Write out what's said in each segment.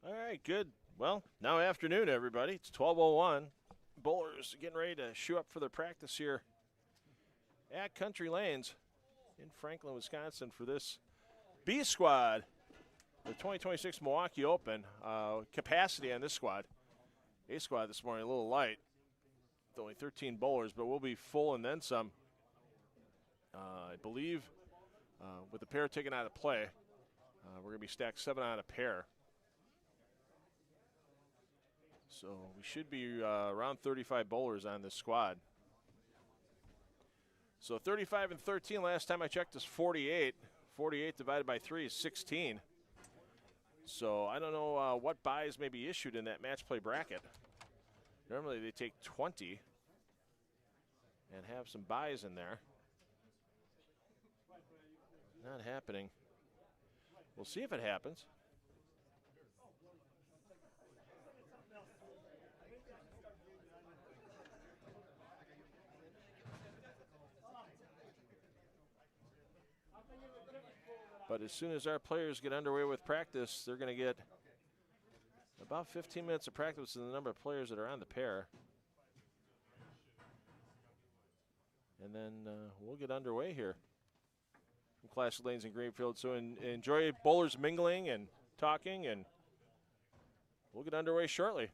All right, good. Well, now afternoon, everybody. It's 12:01. Bowlers getting ready to shoe up for their practice here at Country Lanes in Franklin, Wisconsin for this B squad, the 2026 Milwaukee Open. Capacity on this squad, A squad this morning, a little light. With only 13 bowlers, but we'll be full and then some. I believe with the pair taken out of play, we're going to be stacked 7 on a pair. So we should be around 35 bowlers on this squad. So 35 and 13, last time I checked, is 48. 48 divided by 3 is 16. So I don't know what buys may be issued in that match play bracket. Normally they take 20 and have some buys in there. Not happening. We'll see if it happens. But as soon as our players get underway with practice, they're going to get about 15 minutes of practice in the number of players that are on the pair. And then we'll get underway here from Classic Lanes in Greenfield. So enjoy bowlers mingling and talking, and we'll get underway shortly.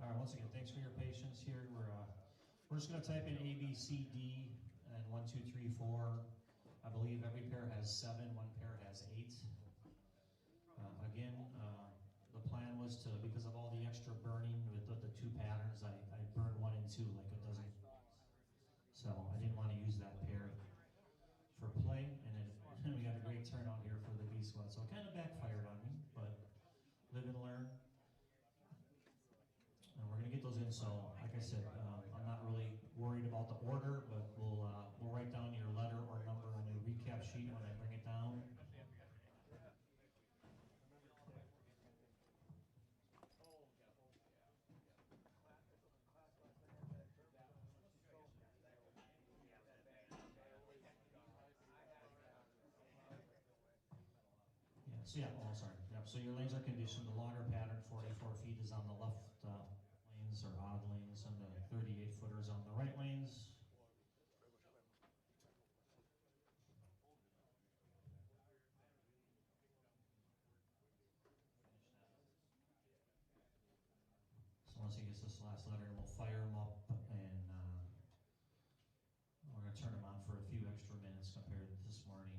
All right, once again, thanks for your patience here. We're just going to type in A, B, C, D, and 1, 2, 3, 4. I believe every pair has 7, one pair has 8. The plan was to, because of all the extra burning with the 2 patterns, I burned 1 and 2 like it doesn't. So I didn't want to use that pair for play, and we got a great turnout here for the B squad. So it kind of backfired on me, but live and learn. And we're going to get those in, so like I said, I'm not really worried about the order, but we'll write down your letter or number on your recap sheet when I bring it down. So your lanes are conditioned. The longer pattern, 44 feet, is on the left lanes or odd lanes, and the 38 footers on the right lanes. So once he gets this last letter, we'll fire him up, and we're going to turn him on for a few extra minutes compared to this morning.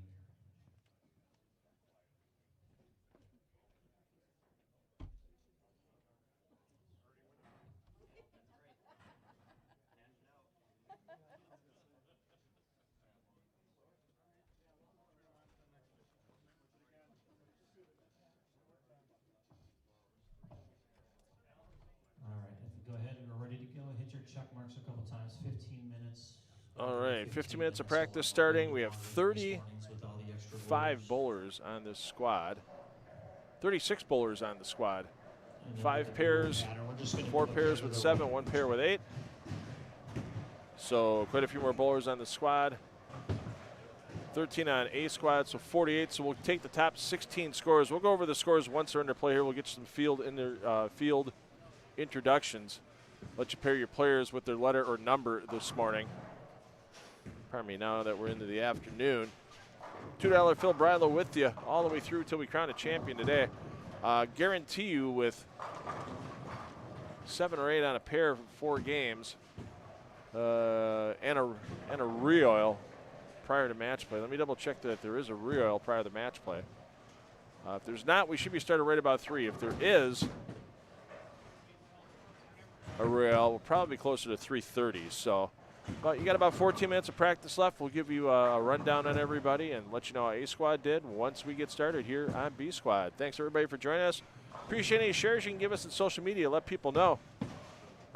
Check marks a couple times, 15 minutes. All right, 15 minutes of practice starting. We have 35 bowlers on this squad. 36 bowlers on the squad. 5 pairs, 4 pairs with 7, 1 pair with 8. So quite a few more bowlers on the squad. 13 on A squad, so 48. So we'll take the top 16 scores. We'll go over the scores once they're under play here. We'll get some field introductions. let you pair your players with their letter or number this morning. Pardon me, now that we're into the afternoon. $2 Phil Brylow with you all the way through till we crown a champion today. Guarantee you with 7 or 8 on a pair for 4 games and a re-oil prior to match play. Let me double check that there is a re-oil prior to match play. If there's not, we should be started right about 3. If there is a re-oil, we'll probably be closer to 3:30. So, but you got about 14 minutes of practice left. We'll give you a rundown on everybody and let you know how A Squad did once we get started here on B Squad. Thanks everybody for joining us. Appreciate any shares you can give us on social media. Let people know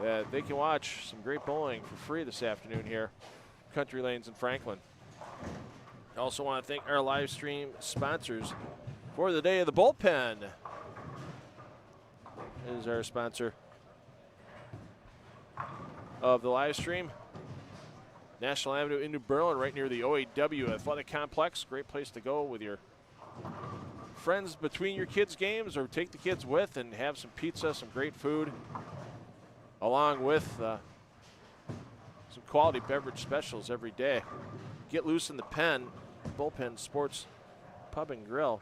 that they can watch some great bowling for free this afternoon here, Country Lanes in Franklin. I also want to thank our live stream sponsors for the day of the bullpen. This is our sponsor of the live stream. National Avenue in New Berlin, right near the OAW Athletic Complex. Great place to go with your friends between your kids' games, or take the kids with and have some pizza, some great food, along with some quality beverage specials every day. Get loose in the pen, Bullpen Sports Pub and Grill.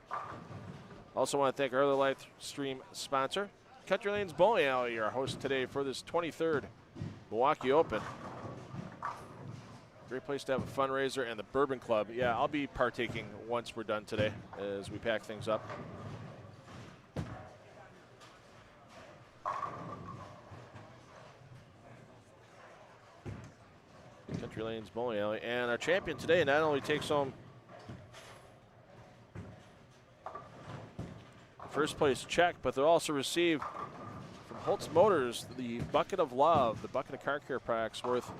Also want to thank our other live stream sponsor, Country Lanes Bowling Alley, our host today for this 23rd Milwaukee Open. Great place to have a fundraiser, and the Bourbon Club. Yeah, I'll be partaking once we're done today as we pack things up. Country Lanes Bowling Alley. And our champion today not only takes home the first place check, but they'll also receive from Holtz Motors the Bucket of Love, the bucket of car care products worth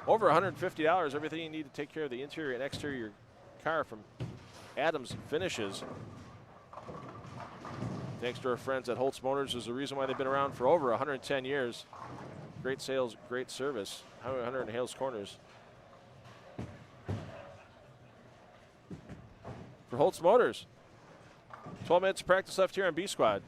over $150, everything you need to take care of the interior and exterior of your car from Adams Finishes. Thanks to our friends at Holtz Motors is the reason why they've been around for over 110 years. Great sales, great service. Highway 100 in Hales Corners. For Holtz Motors, 12 minutes of practice left here on B Squad.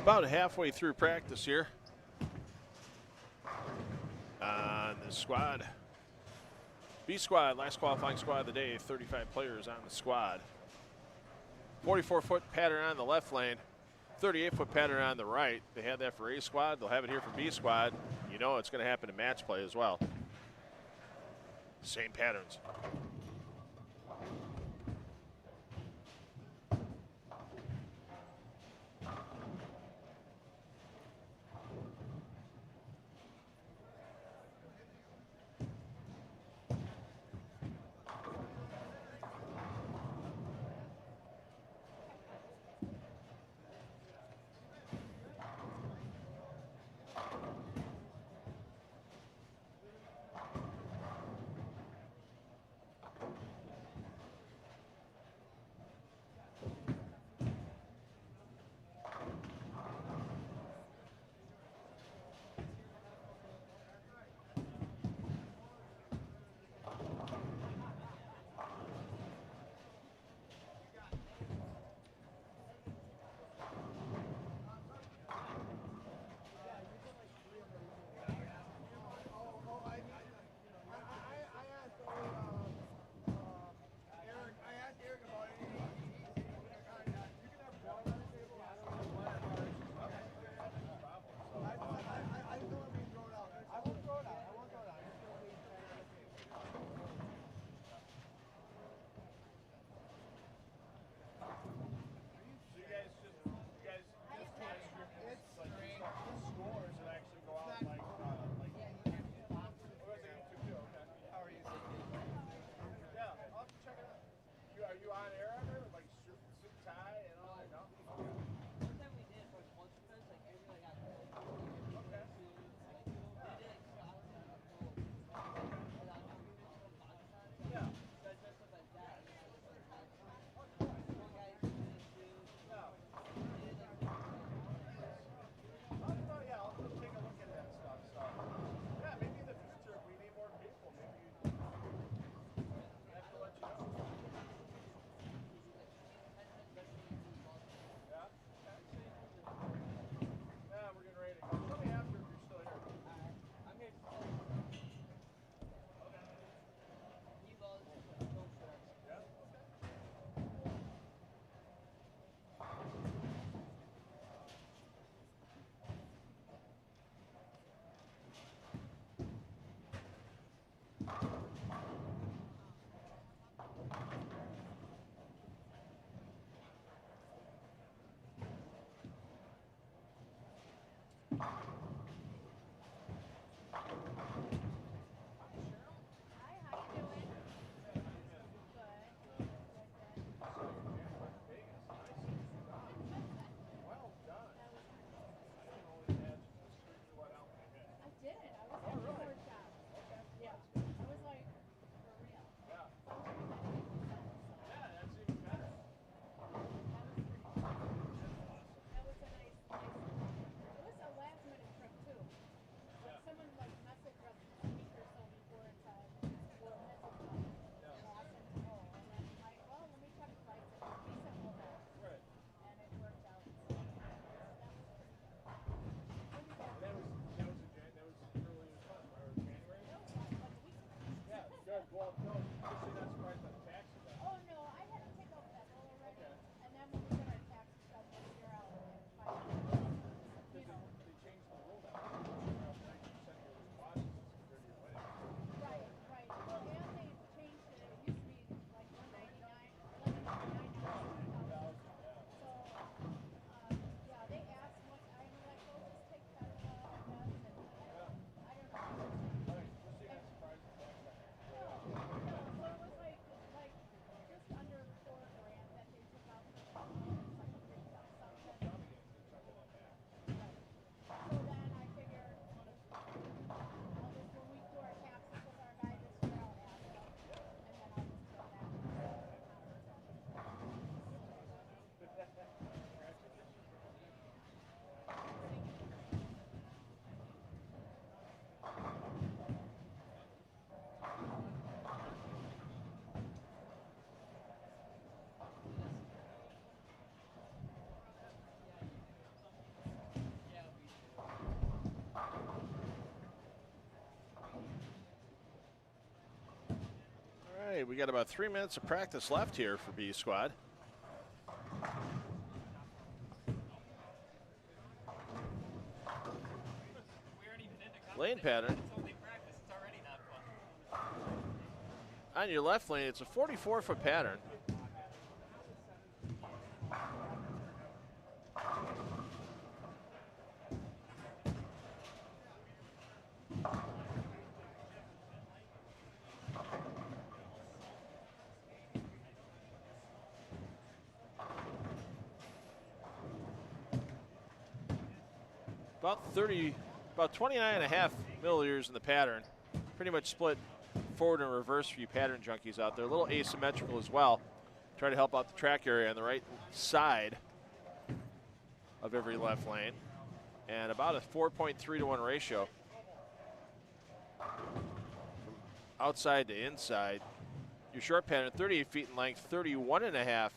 About halfway through practice here. On the squad. B squad, last qualifying squad of the day, 35 players on the squad. 44-foot pattern on the left lane, 38-foot pattern on the right. They had that for A squad. They'll have it here for B squad. You know it's going to happen in match play as well. Same patterns. right, we got about 3 minutes of practice left here for B Squad. Lane pattern. On your left lane, it's a 44-foot pattern. About 29 and a half milliliters in the pattern. Pretty much split forward and reverse for you pattern junkies out there. A little asymmetrical as well. Try to help out the track area on the right side of every left lane. And about a 4.3 to 1 ratio. From outside to inside. Your short pattern, 38 feet in length, 31 and a half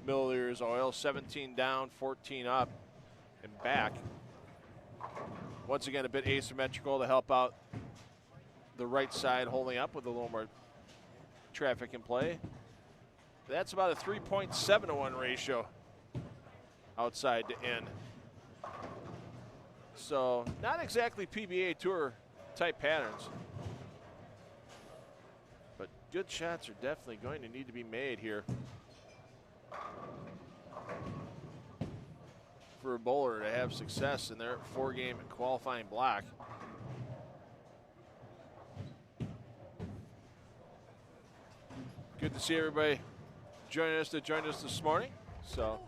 milliliters oil, 17 down, 14 up and back. Once again, a bit asymmetrical to help out the right side holding up with a little more traffic in play. That's about a 3.7 to 1 ratio outside to in. So not exactly PBA Tour type patterns, but good shots are definitely going to need to be made here for a bowler to have success in their 4-game qualifying block. Good to see everybody joining us this morning. So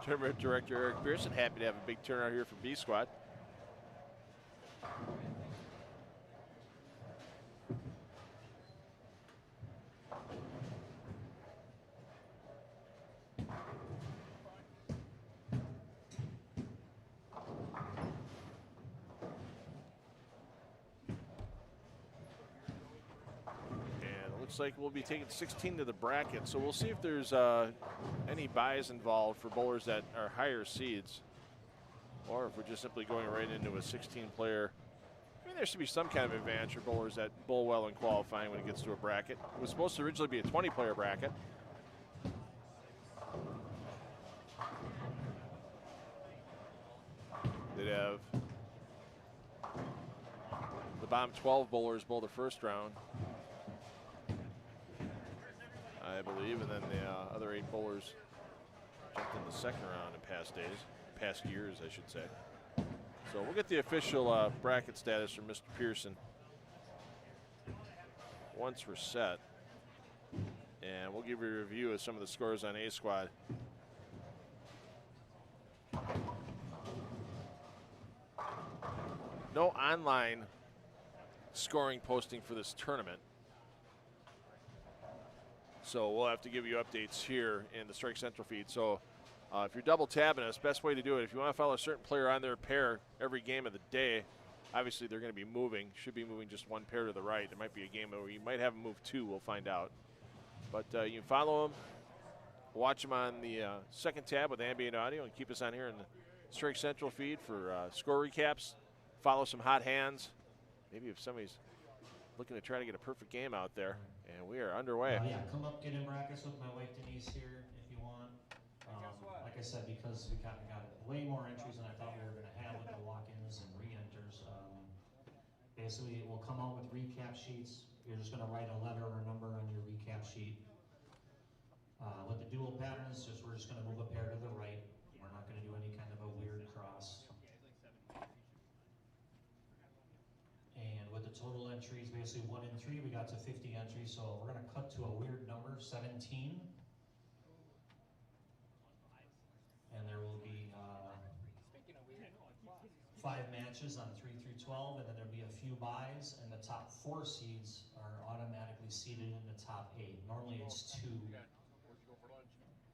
Tournament Director Eric Pearson, happy to have a big turnout here for B Squad. Looks like we'll be taking 16 to the bracket, so we'll see if there's any buys involved for bowlers that are higher seeds, or if we're just simply going right into a 16-player. I mean, there should be some kind of advantage for bowlers that bowl well in qualifying when it gets to a bracket. It was supposed to originally be a 20-player bracket. They'd have the bottom 12 bowlers bowl the first round, I believe, and then the other 8 bowlers jumped in the second round in past years, I should say. So we'll get the official bracket status from Mr. Pearson once we're set, and we'll give you a review of some of the scores on A Squad. No online scoring posting for this tournament, so we'll have to give you updates here in the Strike Central feed. So if you're double tabbing us, best way to do it, if you want to follow a certain player on their pair every game of the day, obviously they're going to be moving, should be moving just one pair to the right. There might be a game where you might have them move 2, we'll find out. But you can follow them, watch them on the second tab with ambient audio, and keep us on here in the Strike Central feed for score recaps. Follow some hot hands. Maybe if somebody's looking to try to get a perfect game out there. And we are underway. Yeah, come up, get in brackets with my wife Denise here if you want. Like I said, because we got way more entries than I thought we were going to have with the walk-ins and re-enters. Basically, it will come out with recap sheets. You're just going to write a letter or a number on your recap sheet. With the dual patterns, we're just going to move a pair to the right. We're not going to do any kind of a weird cross. And with the total entries, basically 1 in 3, we got to 50 entries. So we're going to cut to a weird number, 17. And there will be 5 matches on 3 through 12, and then there'll be a few buys, and the top 4 seeds are automatically seeded in the top 8. Normally it's 2,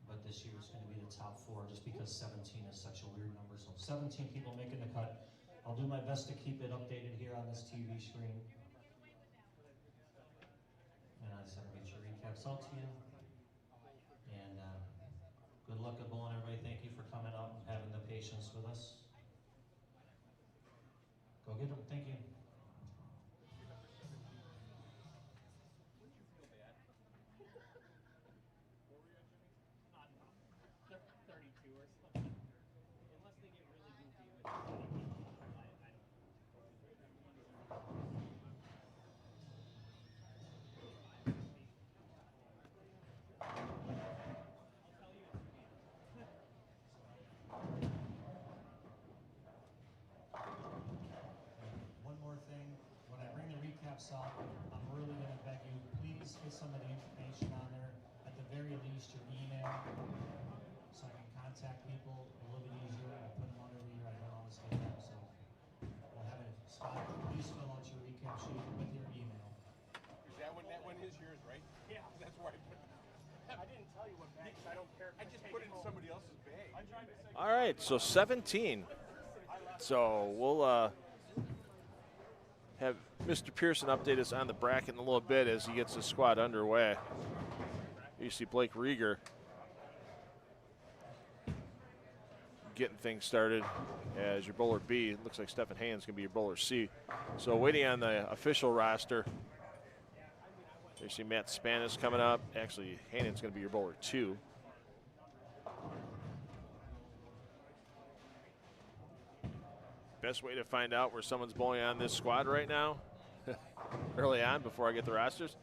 but this year it's going to be the top 4 just because 17 is such a weird number. So 17 people making the cut. I'll do my best to keep it updated here on this TV screen. And I just have to get your recaps out to you. And Good luck at bowling, everybody. Thank you for coming out and having the patience with us. Go get them. Thank you. One more thing, when I bring the recaps out, I'm really going to beg you, please get some of the information on there. At the very least, your email, so I can contact people a little bit easier. I put them on every year. I don't always get them, so we'll have a spot. Please fill out your recap sheet with your email. Is that one is yours, right? Yeah. That's why I didn't tell you what bag, I don't care. I just put it in somebody else's bag. All right, so 17. So we'll have Mr. Pearson update us on the bracket in a little bit as he gets his squad underway. You see Blake Rieger getting things started as your bowler B. It looks like Stephen Haynes going to be your bowler C. So waiting on the official roster. You see Matt Spanis coming up. Actually, Haynes going to be your bowler 2. Best way to find out where someone's bowling on this squad right now, early on before I get the rosters,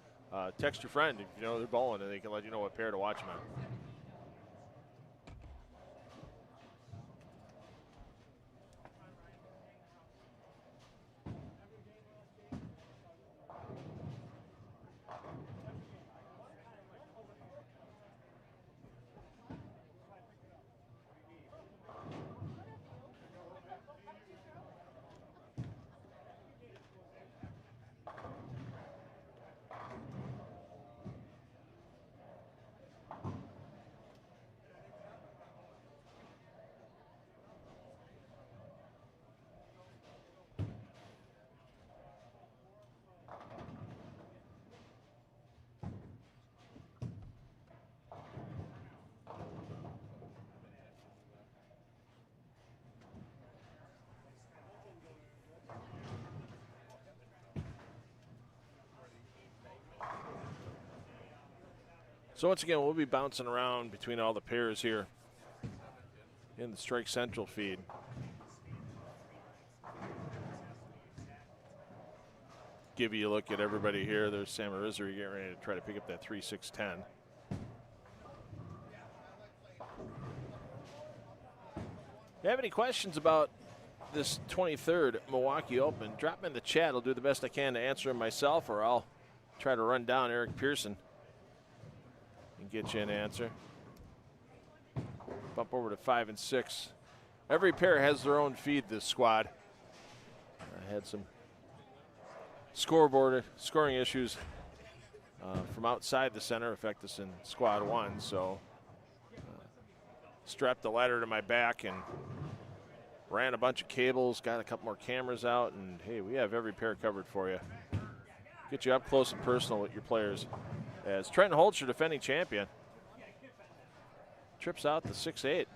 text your friend if you know they're bowling and they can let you know what pair to watch them on. So once again, we'll be bouncing around between all the pairs here in the Strike Central feed. Give you a look at everybody here. There's Sam Arizari getting ready to try to pick up that 3-6-10. If you have any questions about this 23rd Milwaukee Open, drop them in the chat. I'll do the best I can to answer them myself, or I'll try to run down Eric Pearson and get you an answer. Bump over to 5 and 6. Every pair has their own feed, this squad. I had some scoring issues from outside the center affect us in squad 1, so strapped the ladder to my back and ran a bunch of cables, got a couple more cameras out, and hey, we have every pair covered for you. Get you up close and personal with your players. As Trenton Holtz, your defending champion, trips out the 6-8.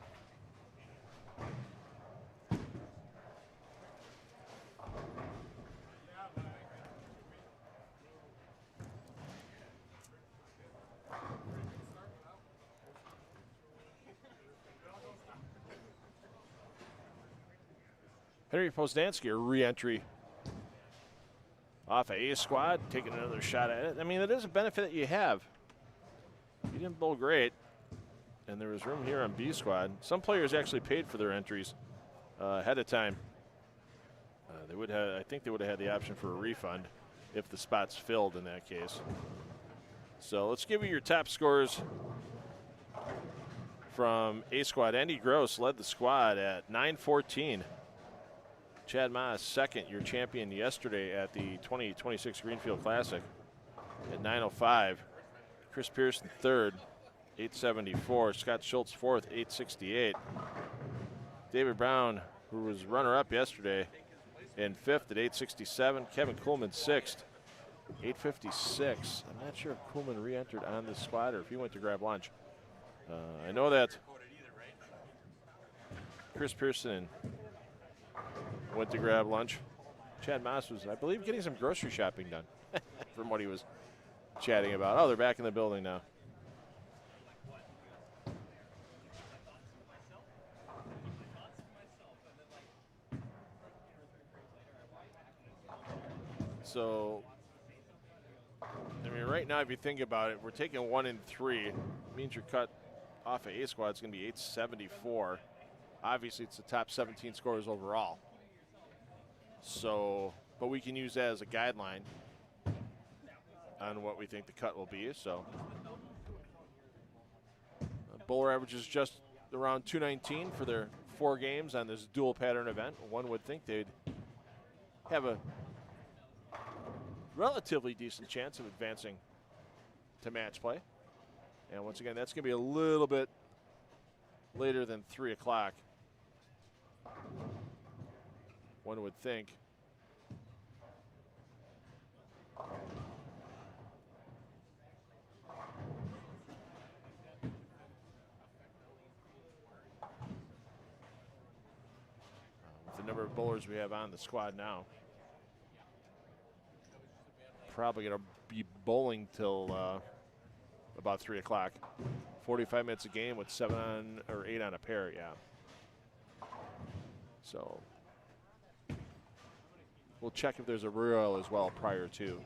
Henry Posnansky, a re-entry off of A squad, taking another shot at it. I mean, that is a benefit that you have. You didn't bowl great, and there was room here on B squad. Some players actually paid for their entries ahead of time. They would have, I think they would have had the option for a refund if the spot's filled in that case. So let's give you your top scores from A squad. Andy Gross led the squad at 9-14. Chad Maas, second, your champion yesterday at the 2026 Greenfield Classic at 9:05. Chris Pearson, third, 874. Scott Schultz, fourth, 868. David Brown, who was runner-up yesterday, in fifth at 867. Kevin Kuhlman, sixth, 856. I'm not sure if Kuhlman re-entered on this squad or if he went to grab lunch. I know that Chris Pearson went to grab lunch. Chad Moss was, I believe, getting some grocery shopping done from what he was chatting about. Oh, they're back in the building now. So, I mean, right now, if you think about it, we're taking 1 and 3. It means your cut off of A squad is going to be 874. Obviously, it's the top 17 scorers overall. So, but we can use that as a guideline on what we think the cut will be. So, bowler averages just around 219 for their 4 games on this dual pattern event. One would think they'd have a relatively decent chance of advancing to match play. And once again, that's going to be a little bit later than 3 o'clock, one would think. With the number of bowlers we have on the squad now, probably going to be bowling till about 3 o'clock. 45 minutes a game with 7 on or 8 on a pair, yeah. So we'll check if there's a rear oil as well prior to.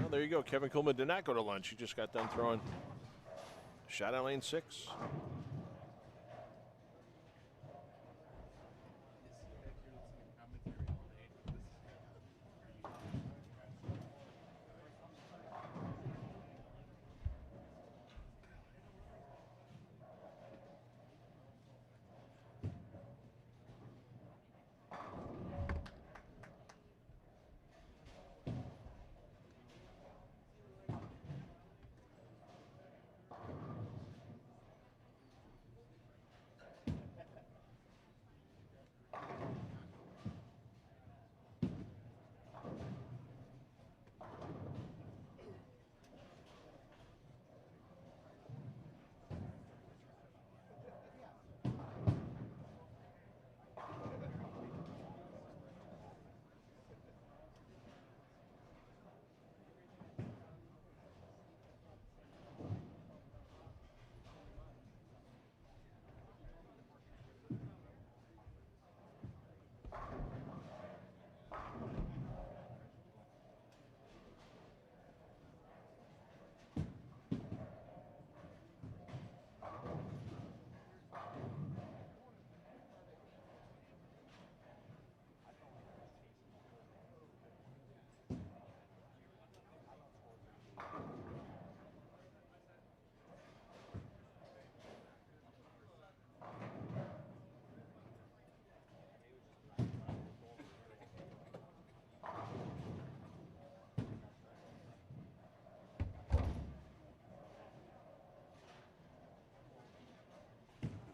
Well, there you go. Kevin Coleman did not go to lunch. He just got done throwing shot on lane 6.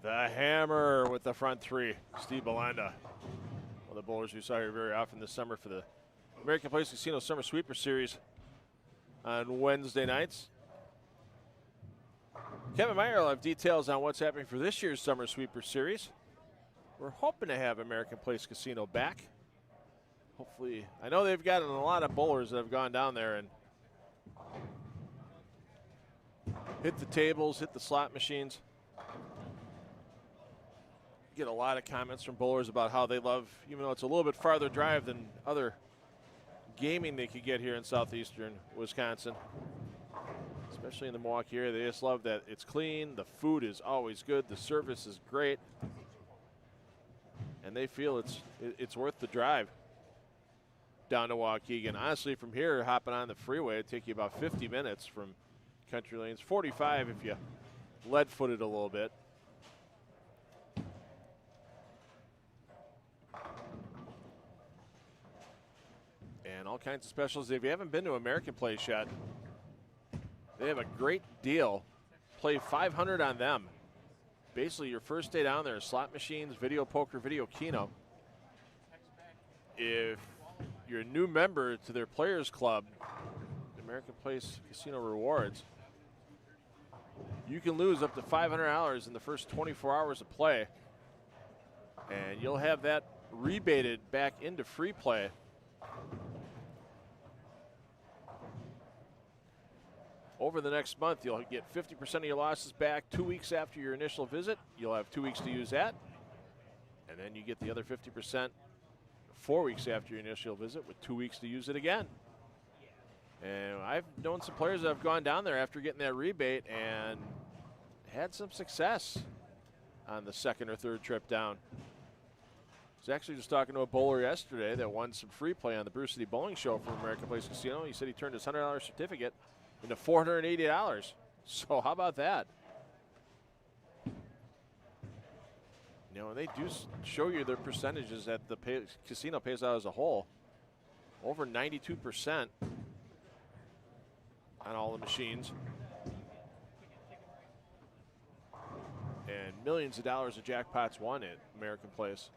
The hammer with the front 3, Steve Belanda. One of the bowlers we saw here very often this summer for the American Place Casino Summer Sweeper Series on Wednesday nights. Kevin Meyer will have details on what's happening for this year's Summer Sweeper Series. We're hoping to have American Place Casino back. Hopefully, I know they've gotten a lot of bowlers that have gone down there and hit the tables, hit the slot machines. get a lot of comments from bowlers about how they love, even though it's a little bit farther drive than other gaming they could get here in southeastern Wisconsin, especially in the Milwaukee area. They just love that it's clean, the food is always good, the service is great, and they feel it's worth the drive down to Waukegan. Honestly, from here, hopping on the freeway, it'd take you about 50 minutes from Country Lanes, 45 if you lead-footed a little bit. And all kinds of specials. If you haven't been to American Place yet, they have a great deal. Play $500 on them. Basically, your first day down there, slot machines, video poker, video keno. If you're a new member to their Players Club, American Place Casino Rewards, you can lose up to $500 in the first 24 hours of play. And you'll have that rebated back into free play. Over the next month, you'll get 50% of your losses back 2 weeks after your initial visit. You'll have 2 weeks to use that. And then you get the other 50% 4 weeks after your initial visit with 2 weeks to use it again. And I've known some players that have gone down there after getting that rebate and had some success on the second or third trip down. I was actually just talking to a bowler yesterday that won some free play on the Brew City Bowling Show from American Place Casino. He said he turned his $100 certificate into $480. So how about that? You know, and they do show you their percentages that the casino pays out as a whole. Over 92% on all the machines. And millions of dollars of jackpots won at American Place.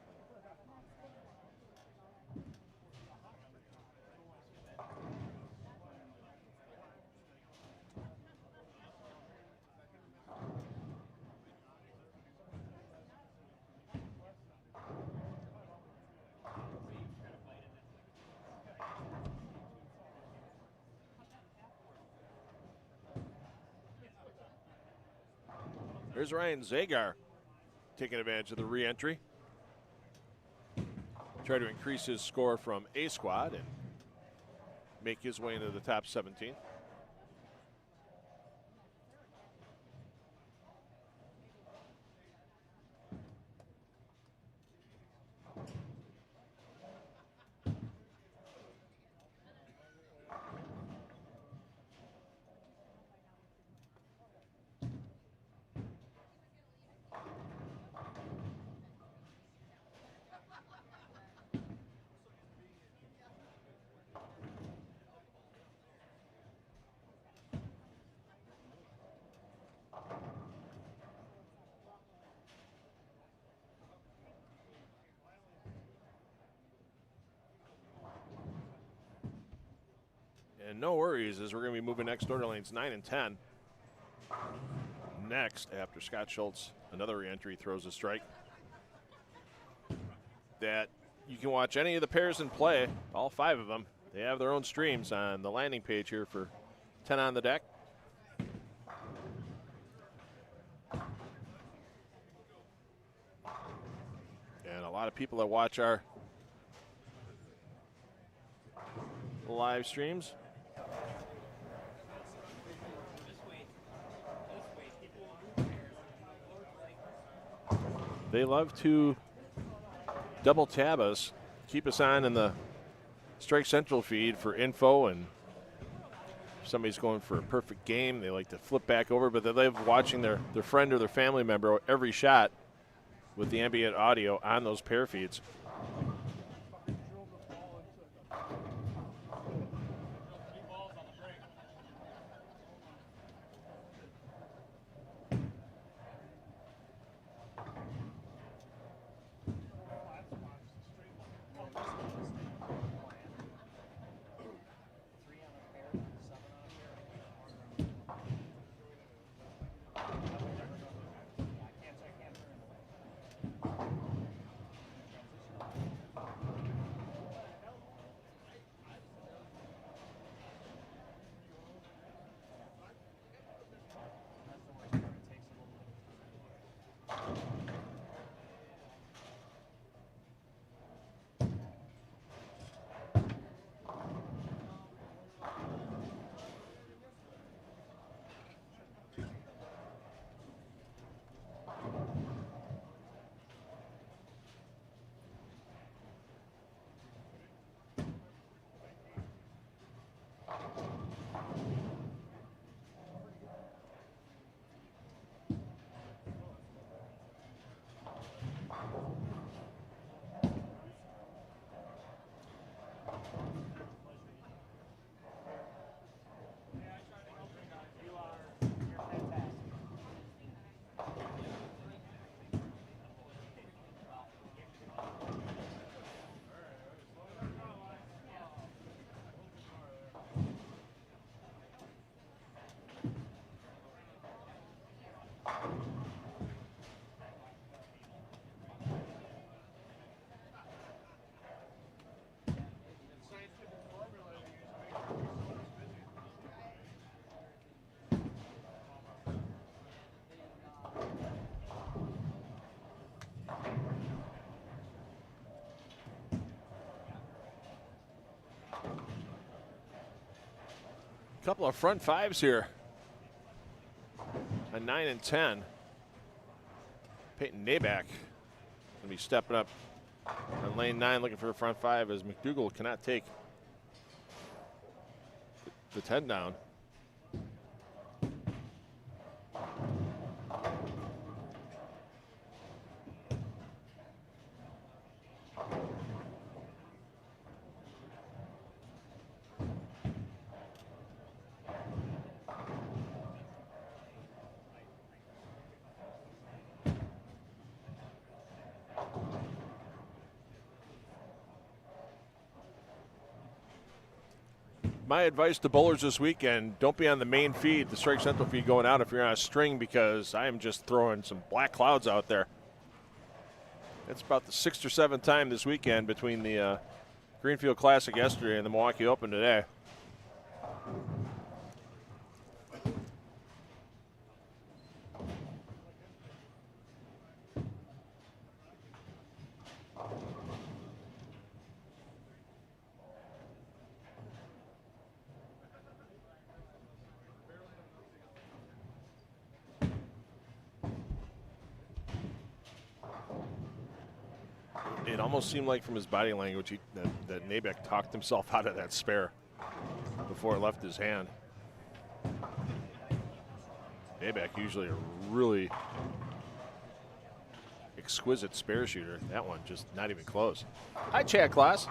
Here's Ryan Zagar taking advantage of the re-entry. Try to increase his score from A squad and make his way into the top 17. And no worries, as we're going to be moving next door to lanes 9 and 10. Next, after Scott Schultz, another re-entry, throws a strike. That you can watch any of the pairs in play, all 5 of them. They have their own streams on the landing page here for 10 on the deck. And a lot of people that watch our live streams they love to double tab us, keep us on in the Strike Central feed for info, and if somebody's going for a perfect game, they like to flip back over, but they love watching their friend or their family member every shot with the ambient audio on those pair feeds. couple of front fives here. A 9 and 10. Peyton Naback going to be stepping up on lane 9 looking for a front five as McDougal cannot take the 10 down. My advice to bowlers this weekend, don't be on the main feed, the Strike Central feed going out if you're on a string, because I am just throwing some black clouds out there. It's about the 6th or 7th time this weekend between the Greenfield Classic yesterday and the Milwaukee Open today. It almost seemed like from his body language that Naback talked himself out of that spare before it left his hand. Naback usually a really exquisite spare shooter. That one just not even close. Hi, Chad Klaas.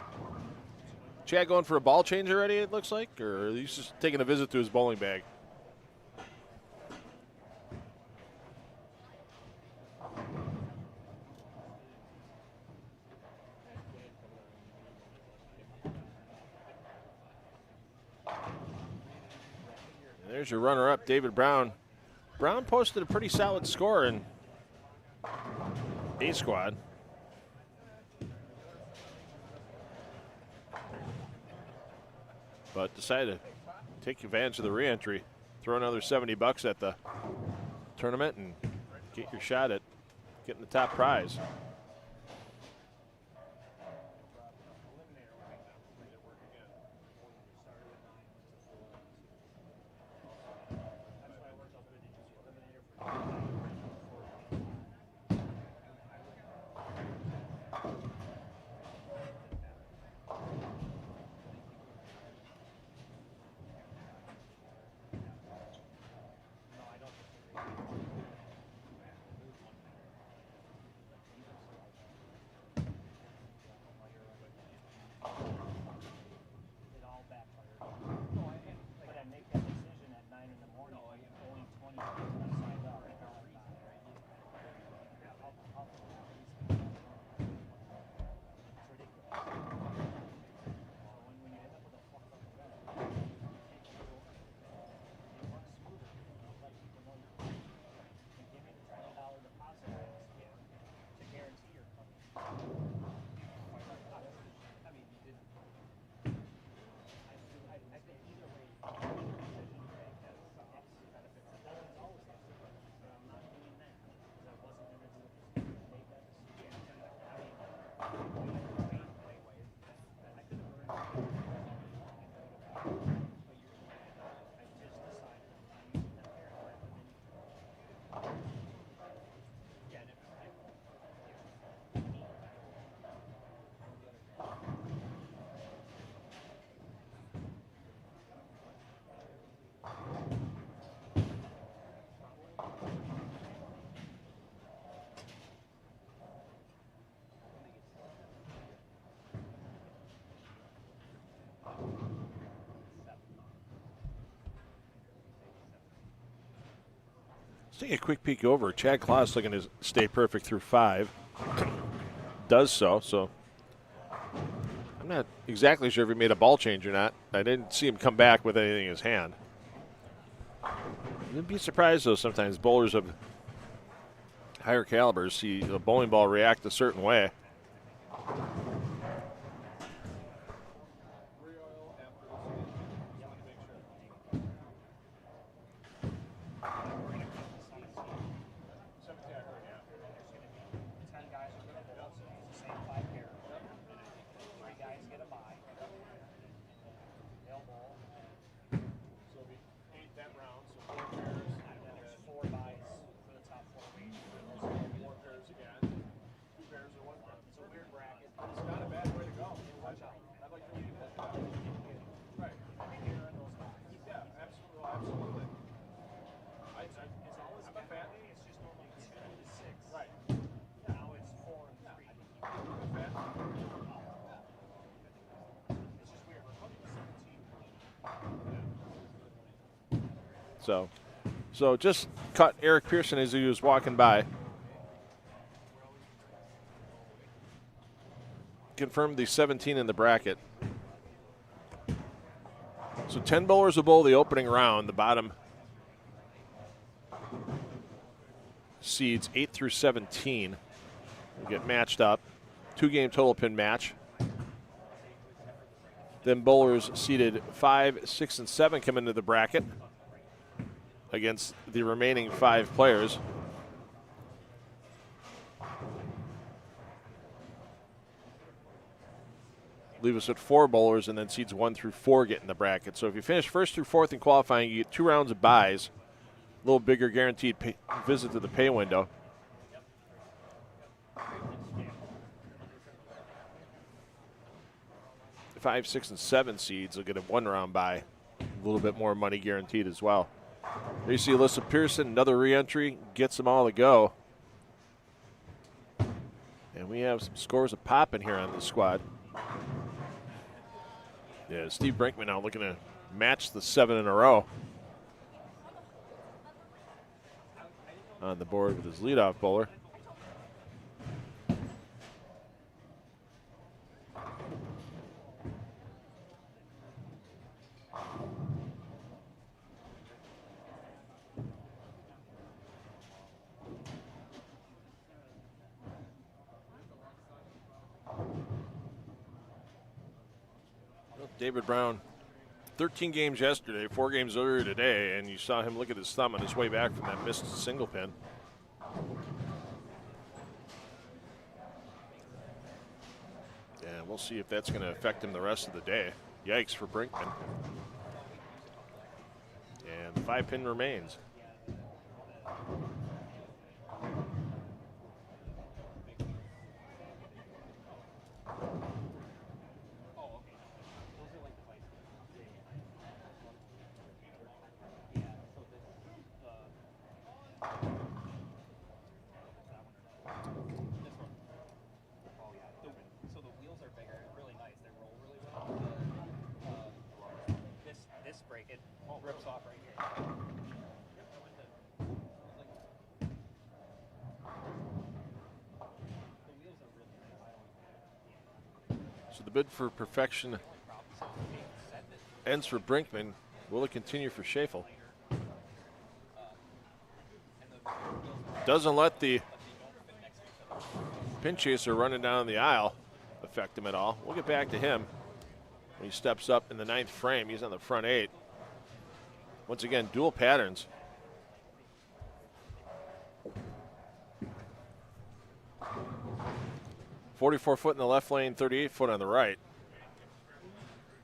Chad going for a ball change already, it looks like? Or he's just taking a visit to his bowling bag? There's your runner-up, David Brown. Brown posted a pretty solid score in A squad. But decided to take advantage of the re-entry, throw another $70 at the tournament, and get your shot at getting the top prize. Let's take a quick peek over. Chad Klaas looking to stay perfect through 5. Does so. I'm not exactly sure if he made a ball change or not. I didn't see him come back with anything in his hand. You'd be surprised, though, sometimes bowlers of higher calibers see a bowling ball react a certain way. So just caught Eric Pearson as he was walking by. Confirmed the 17 in the bracket. So 10 bowlers a bowl the opening round. The bottom seeds 8 through 17 will get matched up. 2-game total pin match. Then bowlers seeded 5, 6, and 7 come into the bracket against the remaining 5 players. Leave us at 4 bowlers, and then seeds 1 through 4 get in the bracket. So if you finish 1st through 4th in qualifying, you get 2 rounds of buys, a little bigger guaranteed visit to the pay window. The 5, 6, and 7 seeds will get a 1-round bye, a little bit more money guaranteed as well. There you see Alyssa Pearson, another re-entry, gets them all to go. And we have some scores of popping here on the squad. Yeah, Steve Brinkman now looking to match the 7 in a row on the board with his leadoff bowler. David Brown, 13 games yesterday, 4 games earlier today, and you saw him look at his thumb on his way back from that missed single pin. And we'll see if that's going to affect him the rest of the day. Yikes for Brinkman. And the 5-pin remains. So the bid for perfection ends for Brinkman. Will it continue for Schafel? Doesn't let the pin chaser running down the aisle affect him at all. We'll get back to him when he steps up in the 9th frame. He's on the front 8. Once again, dual patterns. .44 in the left lane, 38 foot on the right.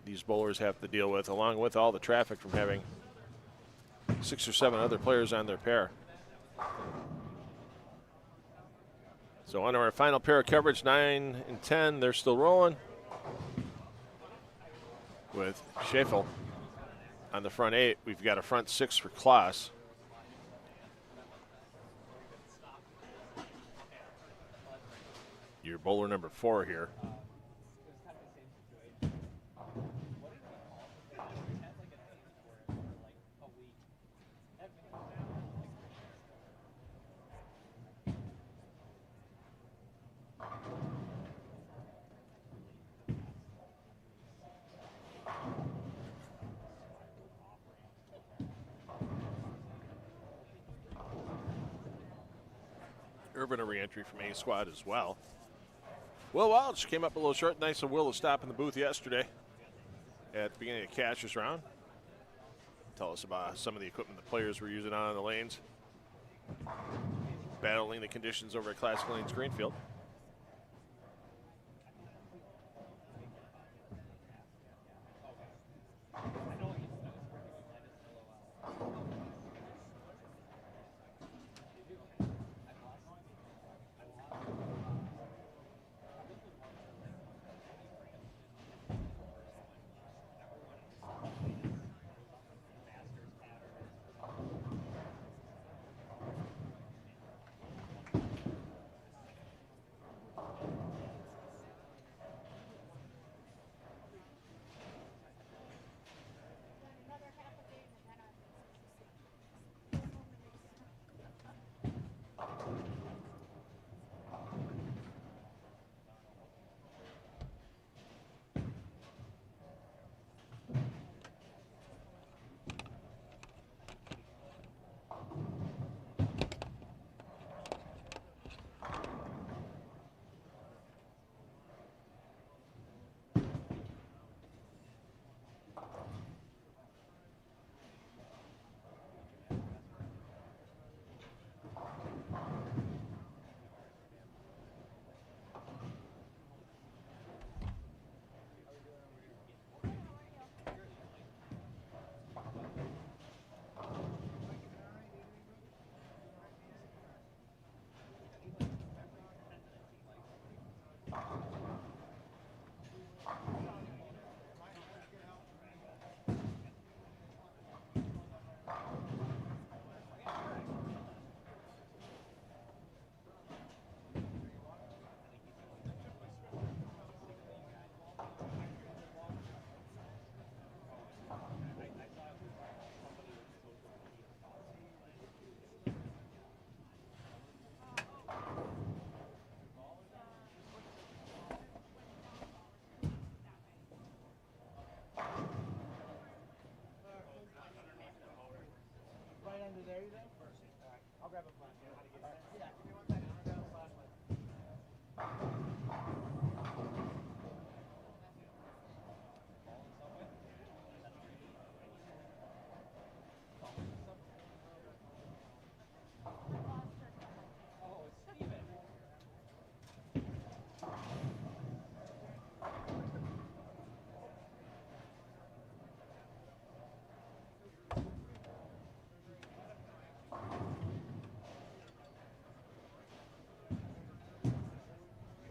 These bowlers have to deal with, along with all the traffic from having 6 or 7 other players on their pair. So on to our final pair of coverage, 9 and 10. They're still rolling with Schafel on the front 8. We've got a front 6 for Klaas. Your bowler number 4 here. Urban a re-entry from A squad as well. Will Welch came up a little short. Nice of Will to stop in the booth yesterday at the beginning of Cash's round. Tell us about some of the equipment the players were using on the lanes, battling the conditions over at Classic Lanes Greenfield.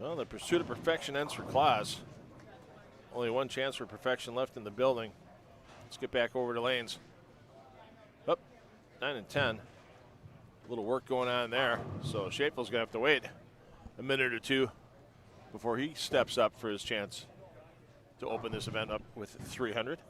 Well, the pursuit of perfection ends for Claus. Only one chance for perfection left in the building. Let's get back over to lanes. Up, 9 and 10. A little work going on there. So Schaefel's going to have to wait a minute or two before he steps up for his chance to open this event up with 300.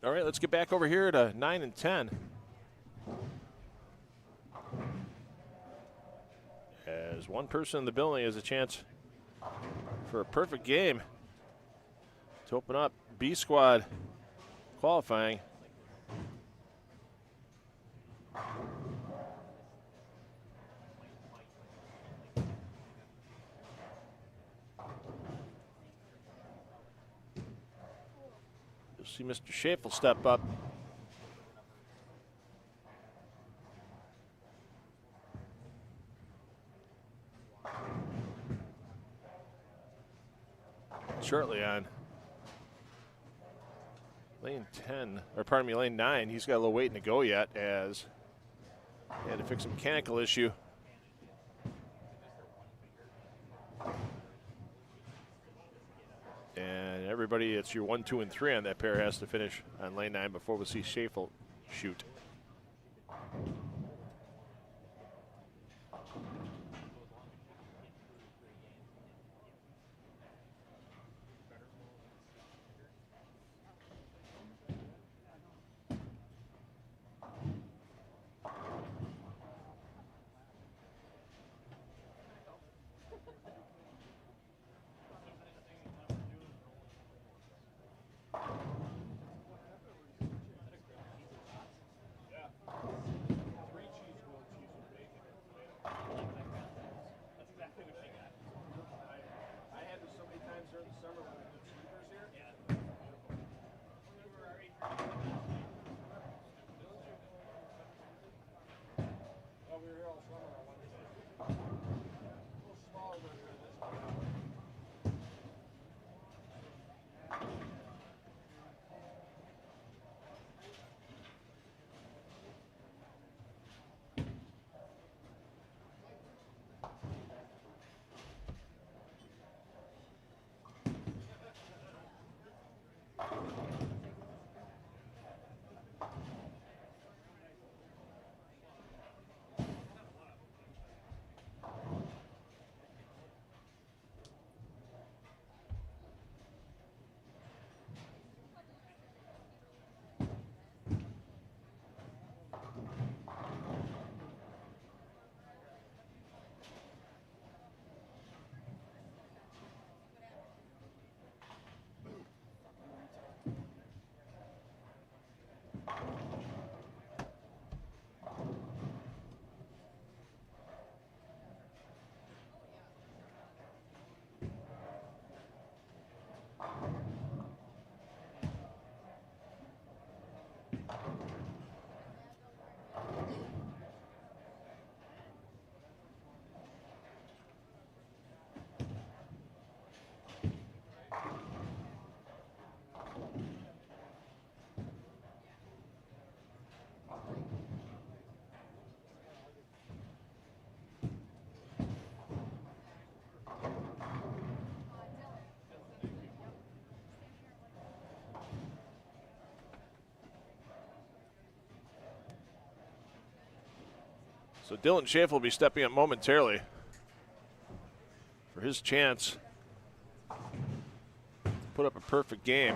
All right, let's get back over here to 9 and 10. As one person in the building has a chance for a perfect game to open up B squad qualifying. You'll see Mr. Schaefel step up. Shortly on lane 10, or pardon me, lane 9. He's got a little waiting to go yet as he had to fix a mechanical issue. And everybody, it's your 1, 2, and 3 on that pair has to finish on lane 9 before we see Schaefel shoot. So Dylan Schaaf will be stepping up momentarily for his chance to put up a perfect game.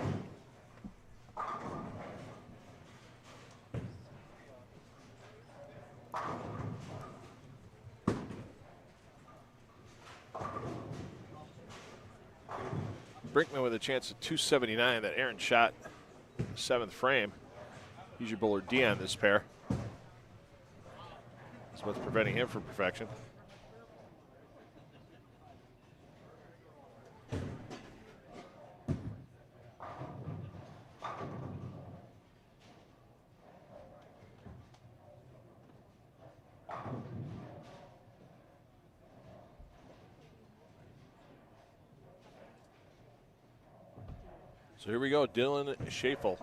Brinkman with a chance at 279. That Aaron shot in the 7th frame. He's your bowler D on this pair. That's what's preventing him from perfection. So here we go, Dylan Schaaf.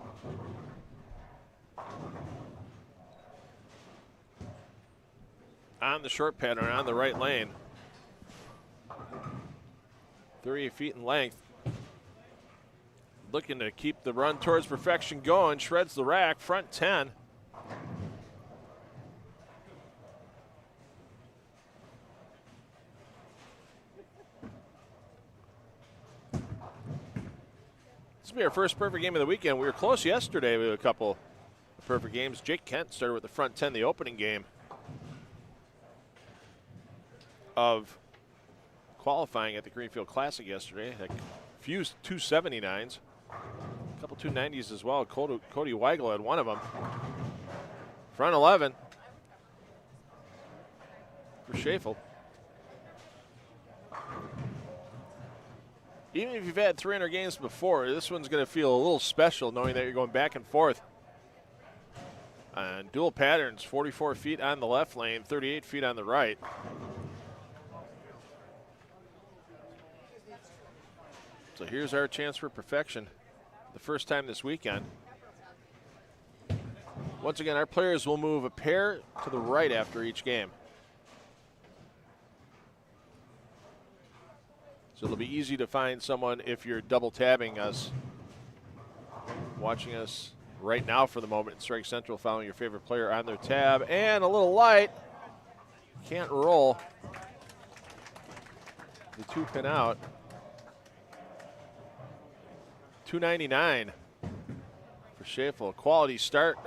On the short pattern, on the right lane. 38 feet in length. Looking to keep the run towards perfection going. Shreds the rack, front 10. This will be our first perfect game of the weekend. We were close yesterday with a couple of perfect games. Jake Kent started with the front 10, the opening game of qualifying at the Greenfield Classic yesterday. A few 279s, a couple 290s as well. Cody Weigel had one of them. Front 11 for Schaaf. Even if you've had 300 games before, this one's going to feel a little special knowing that you're going back and forth. And dual patterns, 44 feet on the left lane, 38 feet on the right. So here's our chance for perfection, the first time this weekend. Once again, our players will move a pair to the right after each game. So it'll be easy to find someone if you're double tabbing us, watching us right now for the moment in Strike Central, following your favorite player on their tab. And a little light. Can't roll the 2-pin out. 299 for Schaaf. Quality start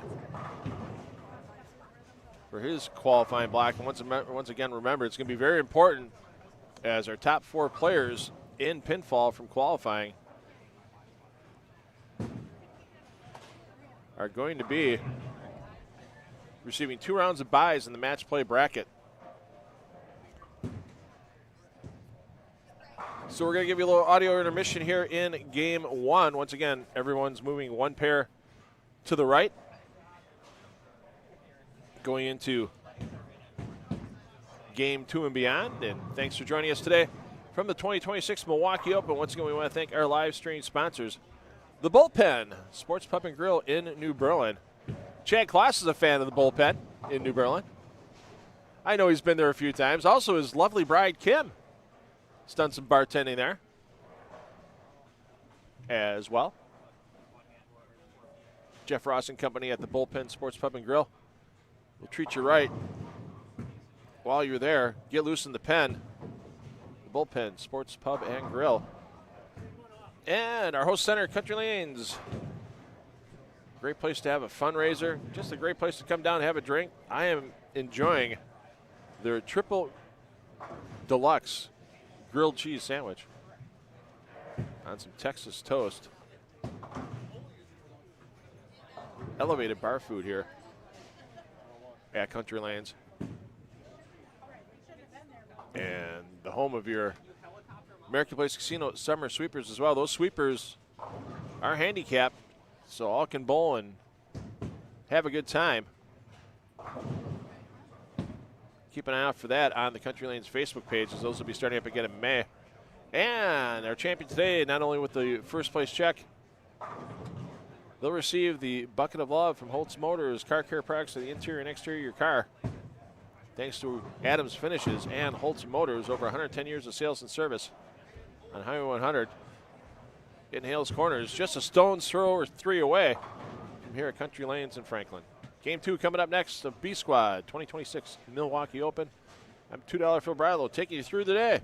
for his qualifying block. And once again, remember, it's going to be very important as our top 4 players in pinfall from qualifying are going to be receiving 2 rounds of buys in the match play bracket. So we're going to give you a little audio intermission here in game 1. Once again, everyone's moving 1 pair to the right. Going into game 2 and beyond. And thanks for joining us today from the 2026 Milwaukee Open. Once again, we want to thank our live stream sponsors, The Bullpen, Sports Pub and Grill in New Berlin. Chad Kloss is a fan of The Bullpen in New Berlin. I know he's been there a few times. Also, his lovely bride, Kim, has done some bartending there as well. Jeff Ross and company at The Bullpen, Sports Pub and Grill will treat you right while you're there. Get loose in the pen. The Bullpen, Sports Pub and Grill. And our host center, Country Lanes. Great place to have a fundraiser. Just a great place to come down and have a drink. I am enjoying their triple deluxe grilled cheese sandwich on some Texas toast. Elevated bar food here at Country Lanes. And the home of your American Place Casino Summer Sweepers as well. Those sweepers are handicapped, so all can bowl and have a good time. Keep an eye out for that on the Country Lanes Facebook page, as those will be starting up again in May. And our champion today, not only with the first place check, they'll receive the Bucket of Love from Holtz Motors, car care products for the interior and exterior of your car. Thanks to Adams Finishes and Holtz Motors, over 110 years of sales and service on Highway 100 in Hales Corners, just a stone's throw or 3 away from here at Country Lanes in Franklin. Game 2 coming up next of B Squad 2026 Milwaukee Open. I'm $2 Phil Brylow taking you through the day.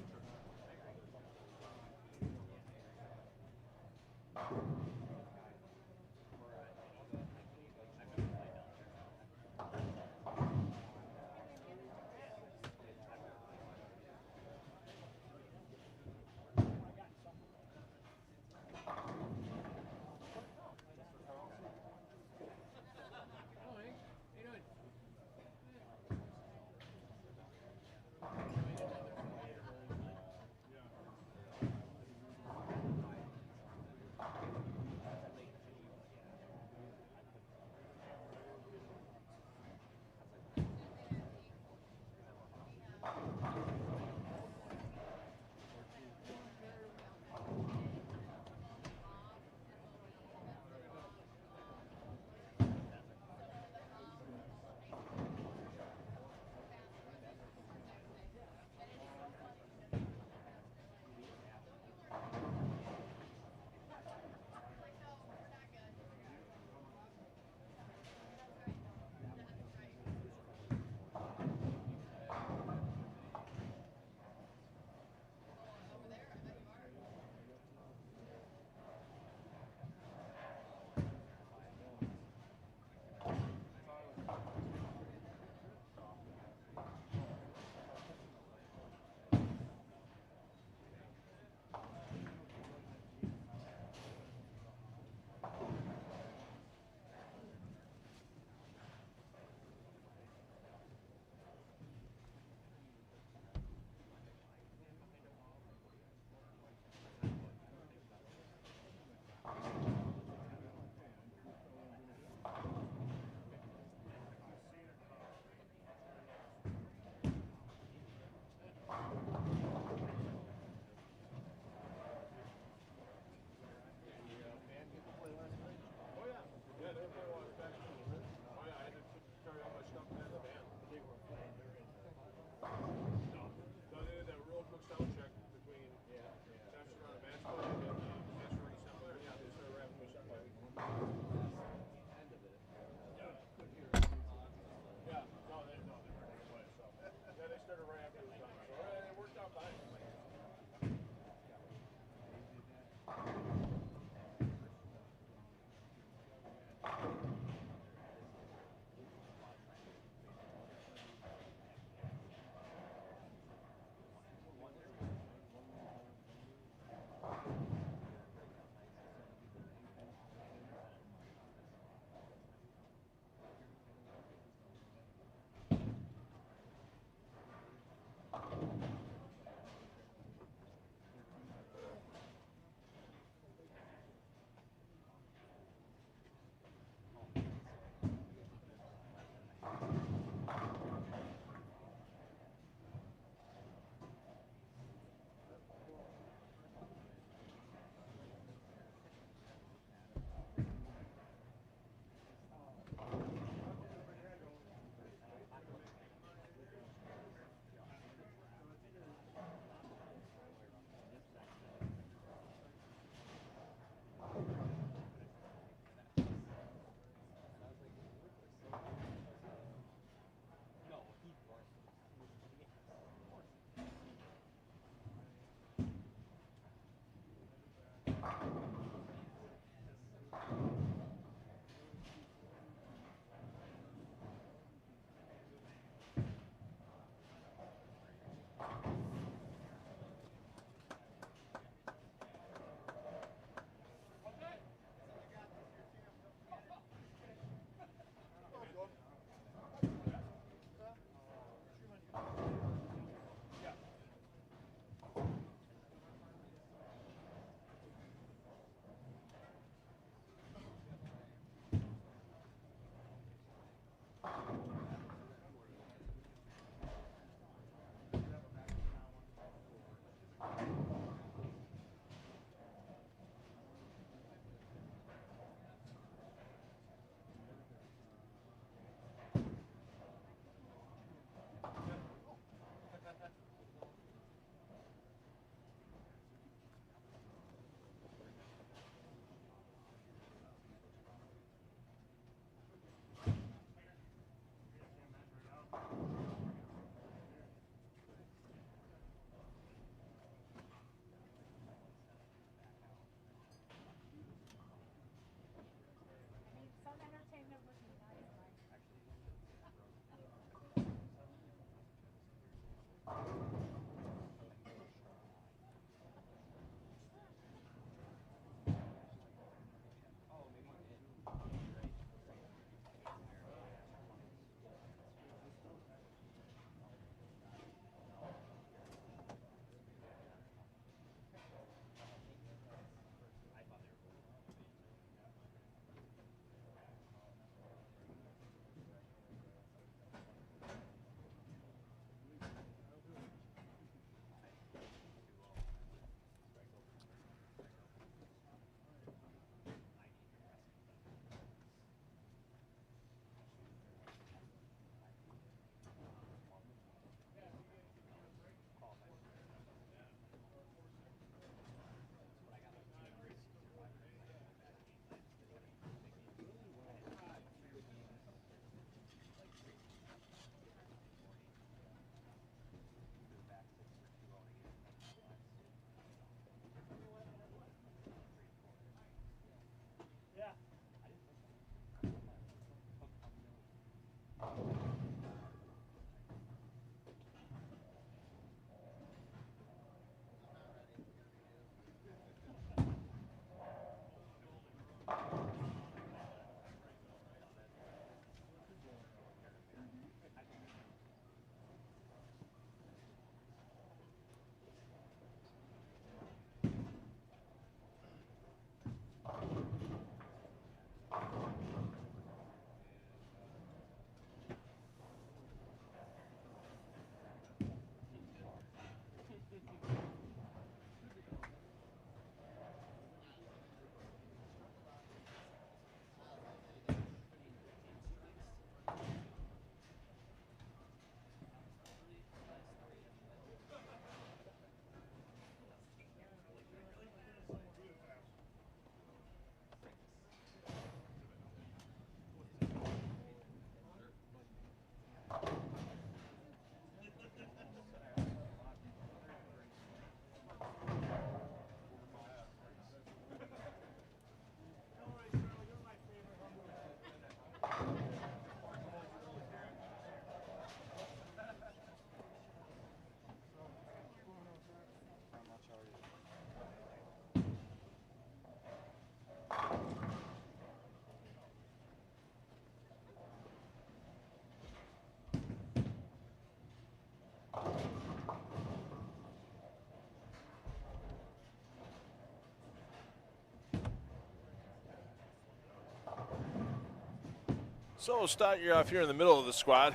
So start you off here in the middle of the squad.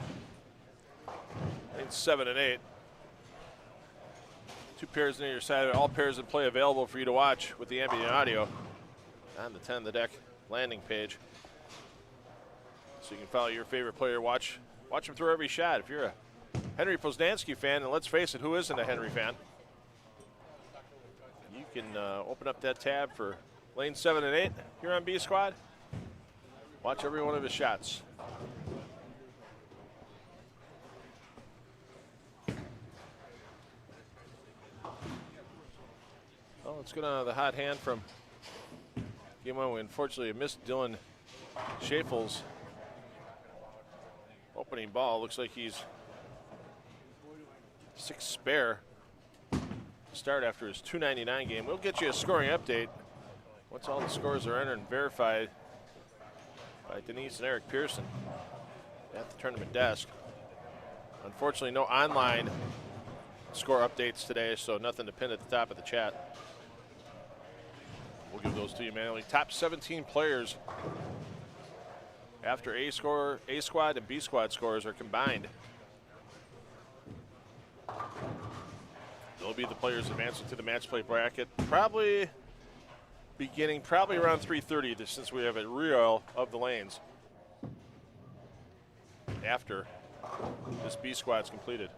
Lanes 7 and 8. 2 pairs near your side. All pairs in play available for you to watch with the ambient audio on the 10 of the deck landing page. So you can follow your favorite player, watch him throw every shot. If you're a Henry Poznansky fan, and let's face it, who isn't a Henry fan? You can open up that tab for lane 7 and 8 here on B Squad. Watch every one of his shots. Well, let's go down to the hot hand from game 1. We unfortunately missed Dylan Schaefel's opening ball. Looks like he's 6 spare to start after his 299 game. We'll get you a scoring update once all the scores are entered and verified by Denise and Eric Pearson at the tournament desk. Unfortunately, no online score updates today, so nothing to pin at the top of the chat. We'll give those to you manually. Top 17 players after A Squad and B Squad scores are combined. They'll be the players advancing to the match play bracket, probably around 3:30, since we have a re-oil of the lanes after this B Squad's completed.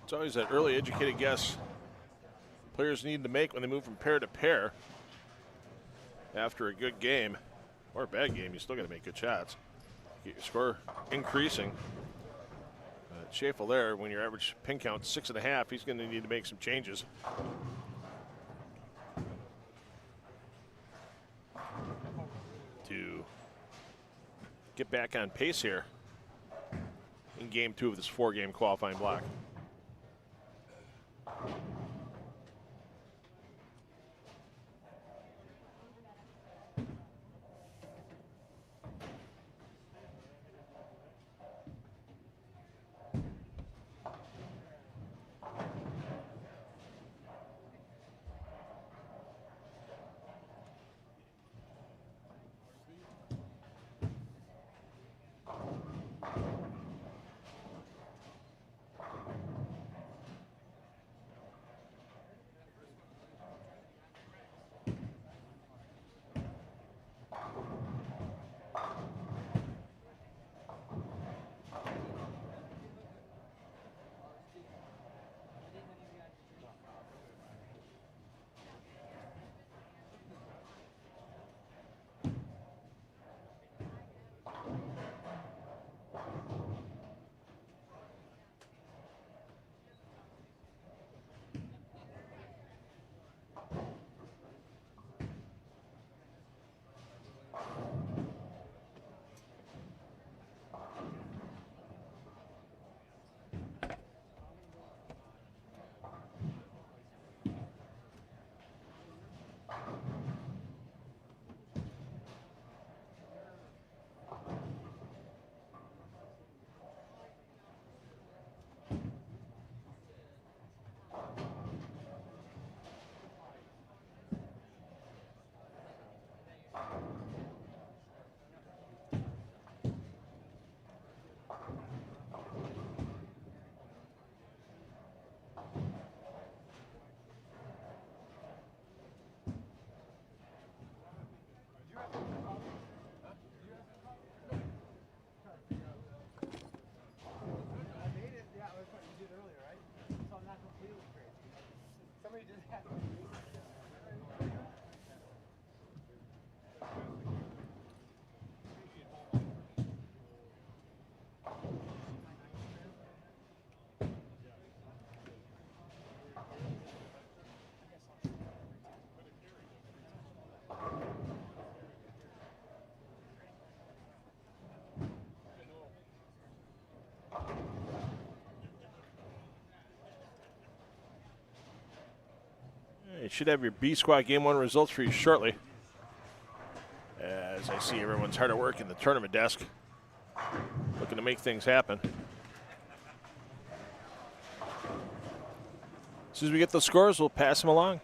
It's always that early educated guess players need to make when they move from pair to pair. After a good game or a bad game, you still got to make good shots. Get your score increasing. Schaefel there, when your average pin count is 6.5, he's going to need to make some changes. To get back on pace here in game 2 of this 4-game qualifying block. You should have your B Squad Game 1 results for you shortly. As I see everyone's hard at work in the tournament desk, looking to make things happen. As soon as we get the scores, we'll pass them along.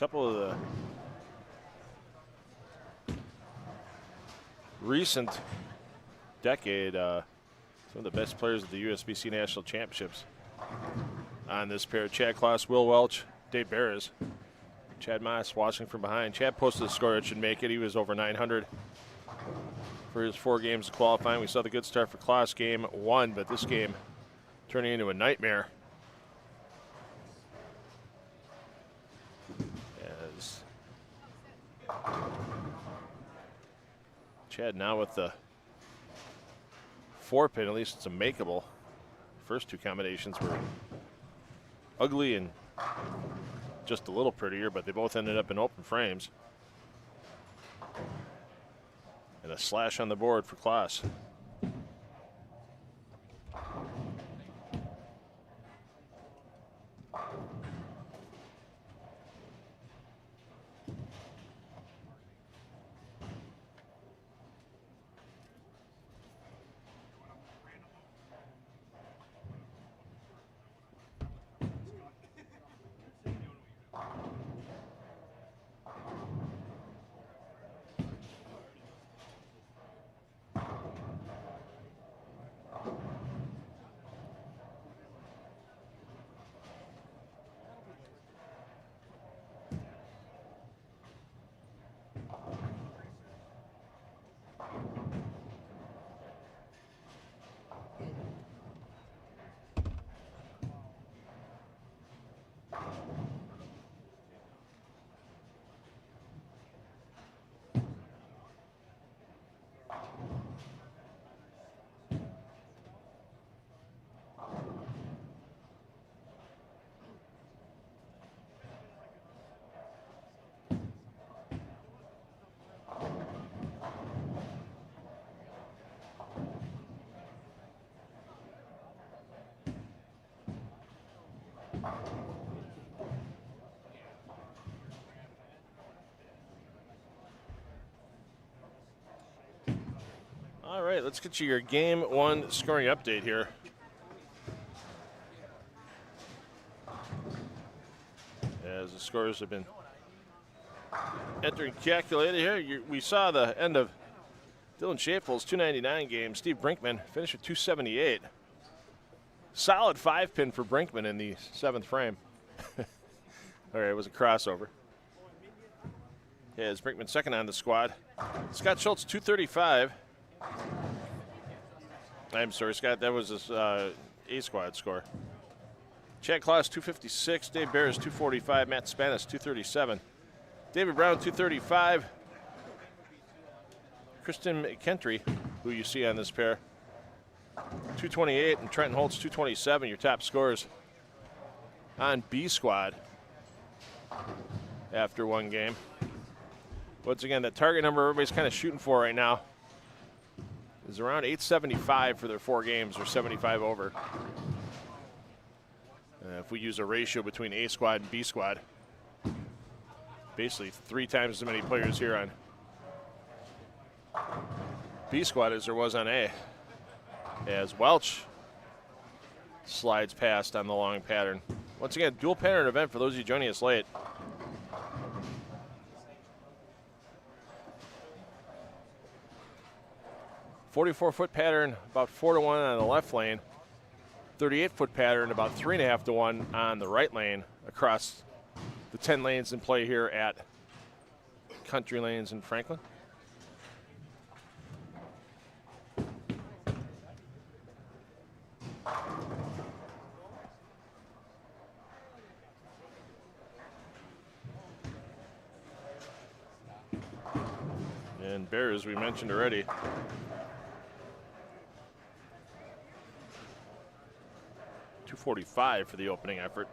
couple of the recent decade, some of the best players at the USBC National Championships on this pair. Chad Kloss, Will Welch, Dave Barris. Chad Moss watching from behind. Chad posted a score that should make it. He was over 900 for his 4 games of qualifying. We saw the good start for Kloss game 1, but this game turning into a nightmare. As Chad now with the 4-pin, at least it's a makeable. First 2 combinations were ugly and just a little prettier, but they both ended up in open frames. And a slash on the board for Kloss. All right, let's get you your game 1 scoring update here. As the scores have been entered and calculated here, we saw the end of Dylan Schaffel's 299 game. Steve Brinkman finished with 278. Solid 5-pin for Brinkman in the 7th frame. All right, it was a crossover. As Brinkman second on the squad. Scott Schultz, 235. I'm sorry, Scott, that was his A-squad score. Chad Kloss, 256. Dave Barris, 245. Matt Spanis, 237. David Brown, 235. Kristen McKentry, who you see on this pair, 228. And Trenton Holtz, 227. Your top scores on B squad after 1 game. Once again, that target number everybody's kind of shooting for right now is around 875 for their 4 games, or 75 over. If we use a ratio between A squad and B squad, basically 3 times as many players here on B squad as there was on A. As Welch slides past on the long pattern. Once again, dual pattern event for those of you joining us late. .44-foot pattern, about 4-1 on the left lane. 38-foot pattern, about 3.5 to 1 on the right lane across the 10 lanes in play here at Country Lanes in Franklin. And Bear, as we mentioned already, .245 for the opening effort.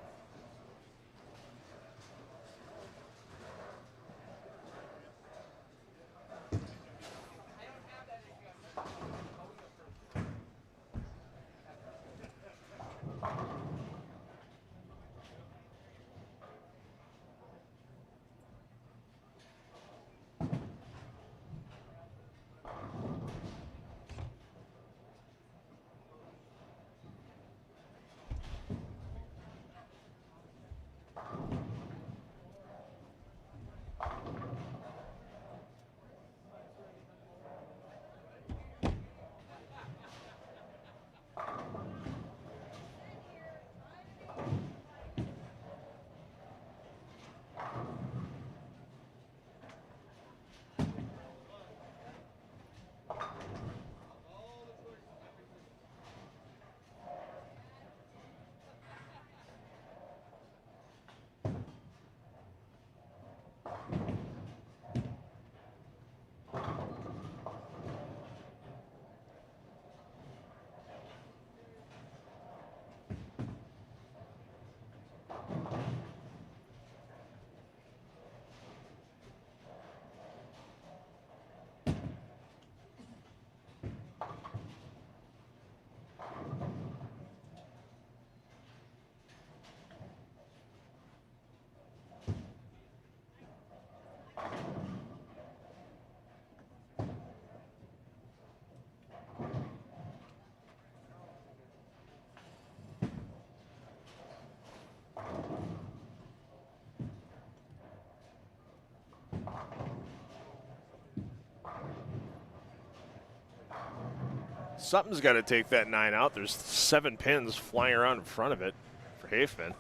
Something's got to take that 9 out. There's 7 pins flying around in front of it for Hafman.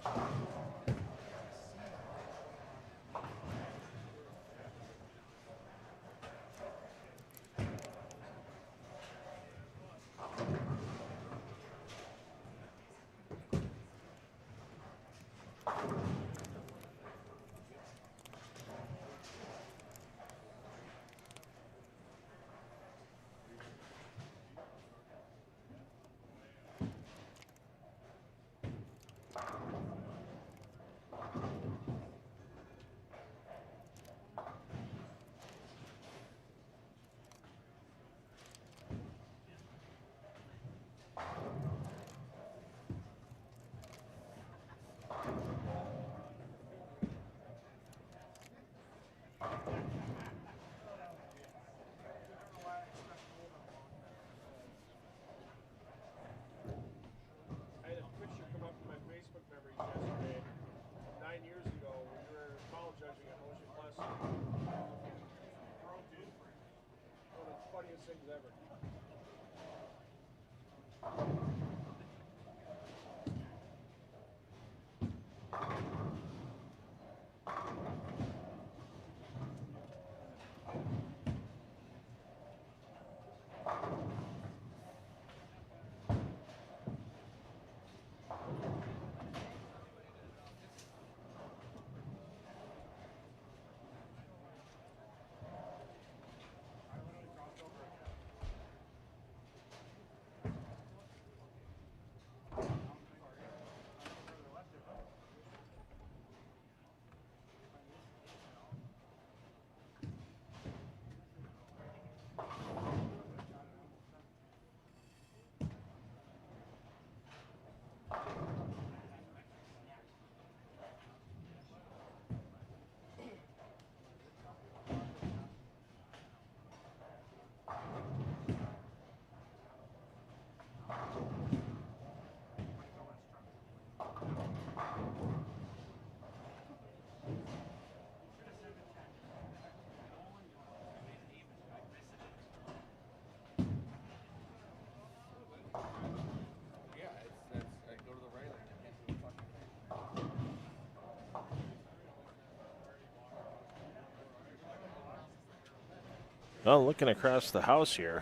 Well, looking across the house here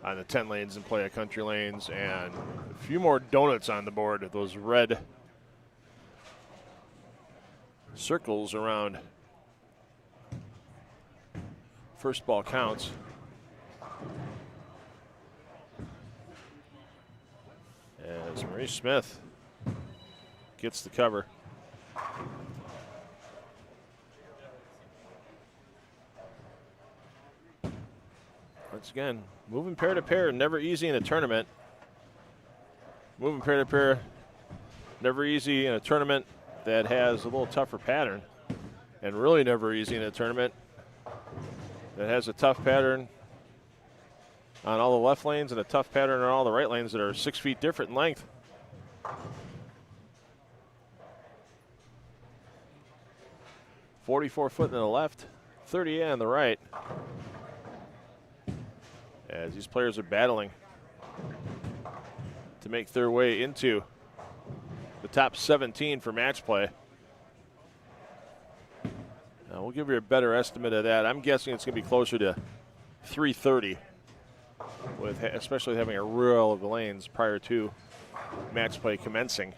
on the 10 lanes and play at country lanes, and a few more donuts on the board. Those red circles around first ball counts. As Marie Smith gets the cover. Once again, moving pair to pair, never easy in a tournament. Moving pair to pair, never easy in a tournament that has a little tougher pattern. And really never easy in a tournament that has a tough pattern on all the left lanes and a tough pattern on all the right lanes that are 6 feet different in length. "44" on the left, 30 on the right. As these players are battling to make their way into the top 17 for match play. Now we'll give you a better estimate of that. I'm guessing it's going to be closer to 330, with especially having a row of the lanes prior to match play commencing.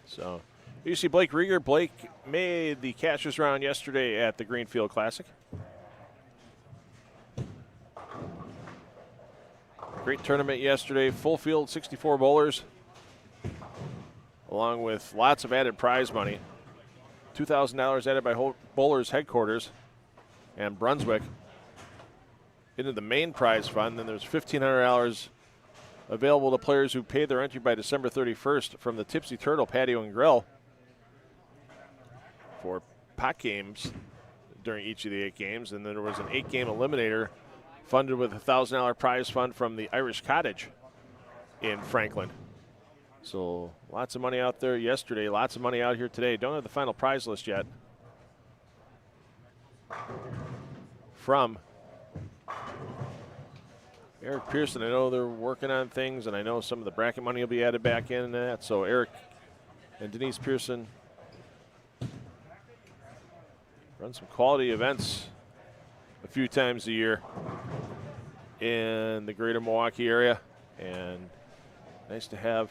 So you see Blake Rieger. Blake made the Cashers round yesterday at the Greenfield Classic. Great tournament yesterday, full field, 64 bowlers, along with lots of added prize money. $2,000 added by Bowlers Headquarters and Brunswick into the main prize fund. Then there's $1,500 available to players who paid their entry by December 31st from the Tipsy Turtle Patio and Grill for pot games during each of the 8 games. And then there was an 8-game eliminator funded with a $1,000 prize fund from the Irish Cottage in Franklin. So lots of money out there yesterday, lots of money out here today. Don't have the final prize list yet from Eric Pearson, I know they're working on things, and I know some of the bracket money will be added back in and that. So Eric and Denise Pearson run some quality events a few times a year in the greater Milwaukee area. And nice to have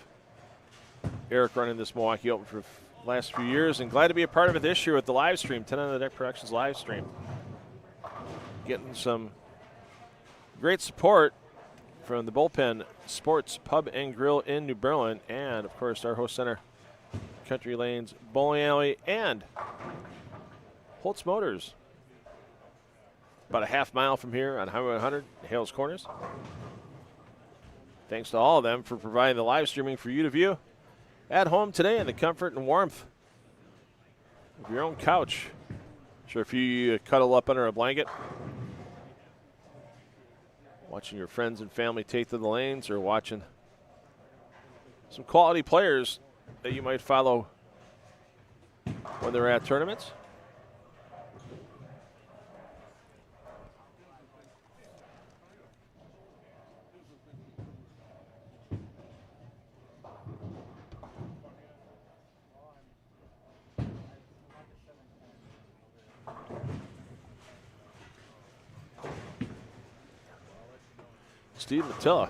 Eric running this Milwaukee Open for the last few years, and glad to be a part of it this year with the live stream, 10 on the Deck Productions live stream. Getting some great support from the Bullpen Sports Pub and Grill in New Berlin, and of course our host center, Country Lanes Bowling Alley, and Holtz Motors. About a half mile from here on Highway 100, Hales Corners. Thanks to all of them for providing the live streaming for you to view at home today in the comfort and warmth of your own couch. Sure, if you cuddle up under a blanket, watching your friends and family take to the lanes, or watching some quality players that you might follow when they're at tournaments. Steve Mattilla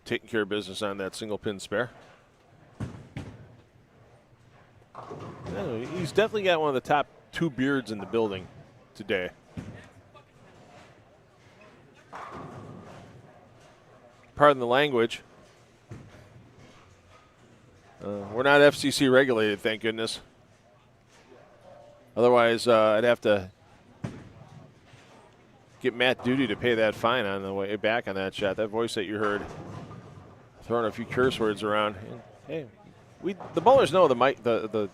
taking care of business on that single pin spare. He's definitely got one of the top 2 beards in the building today. Pardon the language. We're not FCC regulated, thank goodness. Otherwise, I'd have to get Matt Duty to pay that fine on the way back on that shot. That voice that you heard throwing a few curse words around. And, hey, the bowlers know the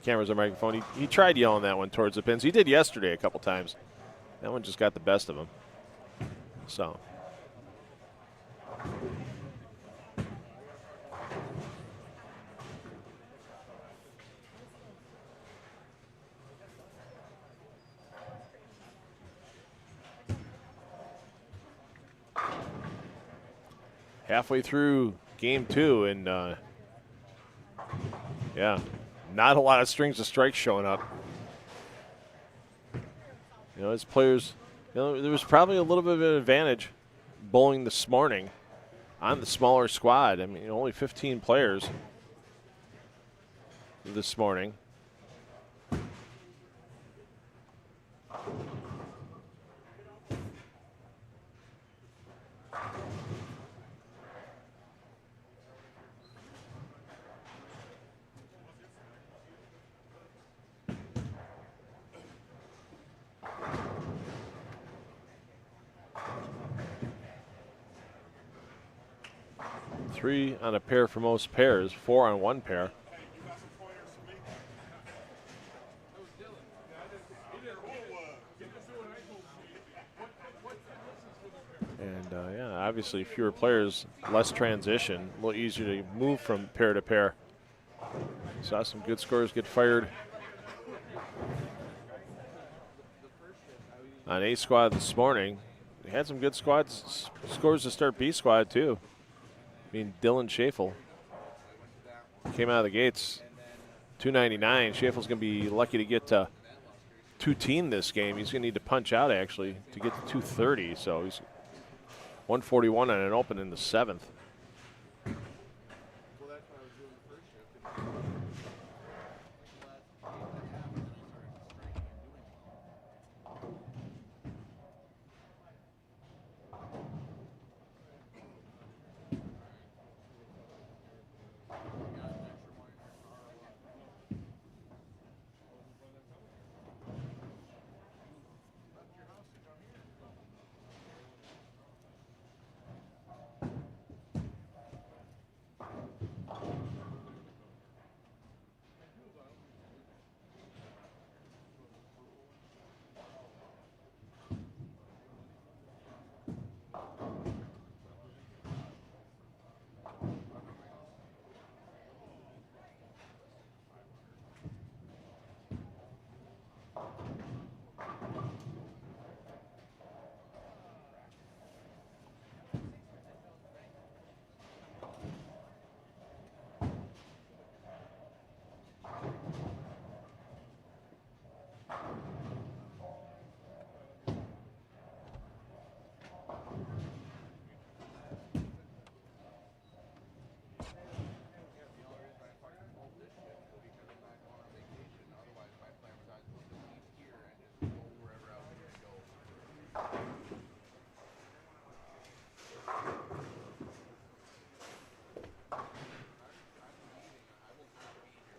camera's a microphone. He tried yelling that one towards the pins. He did yesterday a couple times. That one just got the best of him. So. Halfway through game 2, and yeah, not a lot of strings of strikes showing up. You know, as players, there was probably a little bit of an advantage bowling this morning on the smaller squad. I mean, only 15 players this morning. Three on a pair for most pairs, 4 on one pair. And yeah, obviously fewer players, less transition, a little easier to move from pair to pair. Saw some good scores get fired on A squad this morning. They had some good scores to start B squad too. I mean, Dylan Schafel came out of the gates 299. Schafel's going to be lucky to get to 210 this game. He's going to need to punch out, actually, to get to 230. So he's 141 on an open in the 7th.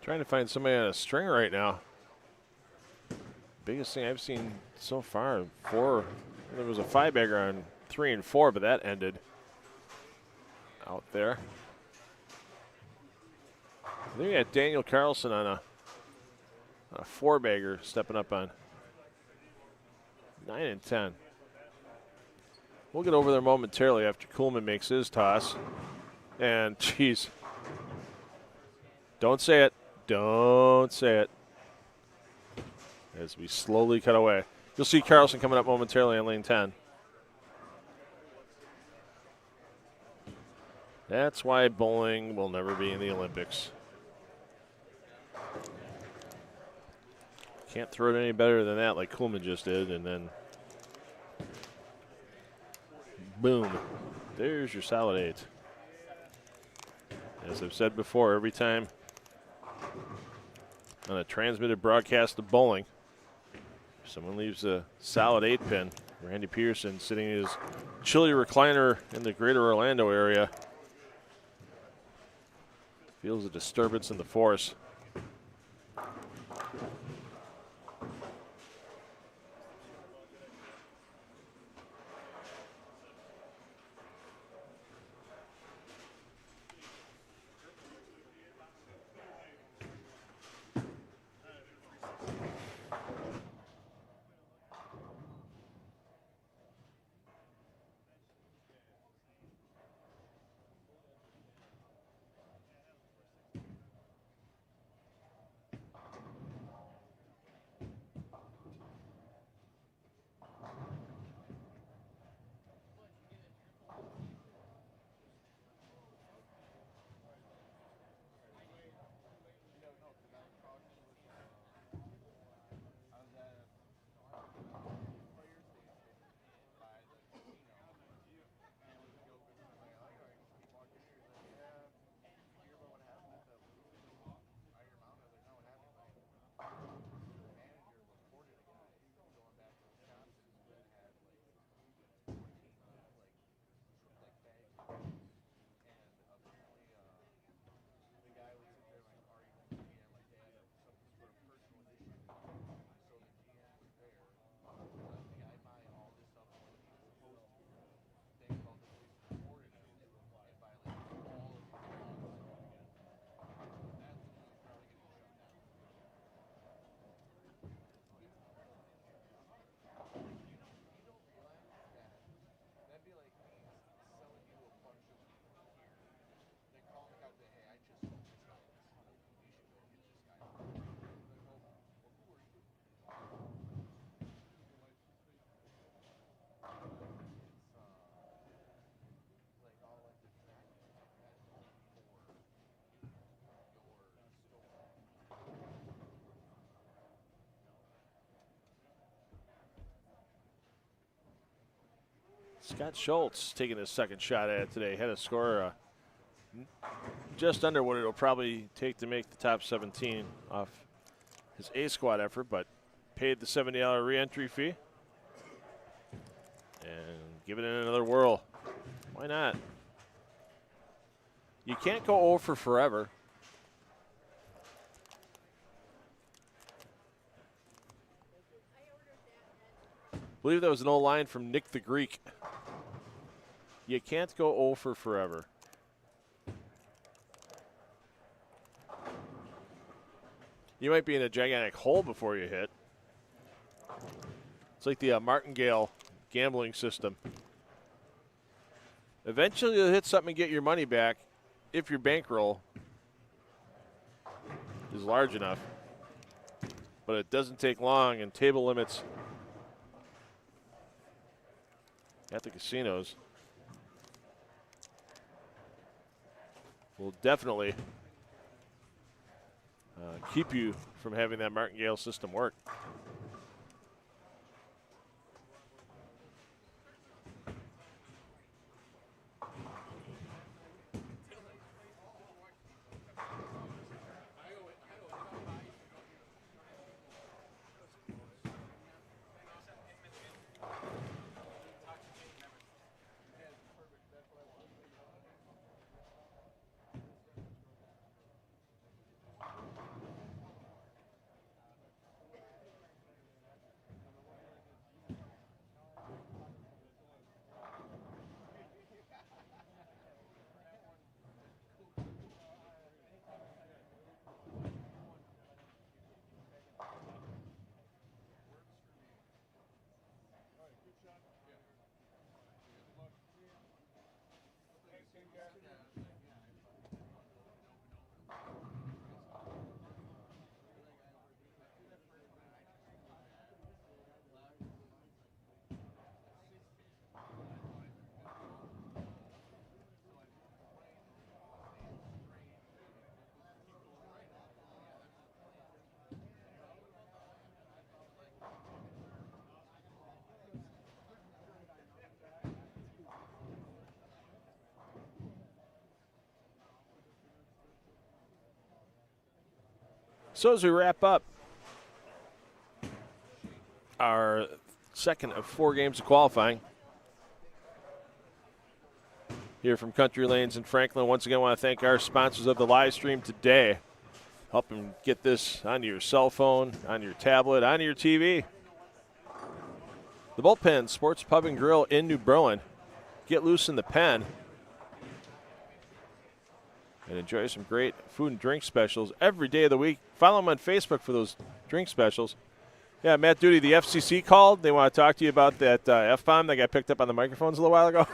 Trying to find somebody on a string right now. Biggest thing I've seen so far, 4. There was a 5-bagger on 3 and 4, but that ended out there. I think we got Daniel Carlson on a 4-bagger stepping up on 9 and 10. We'll get over there momentarily after Kuhlman makes his toss. And, geez, don't say it. Don't say it. As we slowly cut away. You'll see Carlson coming up momentarily on lane 10. That's why bowling will never be in the Olympics. Can't throw it any better than that like Kuhlman just did, and then boom, there's your solid 8. As I've said before, every time on a transmitted broadcast of bowling, someone leaves a solid 8 pin. Randy Peterson sitting in his chilly recliner in the greater Orlando area feels a disturbance in the force. Scott Schultz taking his second shot at it today. Had a score just under what it'll probably take to make the top 17 off his A-squad effort, but paid the $70 re-entry fee. And give it another whirl. Why not? You can't go 0 for forever. I believe that was an old line from Nick the Greek. You can't go 0 for forever. You might be in a gigantic hole before you hit. It's like the martingale gambling system. Eventually you'll hit something and get your money back if your bankroll is large enough. But it doesn't take long, and table limits at the casinos will definitely keep you from having that martingale system work. So as we wrap up our second of 4 games of qualifying here from Country Lanes in Franklin, once again I want to thank our sponsors of the live stream today. Helping get this onto your cell phone, on your tablet, onto your TV. The Bullpen Sports Pub and Grill in New Berlin. Get loose in the pen and enjoy some great food and drink specials every day of the week. Follow them on Facebook for those drink specials. Yeah, Matt Duty, the FCC called. They want to talk to you about that F-bomb that got picked up on the microphones a little while ago.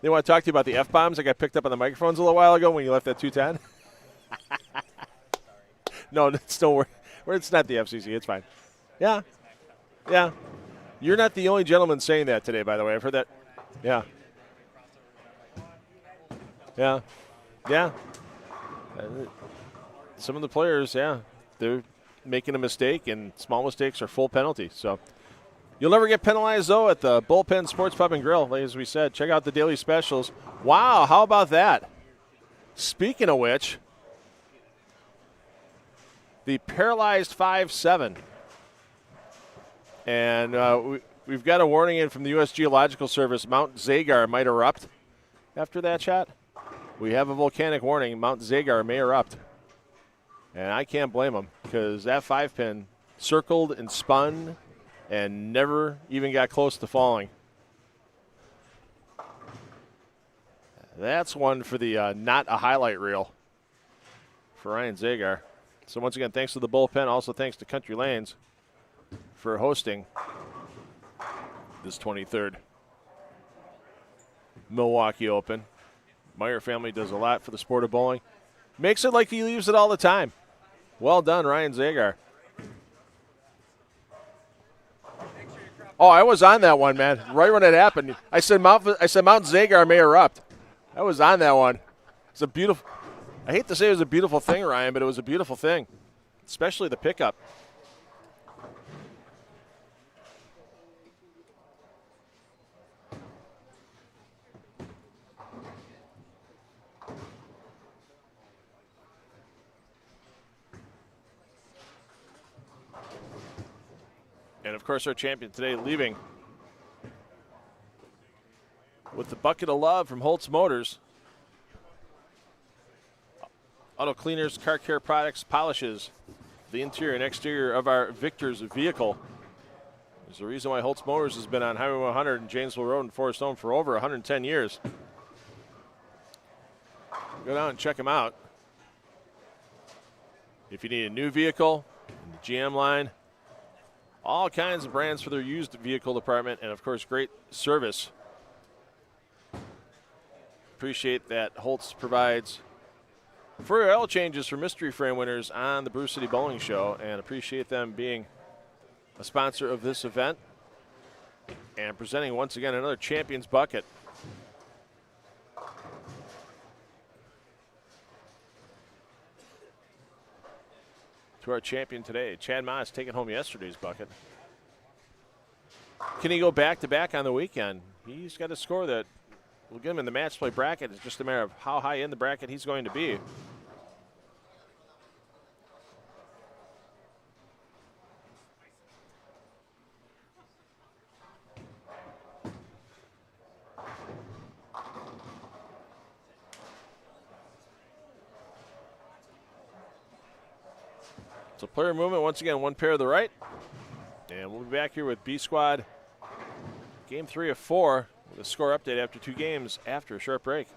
They want to talk to you about the F-bombs that got picked up on the microphones a little while ago when you left that 210. No, it's no worry. It's not the FCC. It's fine. Yeah. Yeah. You're not the only gentleman saying that today, by the way. I've heard that. Yeah. Yeah. Yeah. Some of the players, yeah, they're making a mistake, and small mistakes are full penalty. So you'll never get penalized, though, at the Bullpen Sports Pub and Grill. As we said, check out the daily specials. Wow, how about that? Speaking of which, the Paralyzed 5-7. And we've got a warning in from the U.S. Geological Service. Mount Zagar might erupt after that shot. We have a volcanic warning. Mount Zagar may erupt. And I can't blame them, because that 5-pin circled and spun and never even got close to falling. That's one for the not a highlight reel for Ryan Zagar. So once again, thanks to the Bullpen. Also thanks to Country Lanes for hosting this 23rd Milwaukee Open. Meyer family does a lot for the sport of bowling. Makes it like he leaves it all the time. Well done, Ryan Zagar. Oh, I was on that one, man. Right when it happened, I said Mount Zagar may erupt. I was on that one. It's a beautiful. I hate to say it was a beautiful thing, Ryan, but it was a beautiful thing, especially the pickup. And, of course, our champion today leaving with the bucket of love from Holtz Motors. Auto cleaners, car care products, polishes the interior and exterior of our Victor's vehicle. There's a reason why Holtz Motors has been on Highway 100 and Janesville Road in Forest Home for over 110 years. Go down and check them out. If you need a new vehicle, the GM line, all kinds of brands for their used vehicle department, and, of course, great service. Appreciate that Holtz provides free oil changes for mystery frame winners on the Brew City Bowling Show, and appreciate them being a sponsor of this event and presenting once again another Champions Bucket. To our champion today, Chad Moss taking home yesterday's bucket. Can he go back-to-back on the weekend? He's got a score that will get him in the match play bracket. It's just a matter of how high in the bracket he's going to be. So player movement, once again, one pair to the right. And we'll be back here with B Squad game 3 of 4 with a score update after 2 games after a short break.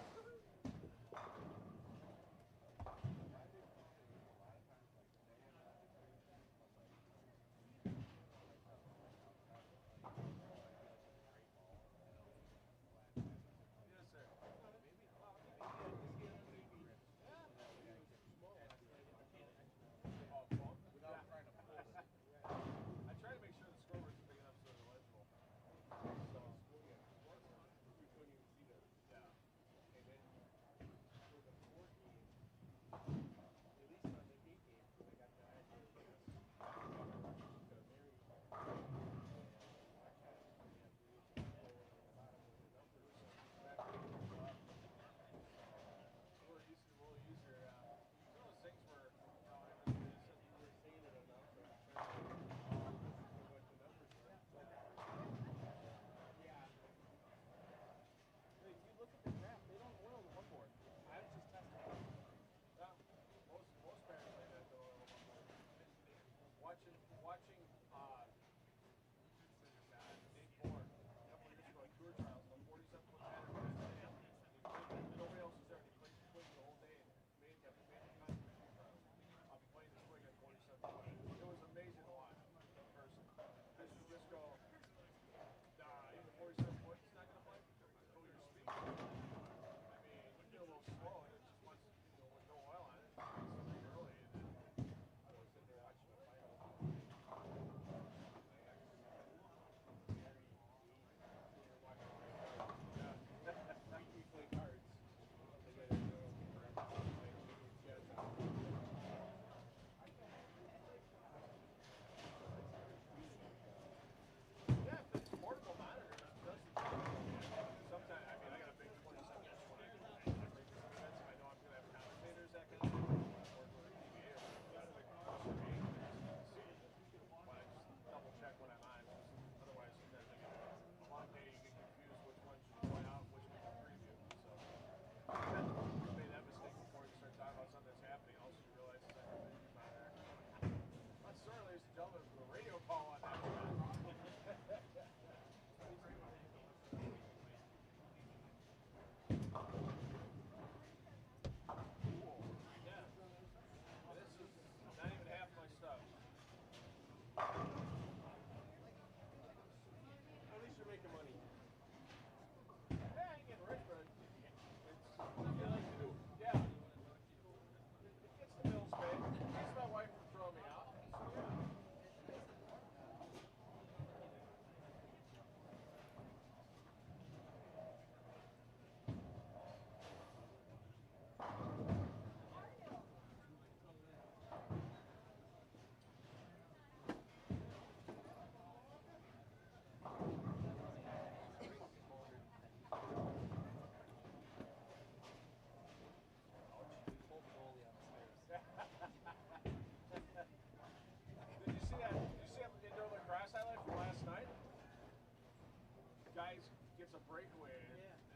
breakaway,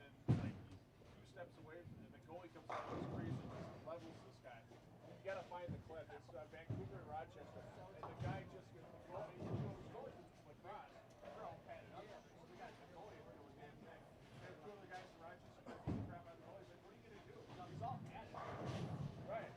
and like he's 2 steps away from it, and the goalie comes out of his crease and just levels this guy. You got to find the clip. It's Vancouver and Rochester, and the guy just gets the goalie. You know, the goalie lacrosse, they're all padded up. So we got the goalie doing the damn thing. There's 2 other guys from Rochester beating the crap out of the goalie. He's like, what are you gonna do? He's all padded. Right.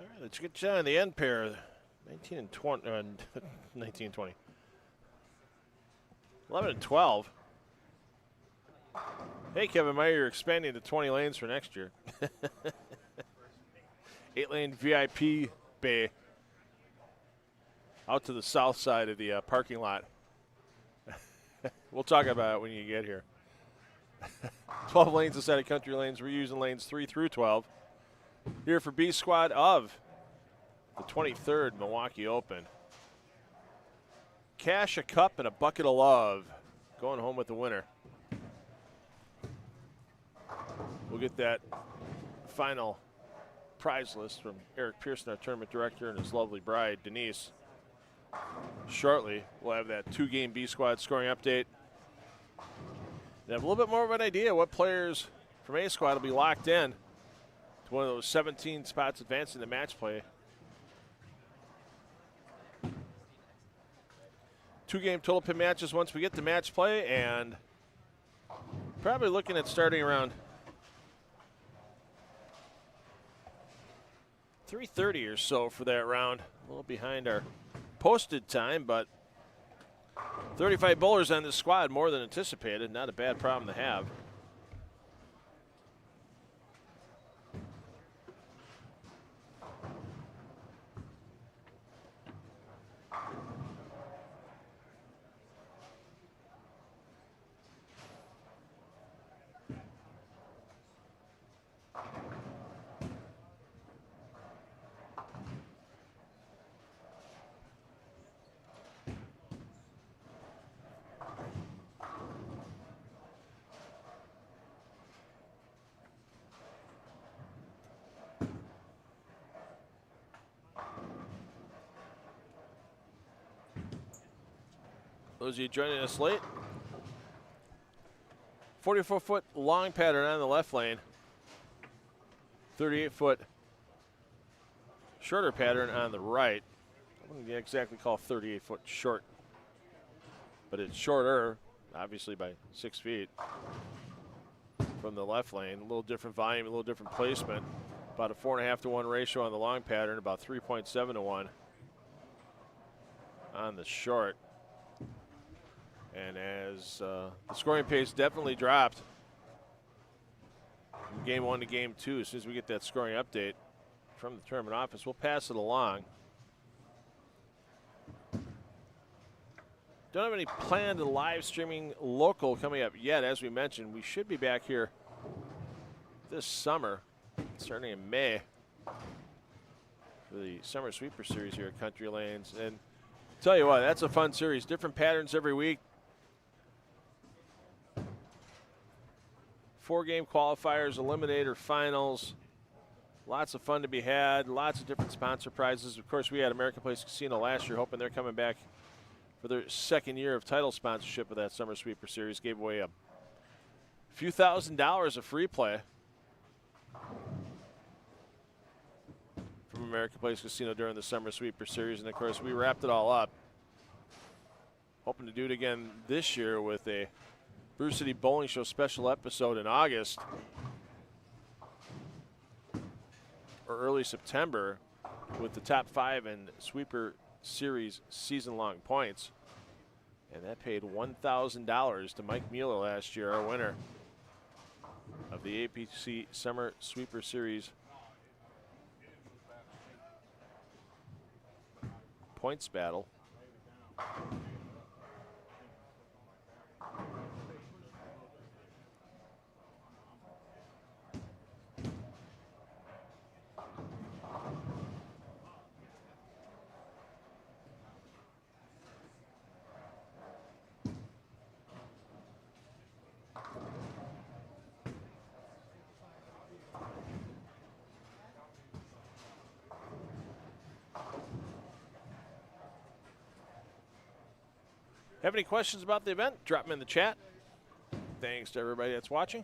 All right, let's get you on the end pair. 19 and 20. 19 and 20. 11 and 12. Hey, Kevin Meyer, you're expanding to 20 lanes for next year. 8-lane VIP bay out to the south side of the parking lot. We'll talk about it when you get here. 12 lanes instead of country lanes. We're using lanes 3 through 12. Here for B squad of the 23rd Milwaukee Open. Cash, a cup, and a bucket of love. Going home with the winner. We'll get that final prize list from Eric Pearson, our tournament director, and his lovely bride, Denise. Shortly, we'll have that 2-game B squad scoring update. And have a little bit more of an idea what players from A squad will be locked in to one of those 17 spots advancing to match play. 2-game total pin matches once we get to match play, and probably looking at starting around 3:30 or so for that round. A little behind our posted time, but 35 bowlers on this squad, more than anticipated. Not a bad problem to have. Those of you joining us late, 44-foot long pattern on the left lane, 38-foot shorter pattern on the right. I wouldn't exactly call 38-foot short, but it's shorter, obviously by 6 feet from the left lane. A little different volume, a little different placement. About a 4.5 to 1 ratio on the long pattern, about 3.7 to 1 on the short. And as the scoring pace definitely dropped from game 1 to game 2, as soon as we get that scoring update from the tournament office, we'll pass it along. Don't have any planned live streaming local coming up yet. As we mentioned, we should be back here this summer, starting in May, for the Summer Sweeper Series here at Country Lanes. And tell you what, that's a fun series. Different patterns every week. 4-game qualifiers, eliminator finals. Lots of fun to be had. Lots of different sponsor prizes. Of course, we had American Place Casino last year, hoping they're coming back for their second year of title sponsorship of that Summer Sweeper Series. Gave away a few $1,000s of free play from American Place Casino during the Summer Sweeper Series. And, of course, we wrapped it all up. Hoping to do it again this year with a Brew City Bowling Show special episode in August or early September with the top 5 in Sweeper Series season-long points. And that paid $1,000 to Mike Mueller last year, our winner of the APC Summer Sweeper Series points battle. Have any questions about the event? Drop them in the chat. Thanks to everybody that's watching.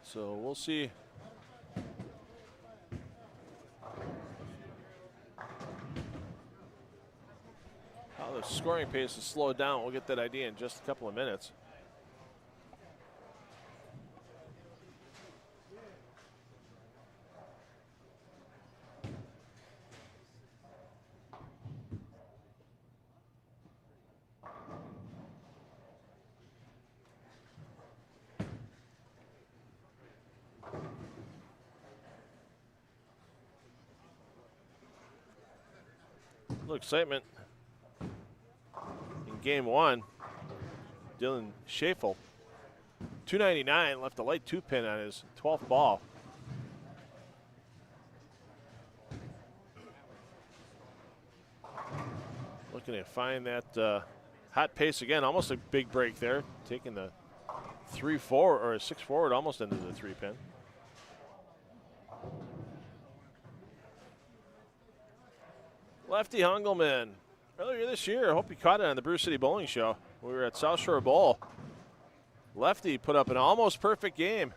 So we'll see scoring pace has slowed down. We'll get that idea in just a couple of minutes. A little excitement in game one. Dylan Schafel, 299, left a light 2-pin on his 12th ball. Looking to find that hot pace again, almost a big break there, taking the 3-4 or a 6-forward almost into the 3-pin. Lefty Hungelman, earlier this year, I hope you caught it on the Brew City Bowling Show. We were at South Shore Bowl. Lefty put up an almost perfect game.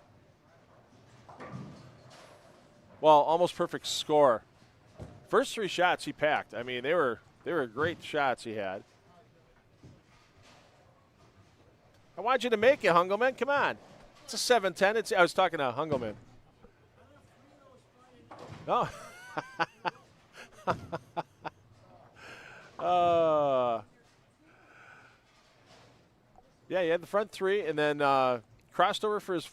Well, almost perfect score. First 3 shots he packed. I mean, they were great shots he had. I want you to make it, Hungelman. Come on. It's a 7-10. I was talking to Hungelman. Oh. Yeah, he had the front 3, and then crossed over for his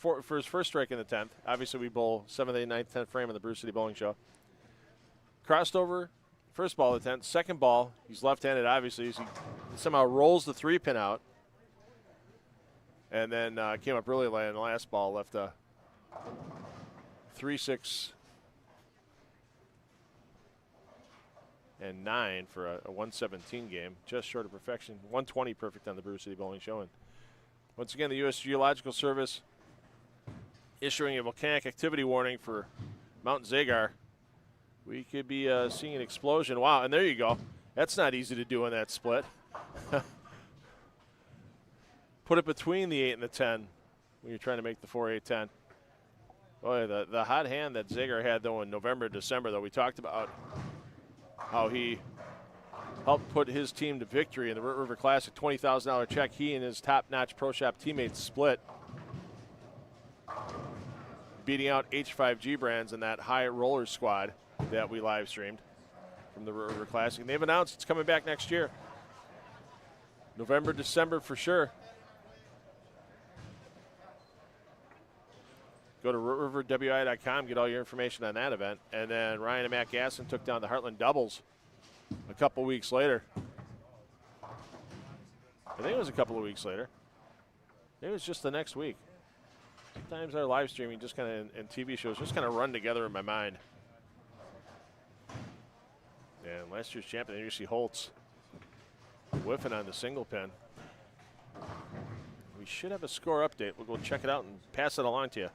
first strike in the 10th. Obviously, we bowl 7th, 8th, 9th, 10th frame on the Brew City Bowling Show. Crossed over, first ball of the 10th. Second ball, he's left-handed, obviously. So he somehow rolls the 3-pin out, and then came up really late in the last ball, left a 3-6 and 9 for a 117 game, just short of perfection. 120 perfect on the Brew City Bowling Show. And once again, the U.S. Geological Service issuing a volcanic activity warning for Mount Zagar. We could be seeing an explosion. Wow, and there you go. That's not easy to do in that split. Put it between the 8 and the 10 when you're trying to make the 4-8-10. Boy, the hot hand that Zagar had, though, in November, December, though, we talked about how he helped put his team to victory in the River Classic, $20,000 check. He and his top-notch Pro Shop teammates split, beating out H5G brands in that high roller squad that we live streamed from the River Classic. And they've announced it's coming back next year. November, December for sure. Go to riverwi.com, get all your information on that event. And then Ryan and Matt Gasson took down the Heartland Doubles a couple weeks later. I think it was a couple of weeks later. Maybe it was just the next week. Sometimes our live streaming just kind of, and TV shows just kind of run together in my mind. And last year's champion, there you see Holtz whiffing on the single pin. We should have a score update. We'll go check it out and pass it along to you.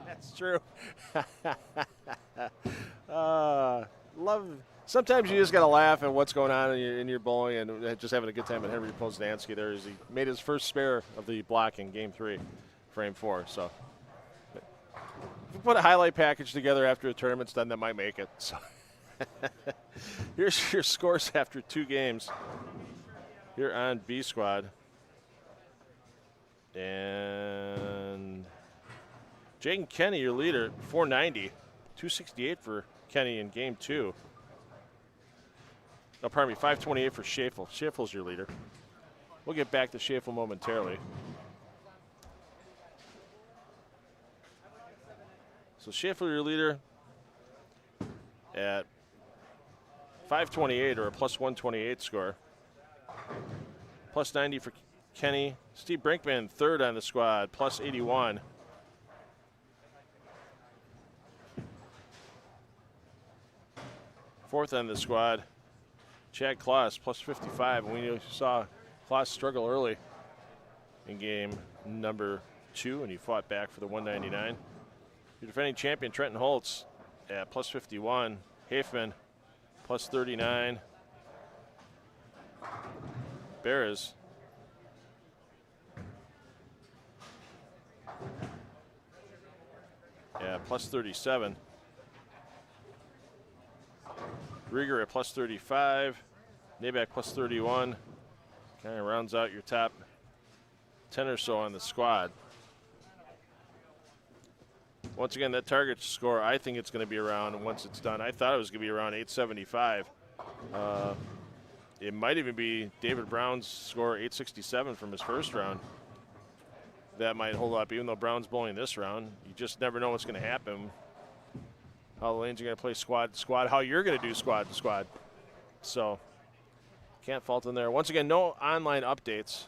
That's true. Love. Sometimes you just got to laugh at what's going on in your bowling and just having a good time. And Henry Poznansky there as he made his first spare of the block in Game 3, Frame 4. So if you put a highlight package together after a tournament's done, that might make it. So here's your scores after 2 games here on B Squad. And Jaden Kenny, your leader, 490, 268 for Kenny in Game 2. No, pardon me, 528 for Schafel. Schafel's your leader. We'll get back to Schafel momentarily. So Schafel, your leader, at 528 or a plus 128 score. Plus 90 for Kenny. Steve Brinkman, third on the squad, plus 81. Fourth on the squad, Chad Kloss, plus 55. And we saw Kloss struggle early in game number 2, and he fought back for the 199. Your defending champion, Trenton Holtz, at plus 51. Hafman, plus 39. Beres, plus 37. Rieger at plus 35. Nabak plus 31. Kind of rounds out your top 10 or so on the squad. Once again, that target score, I think it's going to be around, once it's done, I thought it was going to be around 875. It might even be David Brown's score, 867 from his first round. That might hold up, even though Brown's bowling this round. You just never know what's going to happen. How the lanes are going to play squad to squad, how you're going to do squad to squad. So, can't fault in there. Once again, no online updates.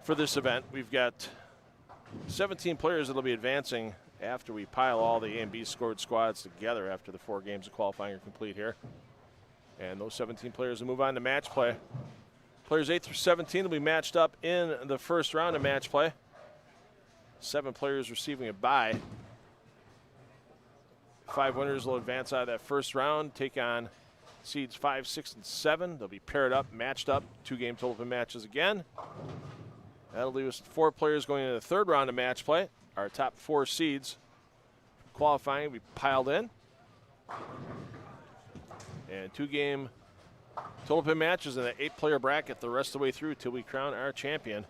For this event, we've got 17 players that will be advancing after we pile all the A and B scored squads together after the 4 games of qualifying are complete here. And those 17 players will move on to match play. Players 8 through 17 will be matched up in the first round of match play. 7 players receiving a bye. 5 winners will advance out of that first round, take on seeds 5, 6, and 7. They'll be paired up, matched up, 2-game total pin matches again. That'll leave us 4 players going into the third round of match play. Our top 4 seeds qualifying will be piled in. And 2-game total pin matches in an 8-player bracket the rest of the way through till we crown our champion.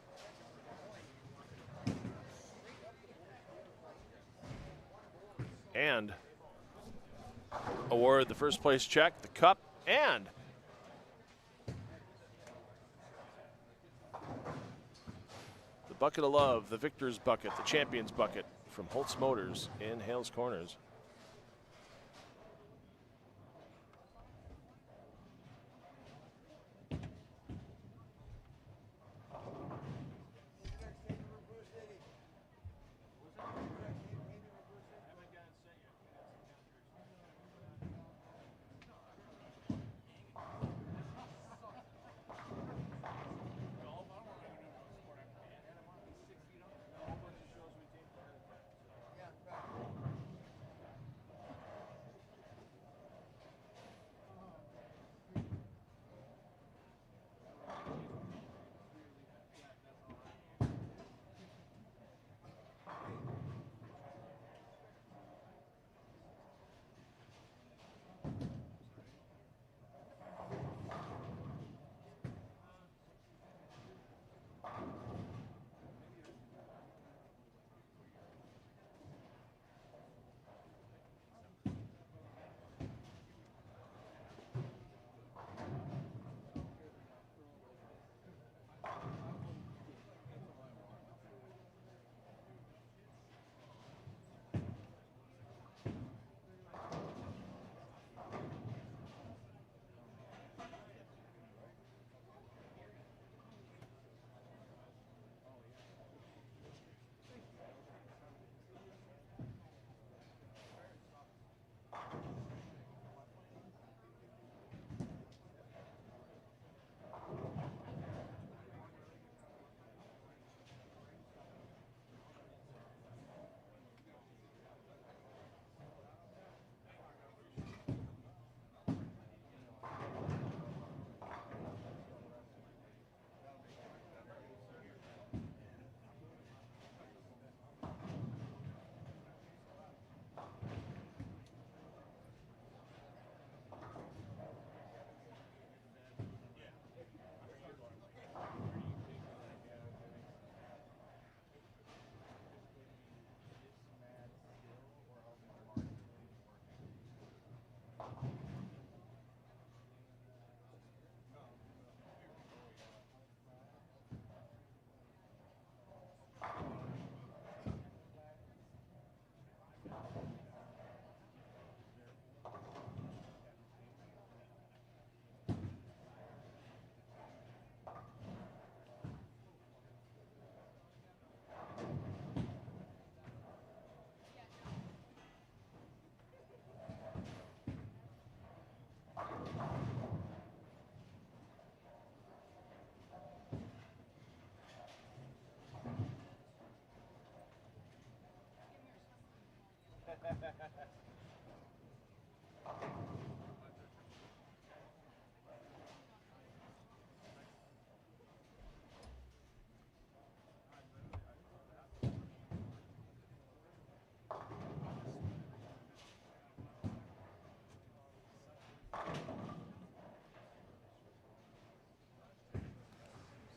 And award the first place check, the cup, and the bucket of love, the victor's bucket, the champion's bucket from Holtz Motors in Hales Corners.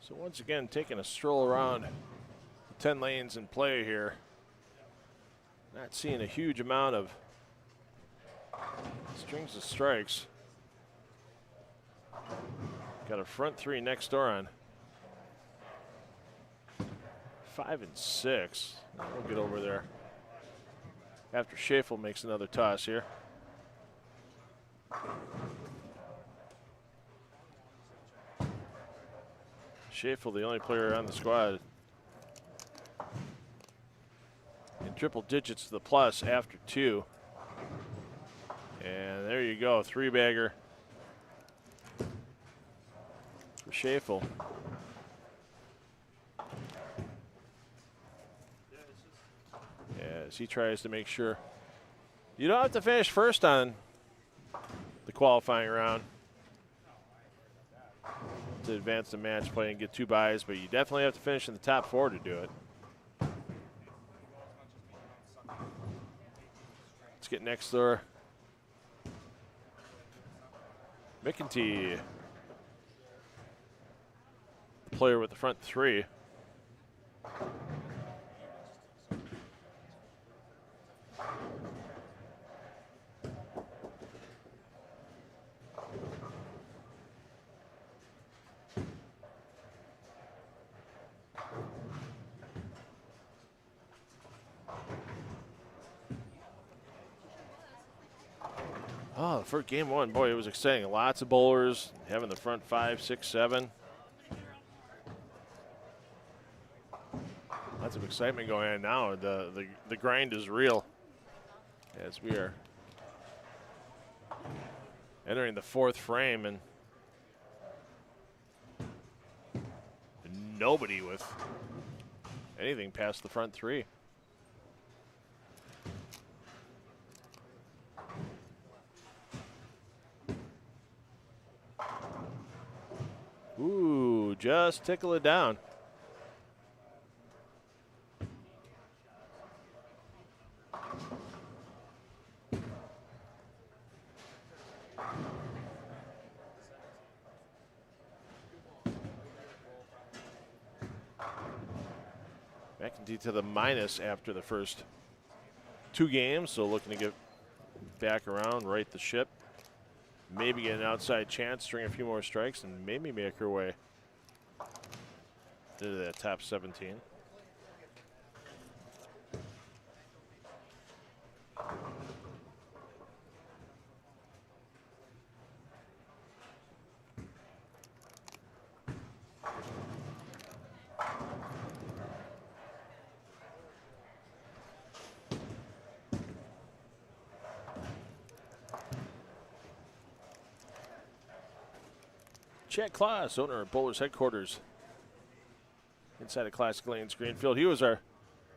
So once again, taking a stroll around 10 lanes in play here. Not seeing a huge amount of strings of strikes. Got a front three next door on 5 and 6. We'll get over there after Schafel makes another toss here. Schafel, the only player on the squad in triple digits to the plus after 2. And there you go, 3-bagger for Schafel. As he tries to make sure you don't have to finish first on the qualifying round to advance the match play and get 2 buys, but you definitely have to finish in the top 4 to do it. Let's get next door. McEntee, the player with the front 3. Oh, for game 1, boy, it was exciting. Lots of bowlers having the front 5, 6, 7. Lots of excitement going on now. The grind is real as we are entering the 4th frame, and nobody with anything past the front 3. Ooh, just tickle it down. McEntee to the minus after the first 2 games, so looking to get back around, right the ship. Maybe get an outside chance, string a few more strikes, and maybe make her way into that top 17. Chet Klaas, owner of Bowlers Headquarters inside of Classic Lanes Greenfield. He was our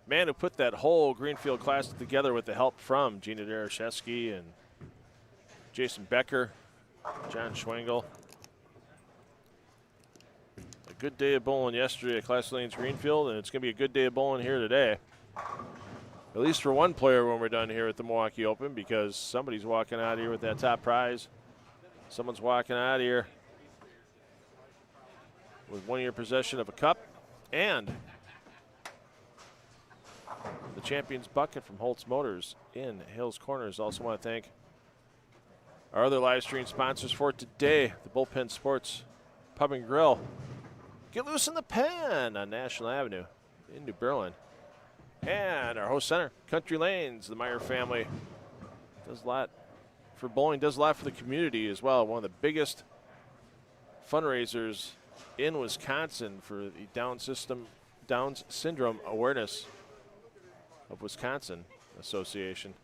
man who put that whole Greenfield Classic together with the help from Gina Darashevsky and Jason Becker, John Schwengel. A good day of bowling yesterday at Classic Lanes Greenfield, and it's going to be a good day of bowling here today. At least for one player when we're done here at the Milwaukee Open, because somebody's walking out of here with that top prize. Someone's walking out of here with 1-year possession of a cup and the Champions Bucket from Holtz Motors in Hales Corners. Also want to thank our other live stream sponsors for today, the Bullpen Sports Pub and Grill. Get loose in the pen on National Avenue in New Berlin. And our host center, Country Lanes. The Meyer family does a lot for bowling, does a lot for the community as well. One of the biggest fundraisers in Wisconsin for the Down Syndrome Awareness of Wisconsin Association,